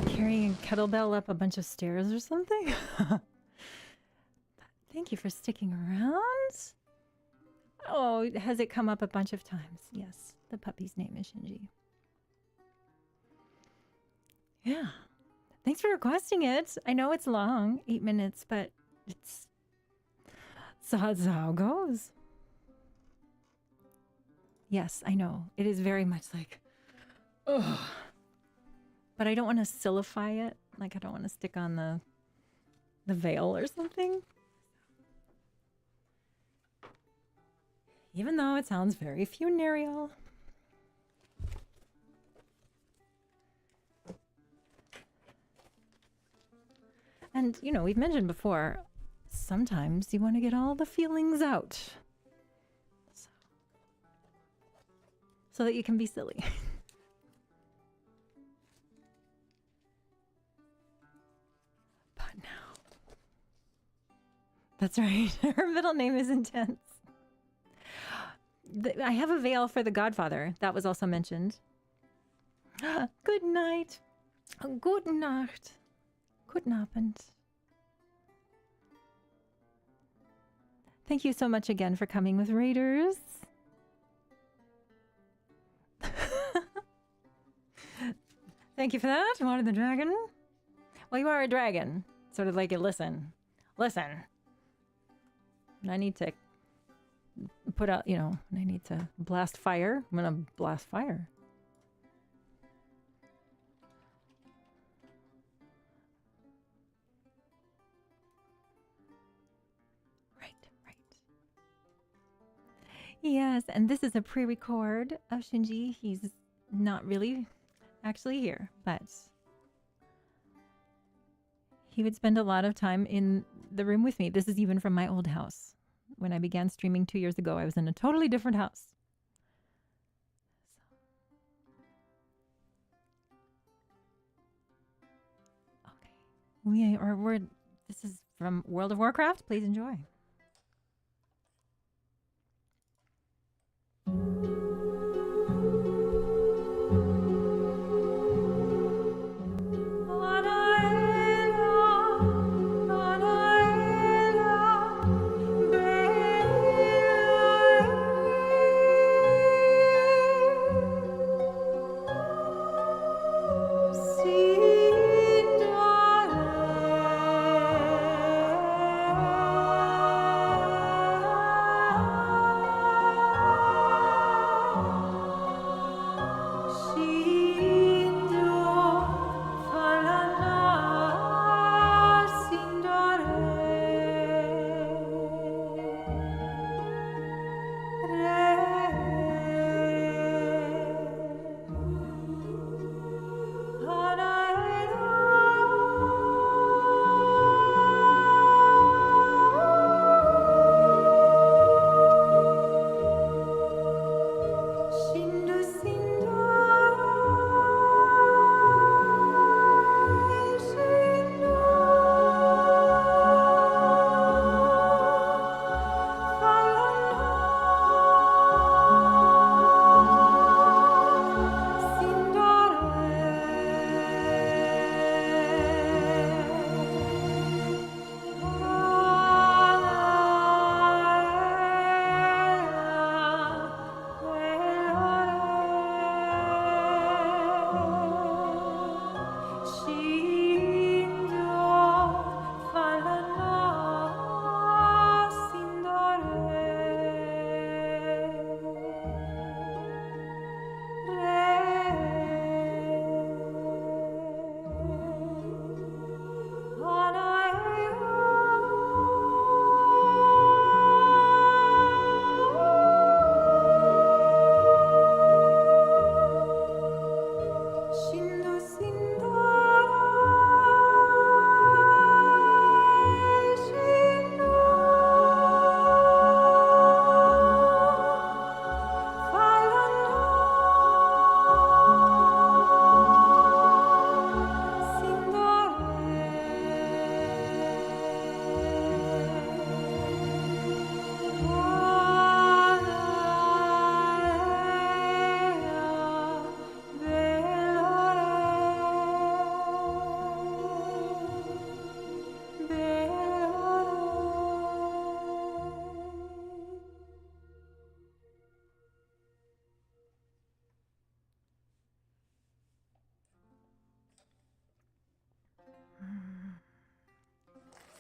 S1: carrying a kettlebell up a bunch of stairs or something. Thank you for sticking around. Oh, has it come up a bunch of times? Yes, the puppy's name is Shinji. Yeah. Thanks for requesting it. I know it's long, 8 minutes, but it's that's how it goes. Yes, I know. It is very much like, ugh. But I don't want to sillify it. Like, I don't want to stick on the veil or something. Even though it sounds very funereal. And, you know, we've mentioned before, sometimes you want to get all the feelings out. So that you can be silly. But now. That's right. Her middle name is Intense. I have a veil for the Godfather. That was also mentioned. Good night. Gute Nacht. Guten Abend. Thank you so much again for coming with Raiders. Thank you for that. You wanted the dragon? Well, you are a dragon. Sort of like a listen. I need to put out, you know, I need to blast fire. I'm going to blast fire. Right. Yes, and this is a pre-record of Shinji. He's not really actually here, but he would spend a lot of time in the room with me. This is even from my old house. When I began streaming 2 years ago, I was in a totally different house. Okay. This is from World of Warcraft. Please enjoy.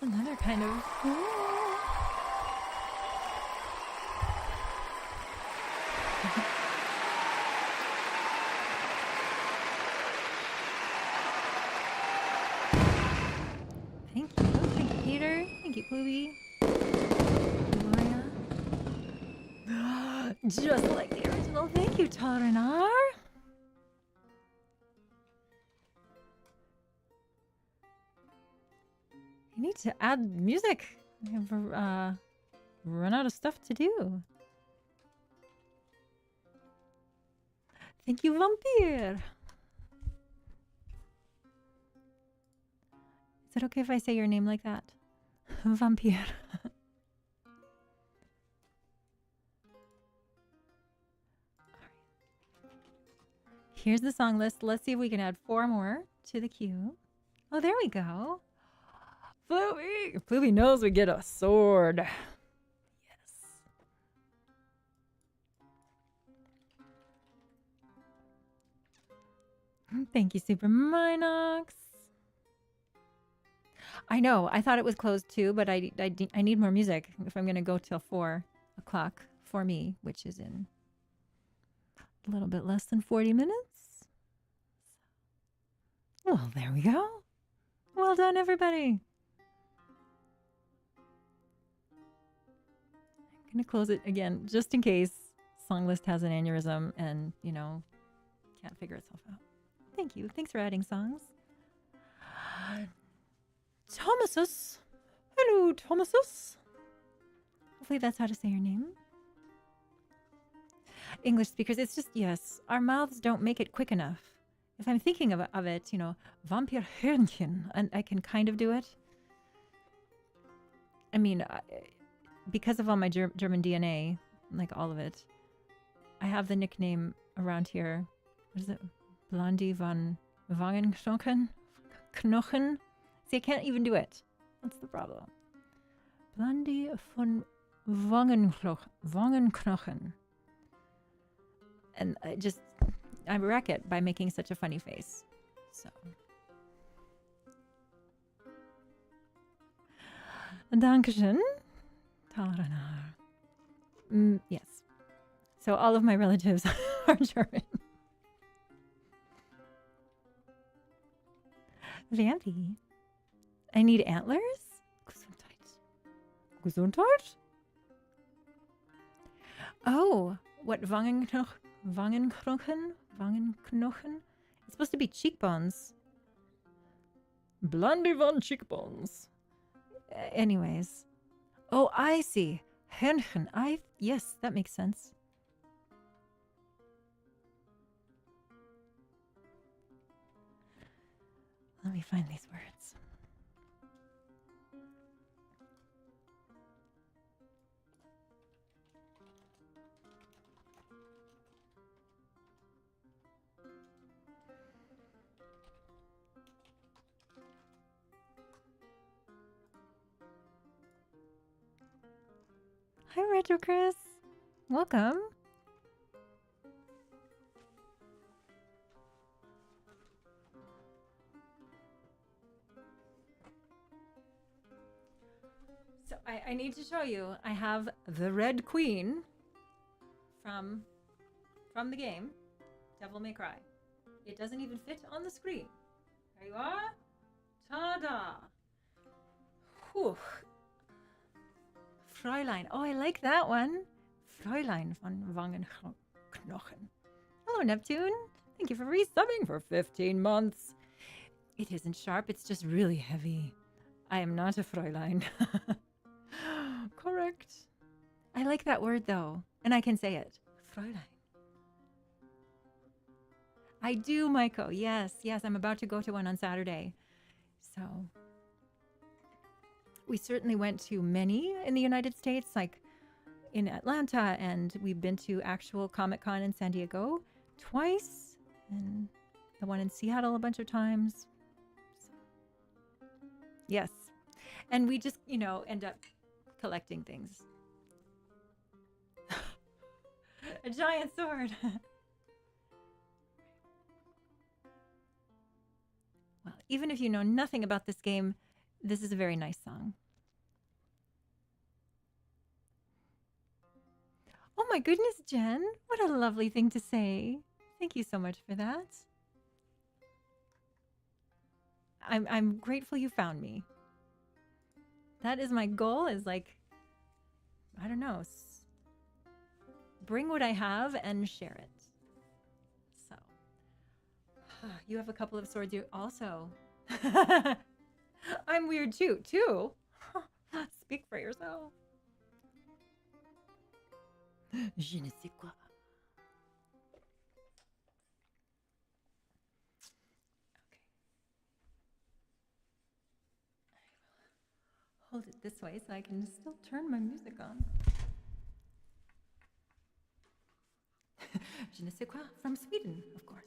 S1: Another kind of. Thank you. Thank you, Peter. Thank you, Pooby. Gloria. Just like the original. Thank you, Taranar. I need to add music. I've run out of stuff to do. Thank you, Vampire. Is it okay if I say your name like that? Vampire. Here's the song list. Let's see if we can add 4 more to the queue. Oh, there we go. Flooby! Flooby knows we get a sword. Yes. Thank you, Super Minox. I know. I thought it was closed too, but I need more music if I'm going to go till 4 o'clock for me, which is in a little bit less than 40 minutes. Well, there we go. Well done, everybody. I'm going to close it again, just in case song list has an aneurysm and, you know, can't figure itself out. Thank you. Thanks for adding songs. Thomasus. Hello, Thomasus. Hopefully that's how to say your name. English speakers, it's just, yes, our mouths don't make it quick enough. If I'm thinking of it, you know, Vampirhörnchen, and I can kind of do it. I mean, because of all my German DNA, like all of it, I have the nickname around here. What is it? Blondie von Wangenknochen? Knochen? See, I can't even do it. That's the problem. Blondie von Wangenknochen. And I wreck it by making such a funny face. So. Dankeschön. Yes. So all of my relatives are German. Vampy. I need antlers? Gesundheit? Oh, what Wangenknochen? It's supposed to be cheekbones.
S5: Blondie von cheekbones.
S1: Anyways. Oh, I see. Hörnchen. Yes, that makes sense. Let me find these words. Hi, Retro Chris. Welcome. So I need to show you. I have the Red Queen from the game, Devil May Cry. It doesn't even fit on the screen. There you are. Ta-da! Whew. Fräulein. Oh, I like that one. Fräulein von Wangenknochen. Hello, Neptune. Thank you for resubbing for 15 months. It isn't sharp, it's just really heavy. I am not a Fräulein. Correct. I like that word, though, and I can say it. Fräulein. I do, Maiko. Yes, I'm about to go to one on Saturday. So... we certainly went to many in the United States, like in Atlanta, and we've been to actual Comic-Con in San Diego twice, and the one in Seattle a bunch of times. So, yes. And we just, end up collecting things. A giant sword. Well, even if you know nothing about this game, this is a very nice song. Oh my goodness, Jen. What a lovely thing to say. Thank you so much for that. I'm grateful you found me. That is my goal, is like, I don't know, bring what I have and share it. So, you have a couple of swords. You also. I'm weird too. Speak for yourself. Je ne sais quoi. Okay. I will hold it this way so I can still turn my music on. Je ne sais quoi, from Sweden, of course.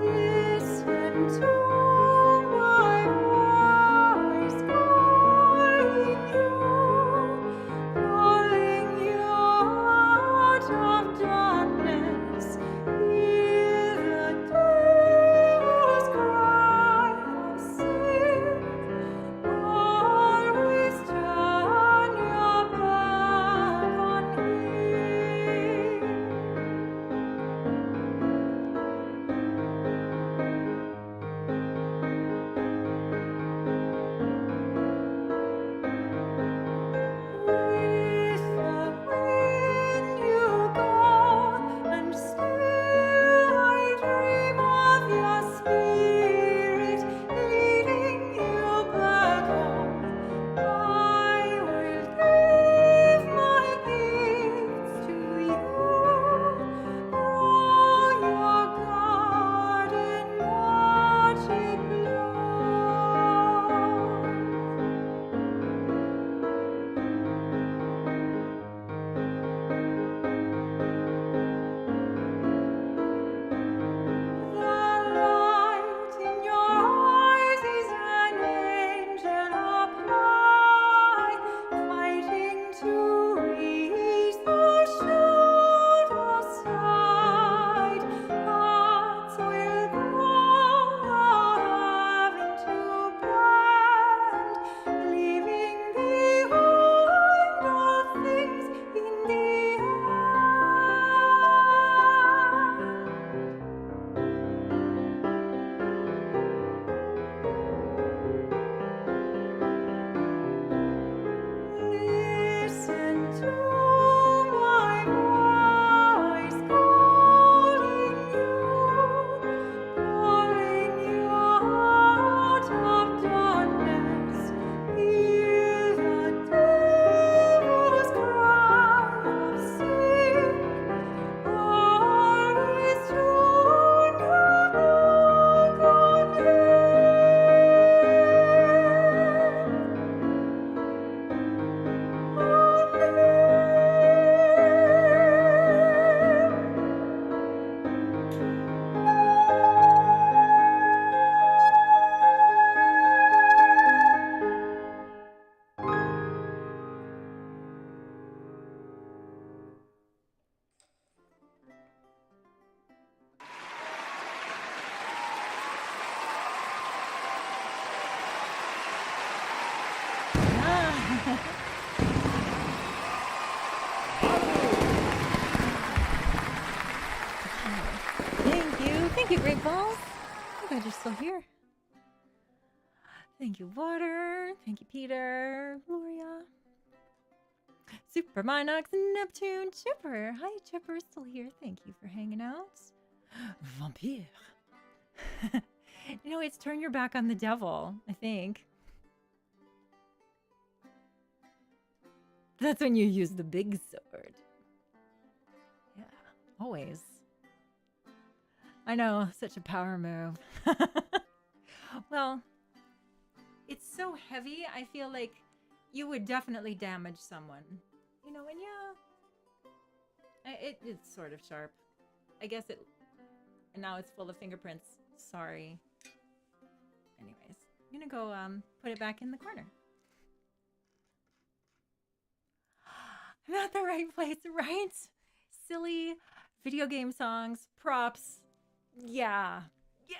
S1: Listen to my voice calling you out of darkness. Hear the devil's cry of sin. Always turn your back on him. With the wind you go, and still I dream of your spirit leading you back home. I will give my gifts to you, grow your garden not in bloom. The light in your eyes is an angel up high, fighting to ease the shoulder side. Hearts will grow, having to bend, leaving behind all things in the Listen to my voice calling you out of darkness. Hear the devil's cry of sin. Always turn your back on Thank you, Great Balls. I'm glad you're still here. Thank you, Water. Thank you, Peter. Gloria. Super Minox and Neptune. Chipper. Hi, Chipper. Still here. Thank you for hanging out. Vampire. You know, it's turn your back on the devil, I think. That's when you use the big sword. Yeah, always. I know, such a power move. Well, it's so heavy, I feel like you would definitely damage someone. You know, and yeah, it's sort of sharp. I guess it, and now it's full of fingerprints. Sorry. Anyways, I'm gonna go put it back in the corner. I'm at the right place, right? Silly video game songs, props. Yeah. Yeah.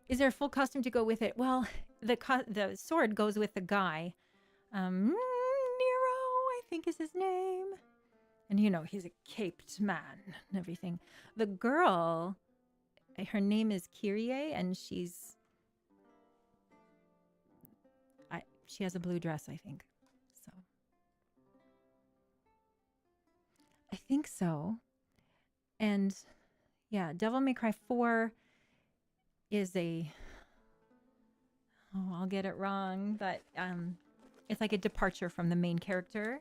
S1: Is there a full costume to go with it? Well, the sword goes with the guy. Nero, I think is his name. And you know, he's a caped man and everything. The girl, her name is Kyrie, and she has a blue dress, I think. So I think so. And yeah, Devil May Cry 4 is I'll get it wrong, but it's like a departure from the main character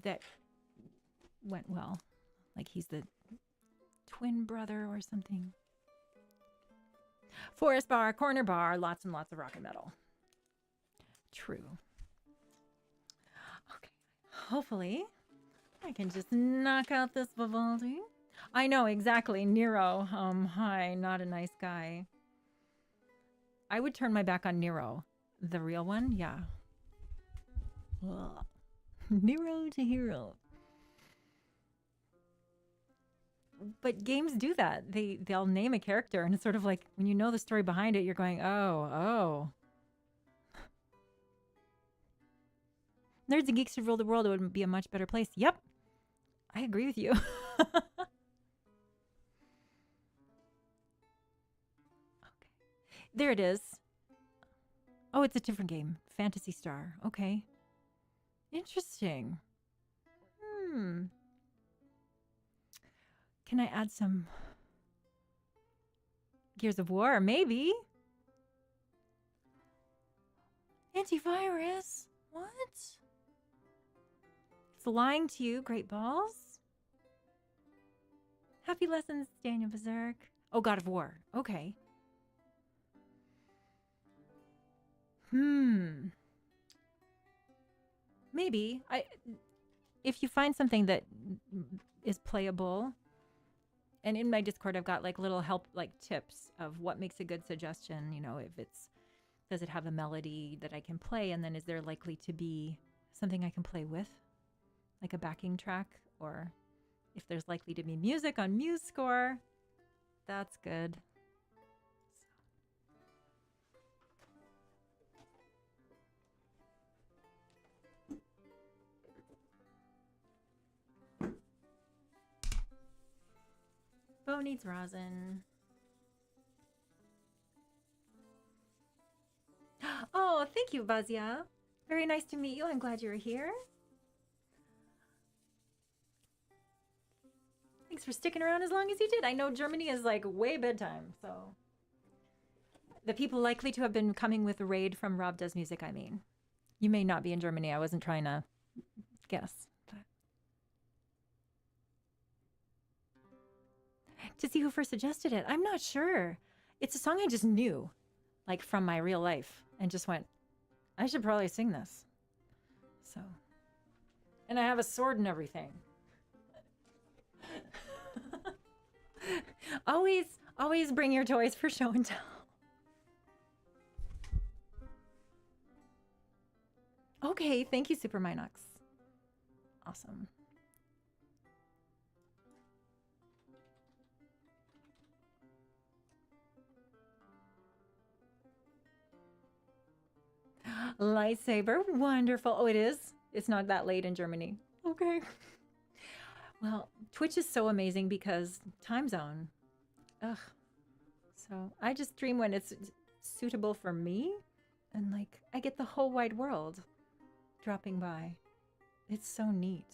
S1: that went well. Like he's the twin brother or something. Forest bar, corner bar, lots and lots of rock and metal. True. Okay. Hopefully I can just knock out this Vivaldi. I know, exactly. Nero. Hi, not a nice guy. I would turn my back on Nero. The real one? Yeah. Ugh. Nero to hero. But games do that. They'll name a character, and it's sort of like when you know the story behind it, you're going, oh. Nerds and geeks should rule the world. It would be a much better place. Yep. I agree with you. Okay. There it is. Oh, it's a different game. Phantasy Star. Okay. Interesting. Can I add some Gears of War? Maybe. Antivirus? What? It's lying to you, Great Balls. Happy Lessons, Daniel Berserk. Oh, God of War. Okay. Maybe. If you find something that is playable, and in my Discord I've got like little help, like tips of what makes a good suggestion, you know, does it have a melody that I can play, and then is there likely to be something I can play with, like a backing track, or if there's likely to be music on MuseScore, that's good. Bo needs rosin. Oh, thank you, Bazia. Very nice to meet you. I'm glad you're here. Thanks for sticking around as long as you did. I know Germany is like way bedtime, so the people likely to have been coming with a raid from Rob Does Music, I mean. You may not be in Germany. I wasn't trying to guess. But to see who first suggested it, I'm not sure. It's a song I just knew, like from my real life, and just went, I should probably sing this. So, and I have a sword and everything. Always bring your toys for show and tell. Okay, thank you, Super Minox. Awesome. Lightsaber, wonderful. Oh, it is? It's not that late in Germany. Okay. Well, Twitch is so amazing because time zone. Ugh. So I just stream when it's suitable for me, and like I get the whole wide world dropping by. It's so neat.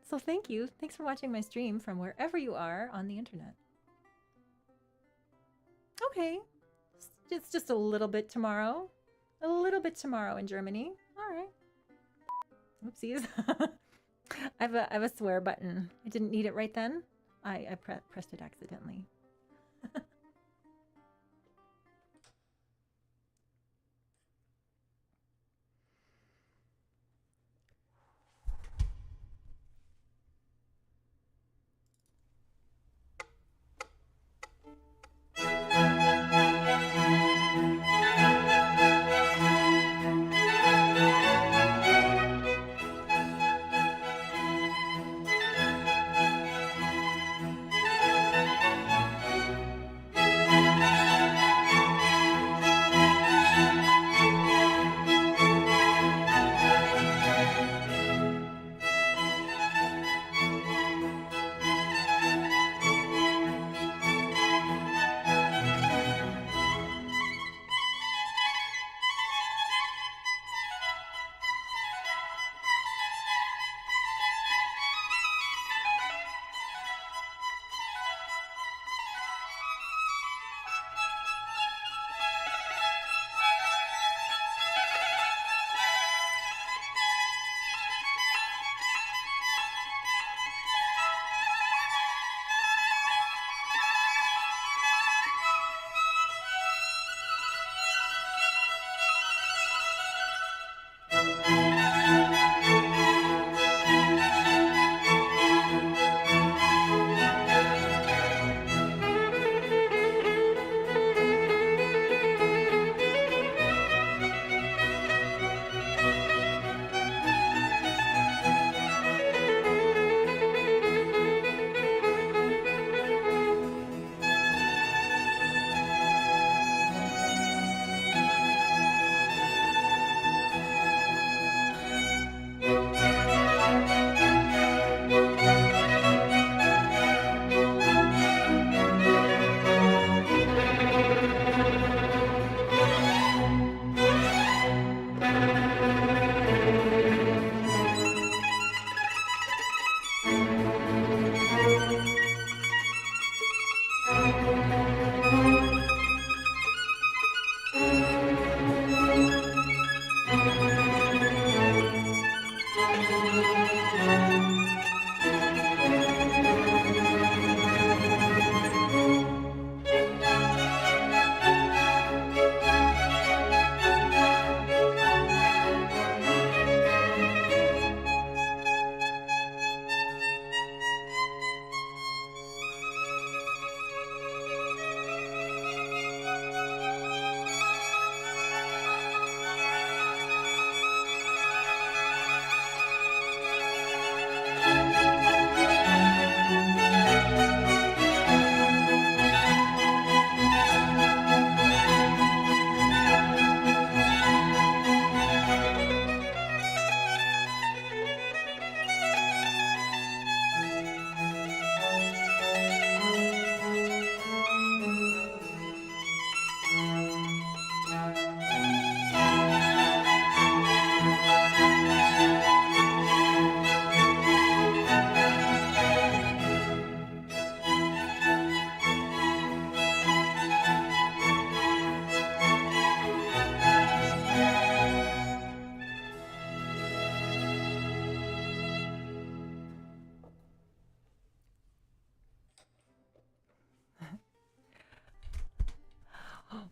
S1: So thank you. Thanks for watching my stream from wherever you are on the internet. Okay. It's just a little bit tomorrow. A little bit tomorrow in Germany. All right. Oopsies. I have a swear button. I didn't need it right then. I pressed it accidentally.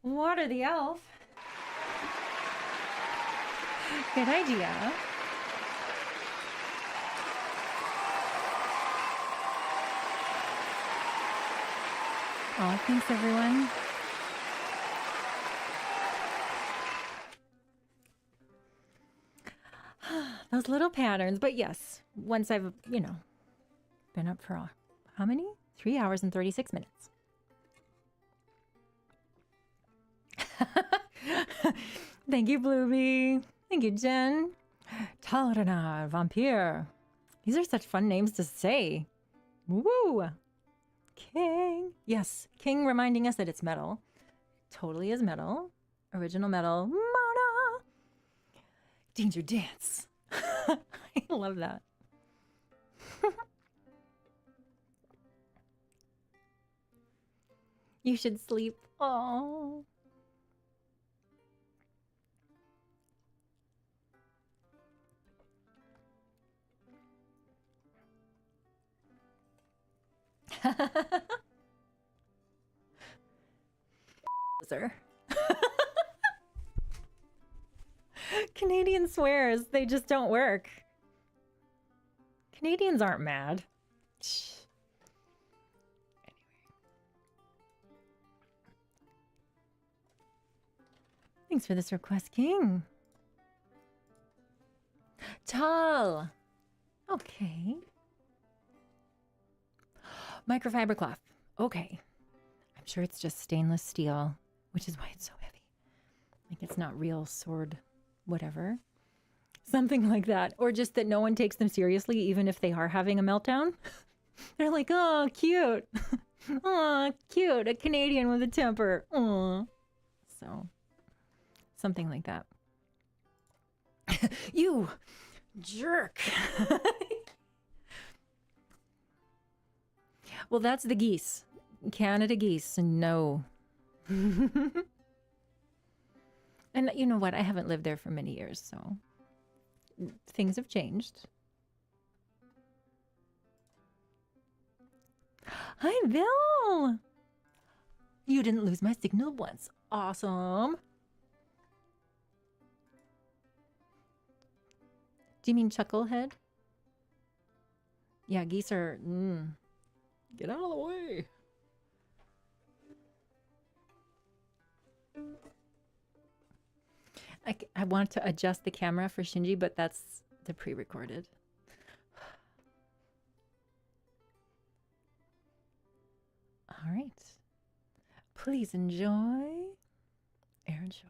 S1: Water the elf. Good idea. Oh, thanks everyone. Those little patterns, but yes, once I've, been up for how many? 3 hours and 36 minutes. Thank you, Bluebee. Thank you, Jen. Talarana, Vampire. These are such fun names to say. Woo! King. Yes, King reminding us that it's metal. Totally is metal. Original metal. Mona! Danger Dance. I love that. You should sleep. Oh. Sir. Canadian swears, they just don't work. Canadians aren't mad. Shh. Thanks for this request, King. Tall. Okay. Microfiber cloth. Okay. I'm sure it's just stainless steel, which is why it's so heavy. Like it's not real sword, whatever. Something like that. Or just that no one takes them seriously, even if they are having a meltdown. They're like, oh, cute. Oh, cute. A Canadian with a temper. Oh. So, something like that. You jerk. Well, that's the geese. Canada geese. No. And you know what? I haven't lived there for many years, so things have changed. Hi, Bill. You didn't lose my signal once. Awesome. Do you mean chucklehead? Yeah, geese are...
S5: Get out of the way.
S1: I want to adjust the camera for Shinji, but that's the pre-recorded. All right. Please enjoy Aaron Shore.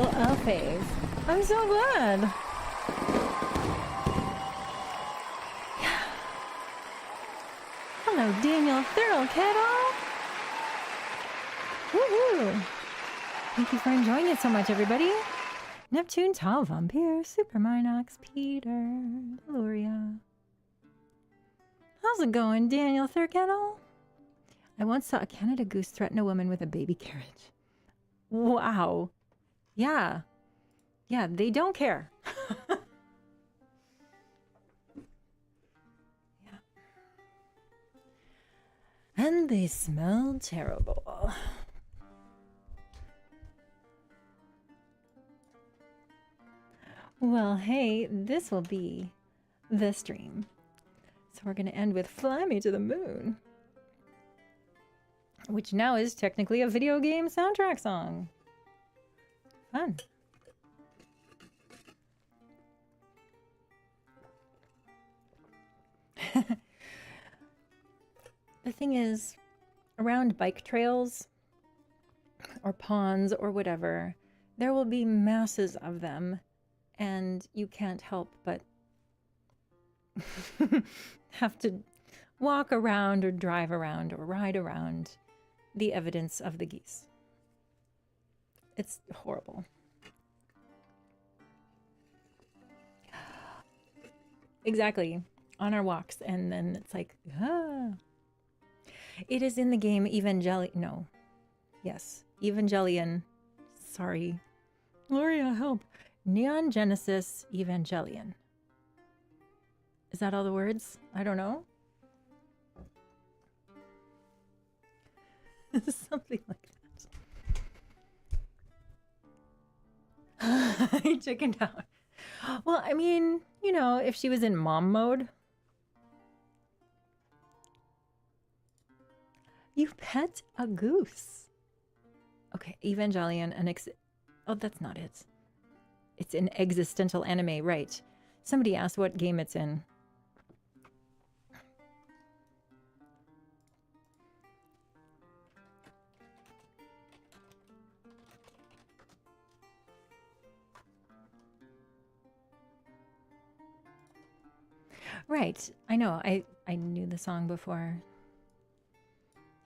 S1: little fave. I'm so glad. Hello, Daniel Thurl Kettle. Woohoo! Thank you for enjoying it so much, everybody. Neptune, Tal, Vampire, Super Minox, Peter, Luria. How's it going, Daniel Thurkettle? I once saw a Canada goose threaten a woman with a baby carriage. Wow. Yeah. Yeah, they don't care. Yeah. And they smell terrible. Well, hey, this will be the stream. So we're going to end with Fly Me to the Moon, which now is technically a video game soundtrack song. Fun. The thing is, around bike trails or ponds or whatever, there will be masses of them, and you can't help but have to walk around or drive around or ride around the evidence of the geese. It's horrible. Exactly. On our walks, and then it's like, ah. It is in the game Evangelion. No. Yes. Evangelion. Sorry. Gloria, help. Neon Genesis Evangelion. Is that all the words? I don't know. Something like that. I chickened out. Well, I mean, you know, if she was in mom mode. You pet a goose. Okay, Evangelion, oh, that's not it. It's an existential anime, right? Somebody asked what game it's in. Right, I know. I knew the song before.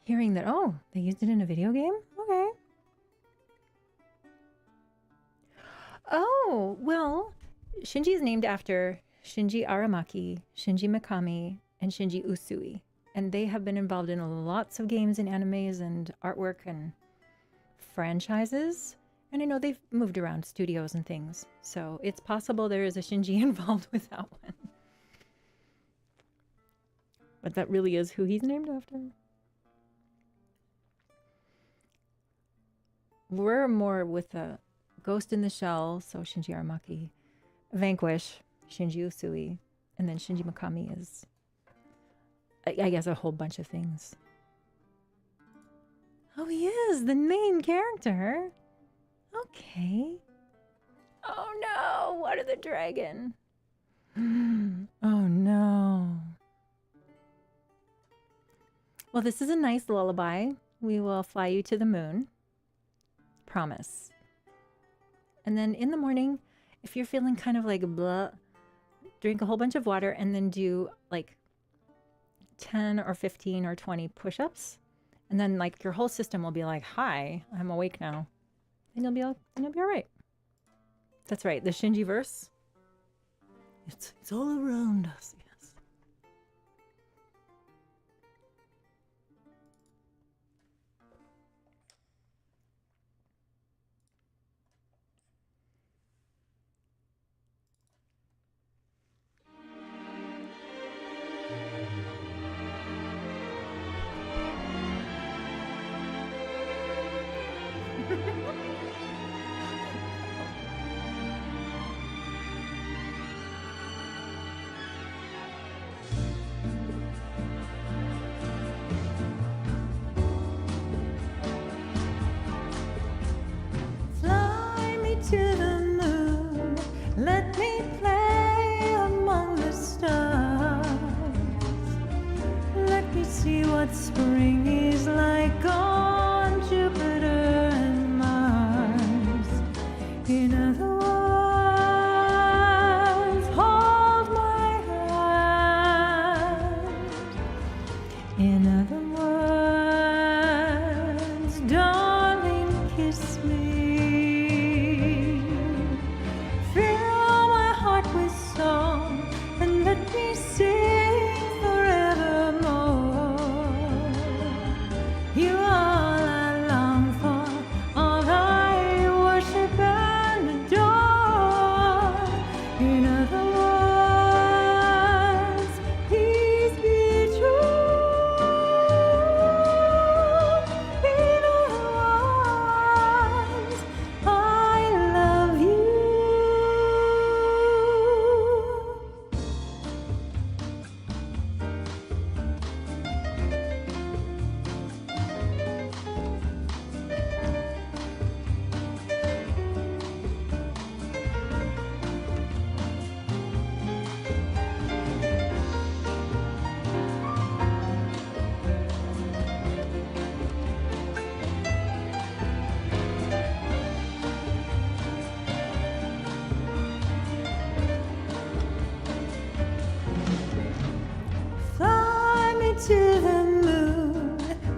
S1: Hearing that, oh, they used it in a video game? Okay. Oh, well, Shinji is named after Shinji Aramaki, Shinji Mikami, and Shinji Usui. And they have been involved in lots of games and animes and artwork and franchises. And I know they've moved around studios and things. So it's possible there is a Shinji involved with that one. But that really is who he's named after. We're more with a Ghost in the Shell, so Shinji Aramaki, Vanquish, Shinji Usui, and then Shinji Mikami is, I guess, a whole bunch of things. Oh, he is the main character. Okay. Oh no, what are the dragon? Oh no. Well, this is a nice lullaby. We will fly you to the moon. Promise. And then in the morning, if you're feeling kind of like blah, drink a whole bunch of water and then do like 10 or 15 or 20 push-ups. And then like your whole system will be like, hi, I'm awake now. And you'll be all right. That's right. The Shinji verse. It's all around us. Yes. Fly me to the moon, let me play among the stars. Let me see what spring is like on Jupiter and Mars.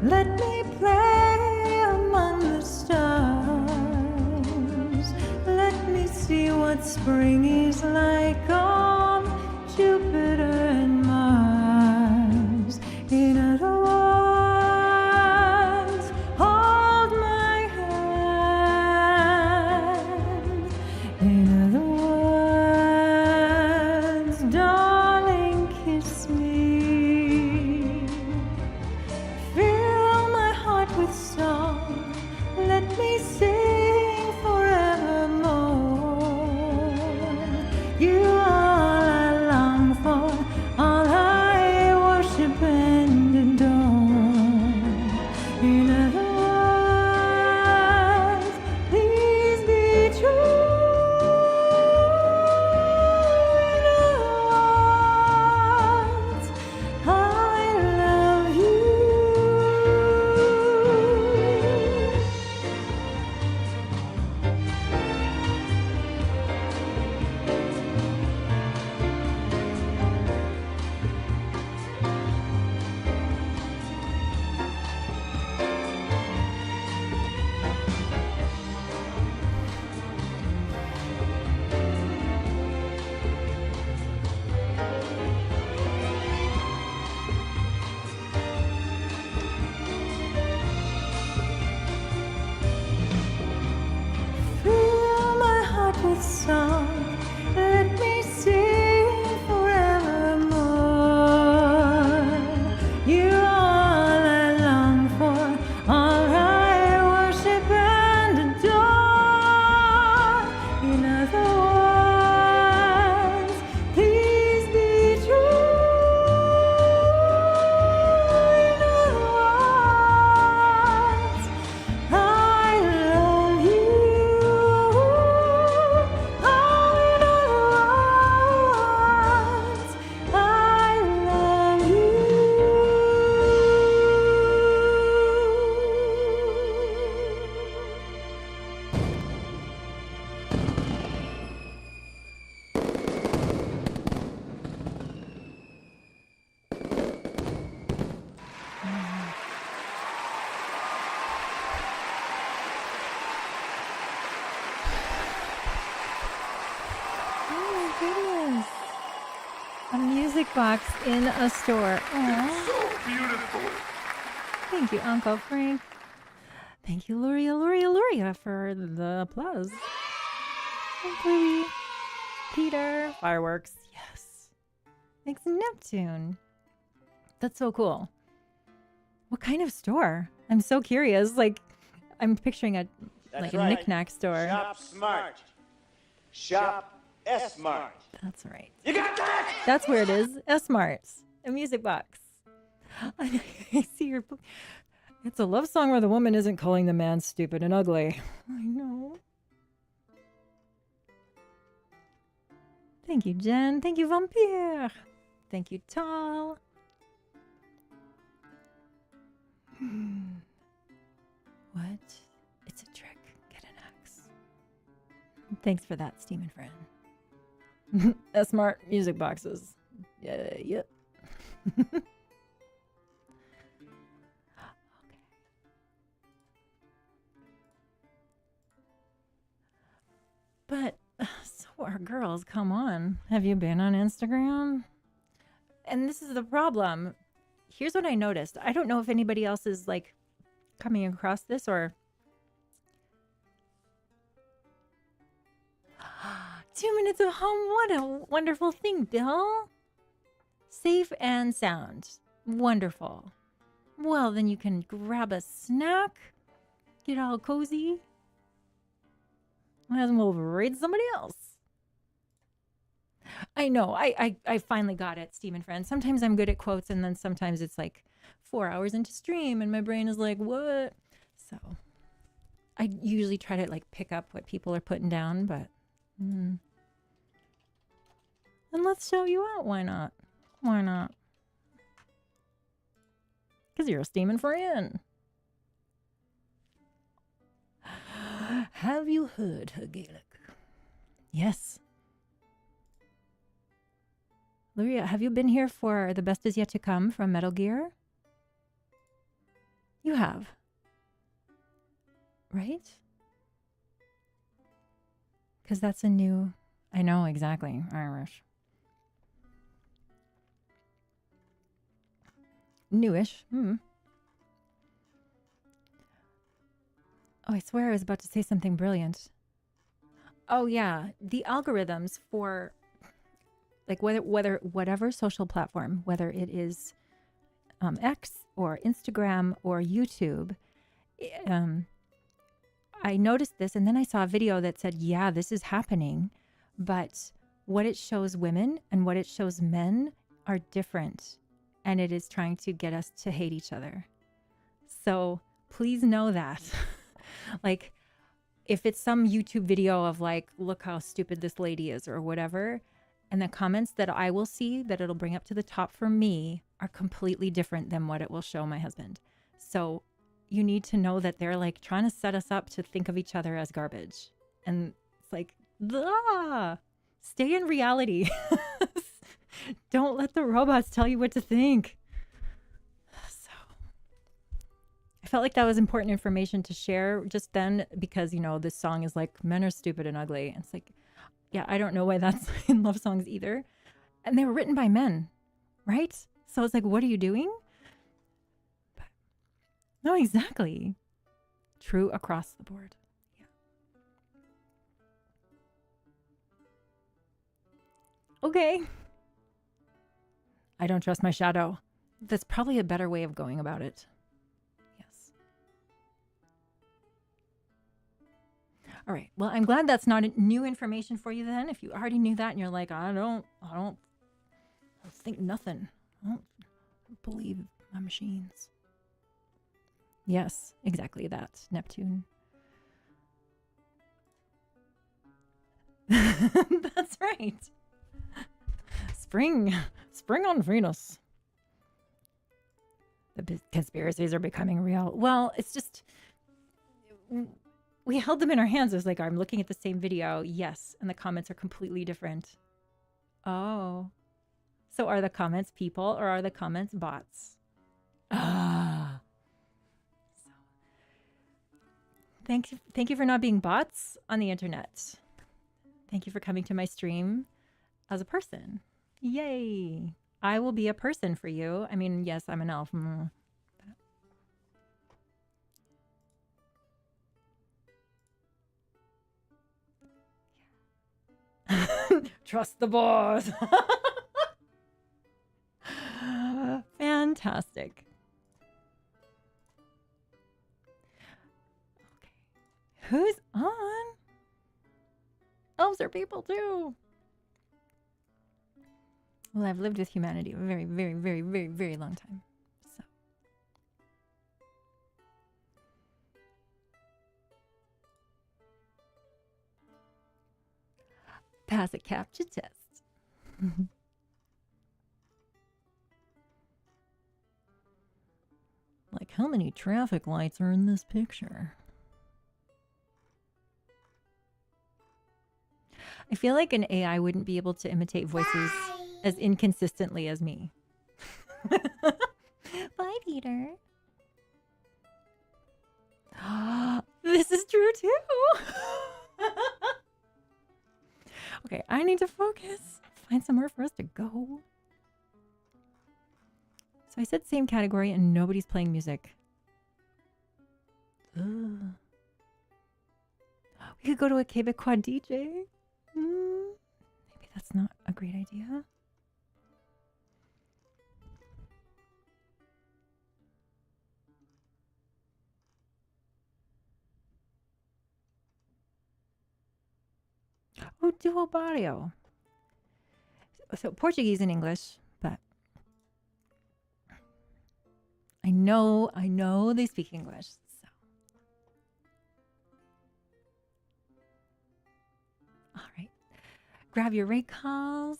S1: Let me play among the stars. Let me see what spring is like on Jupiter and Mars. In other words, hold my hand. In other words, darling, kiss me. Fill my heart with song. Let me sing forevermore. You are all I long for, all I worship and adore. In other words, please be true. In other words, I love you. Fill my heart with song. Let me sing forevermore. You are all I long for, all I worship and adore. In other words, please be true. In other words, I love you. Oh, in other words, I love you. Oh my goodness. A music box in a store. Aww.
S2: So beautiful.
S1: Thank you, Uncle Frank. Thank you, Luria, for the applause. Thank you, Peter. Fireworks. Yes. Thanks, Neptune. That's so cool. What kind of store? I'm so curious. Like, I'm picturing a
S6: That's
S1: a
S6: right.
S1: knick-knack store.
S6: Shop smart. Shop S-Smart.
S1: That's right.
S6: You got that?
S1: That's where it is. S-Marts. A music box. I see your... It's a love song where the woman isn't calling the man stupid and ugly. I know. Thank you, Jen. Thank you, Vampire. Thank you, Tal. What? It's a trick. Get an axe. Thanks for that, Steam and Friend. Smart music boxes. Yeah, yep. Okay. But so are girls. Come on. Have you been on Instagram? And this is the problem. Here's what I noticed. I don't know if anybody else is like coming across this or 2 minutes of hum. What a wonderful thing, Bill. Safe and sound. Wonderful. Well, then you can grab a snack, get all cozy, and we'll raid somebody else. I know. I finally got it, Steam and Friends. Sometimes I'm good at quotes, and then sometimes it's like 4 hours into stream, and my brain is like, what? So I usually try to like pick up what people are putting down, but... And let's show you out. Why not? Why not? Because you're a steaming friend. Have you heard her Gaelic? Yes. Luria, have you been here for The Best Is Yet to Come from Metal Gear? You have. Right? Because that's a new... I know, exactly. Irish. Newish. Oh, I swear I was about to say something brilliant. Oh, yeah. The algorithms for... like whatever social platform, whether it is X or Instagram or YouTube, I noticed this, and then I saw a video that said, yeah, this is happening, but what it shows women and what it shows men are different, and it is trying to get us to hate each other. So please know that. Like, if it's some YouTube video of like, look how stupid this lady is or whatever, and the comments that I will see that it'll bring up to the top for me are completely different than what it will show my husband. So you need to know that they're like trying to set us up to think of each other as garbage. And it's like, stay in reality. Don't let the robots tell you what to think. So I felt like that was important information to share just then because, you know, this song is like, men are stupid and ugly. And it's like, yeah, I don't know why that's in love songs either. And they were written by men, right? So it's like, what are you doing? But, no, exactly. True across the board. Yeah. Okay. I don't trust my shadow. That's probably a better way of going about it. Yes. All right. Well, I'm glad that's not new information for you then. If you already knew that and you're like, I don't think nothing. I don't believe my machines. Yes, exactly that. Neptune. That's right. Spring on Venus. The conspiracies are becoming real. Well, it's just, we held them in our hands. It was like, I'm looking at the same video. Yes. And the comments are completely different. Oh. So are the comments people or are the comments bots? Ah. So, thank you for not being bots on the internet. Thank you for coming to my stream as a person. Yay. I will be a person for you. I mean, yes, I'm an elf. Trust the boss. Fantastic. Okay. Who's on? Elves are people too. Well, I've lived with humanity a very, very, very, very, very long time. So. Pass a captcha test. Like, how many traffic lights are in this picture? I feel like an AI wouldn't be able to imitate voices as inconsistently as me. Bye, Peter. This is true too. Okay, I need to focus. Find somewhere for us to go. So I said same category and nobody's playing music. Ugh. We could go to a Quebecois DJ. Maybe that's not a great idea. Oh, duo barrio. So Portuguese and English, but I know they speak English. So. All right. Grab your rate calls.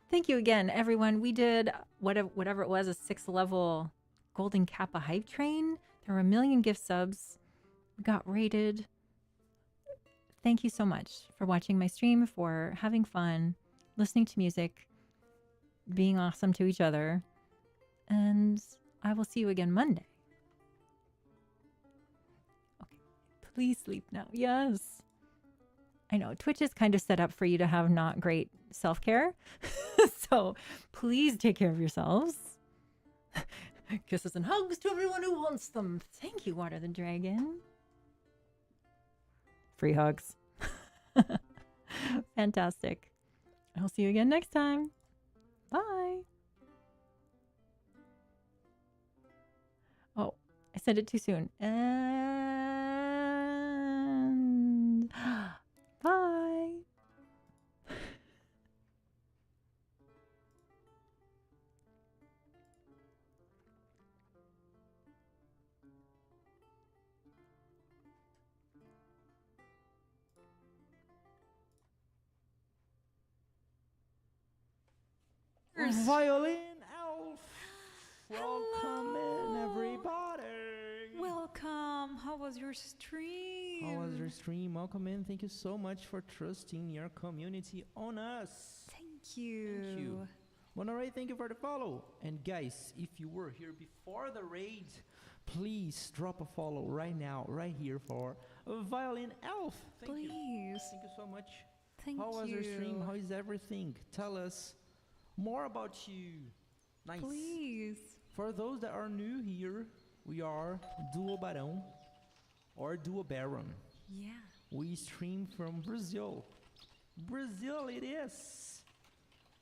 S1: Thank you again, everyone. We did whatever it was, a 6-level Golden Kappa hype train. There were 1 million gift subs. We got rated. Thank you so much for watching my stream, for having fun, listening to music, being awesome to each other. And I will see you again Monday Please sleep now. Yes. I know Twitch is kind of set up for you to have not great self-care. So please take care of yourselves.
S5: Kisses and hugs to everyone who wants them.
S1: Thank you, Water the Dragon. Free hugs. Fantastic. I'll see you again next time. Bye. Oh, I said it too soon. And bye.
S7: Violin Elf! Welcome in, everybody!
S8: Welcome. How was your stream?
S7: How was your stream? Welcome in. Thank you so much for trusting your community on us.
S8: Thank you.
S7: Thank you. Monterey, thank you for the follow. And guys, if you were here before the raid, please drop a follow right now, right here for Violin Elf. Thank you.
S8: Please.
S7: Thank you so much.
S8: Thank
S7: How was
S8: you.
S7: your stream? How is everything? Tell us more about you. Nice.
S8: Please.
S7: For those that are new here, we are Duo Barão or Duo Baron.
S8: Yeah.
S7: We stream from Brazil. Brazil it is.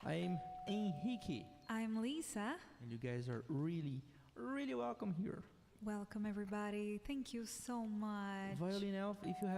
S7: I'm Henrique.
S8: I'm Lisa.
S7: And you guys are really, really welcome here.
S8: Welcome, everybody. Thank you so much.
S7: Violin Elf, if you have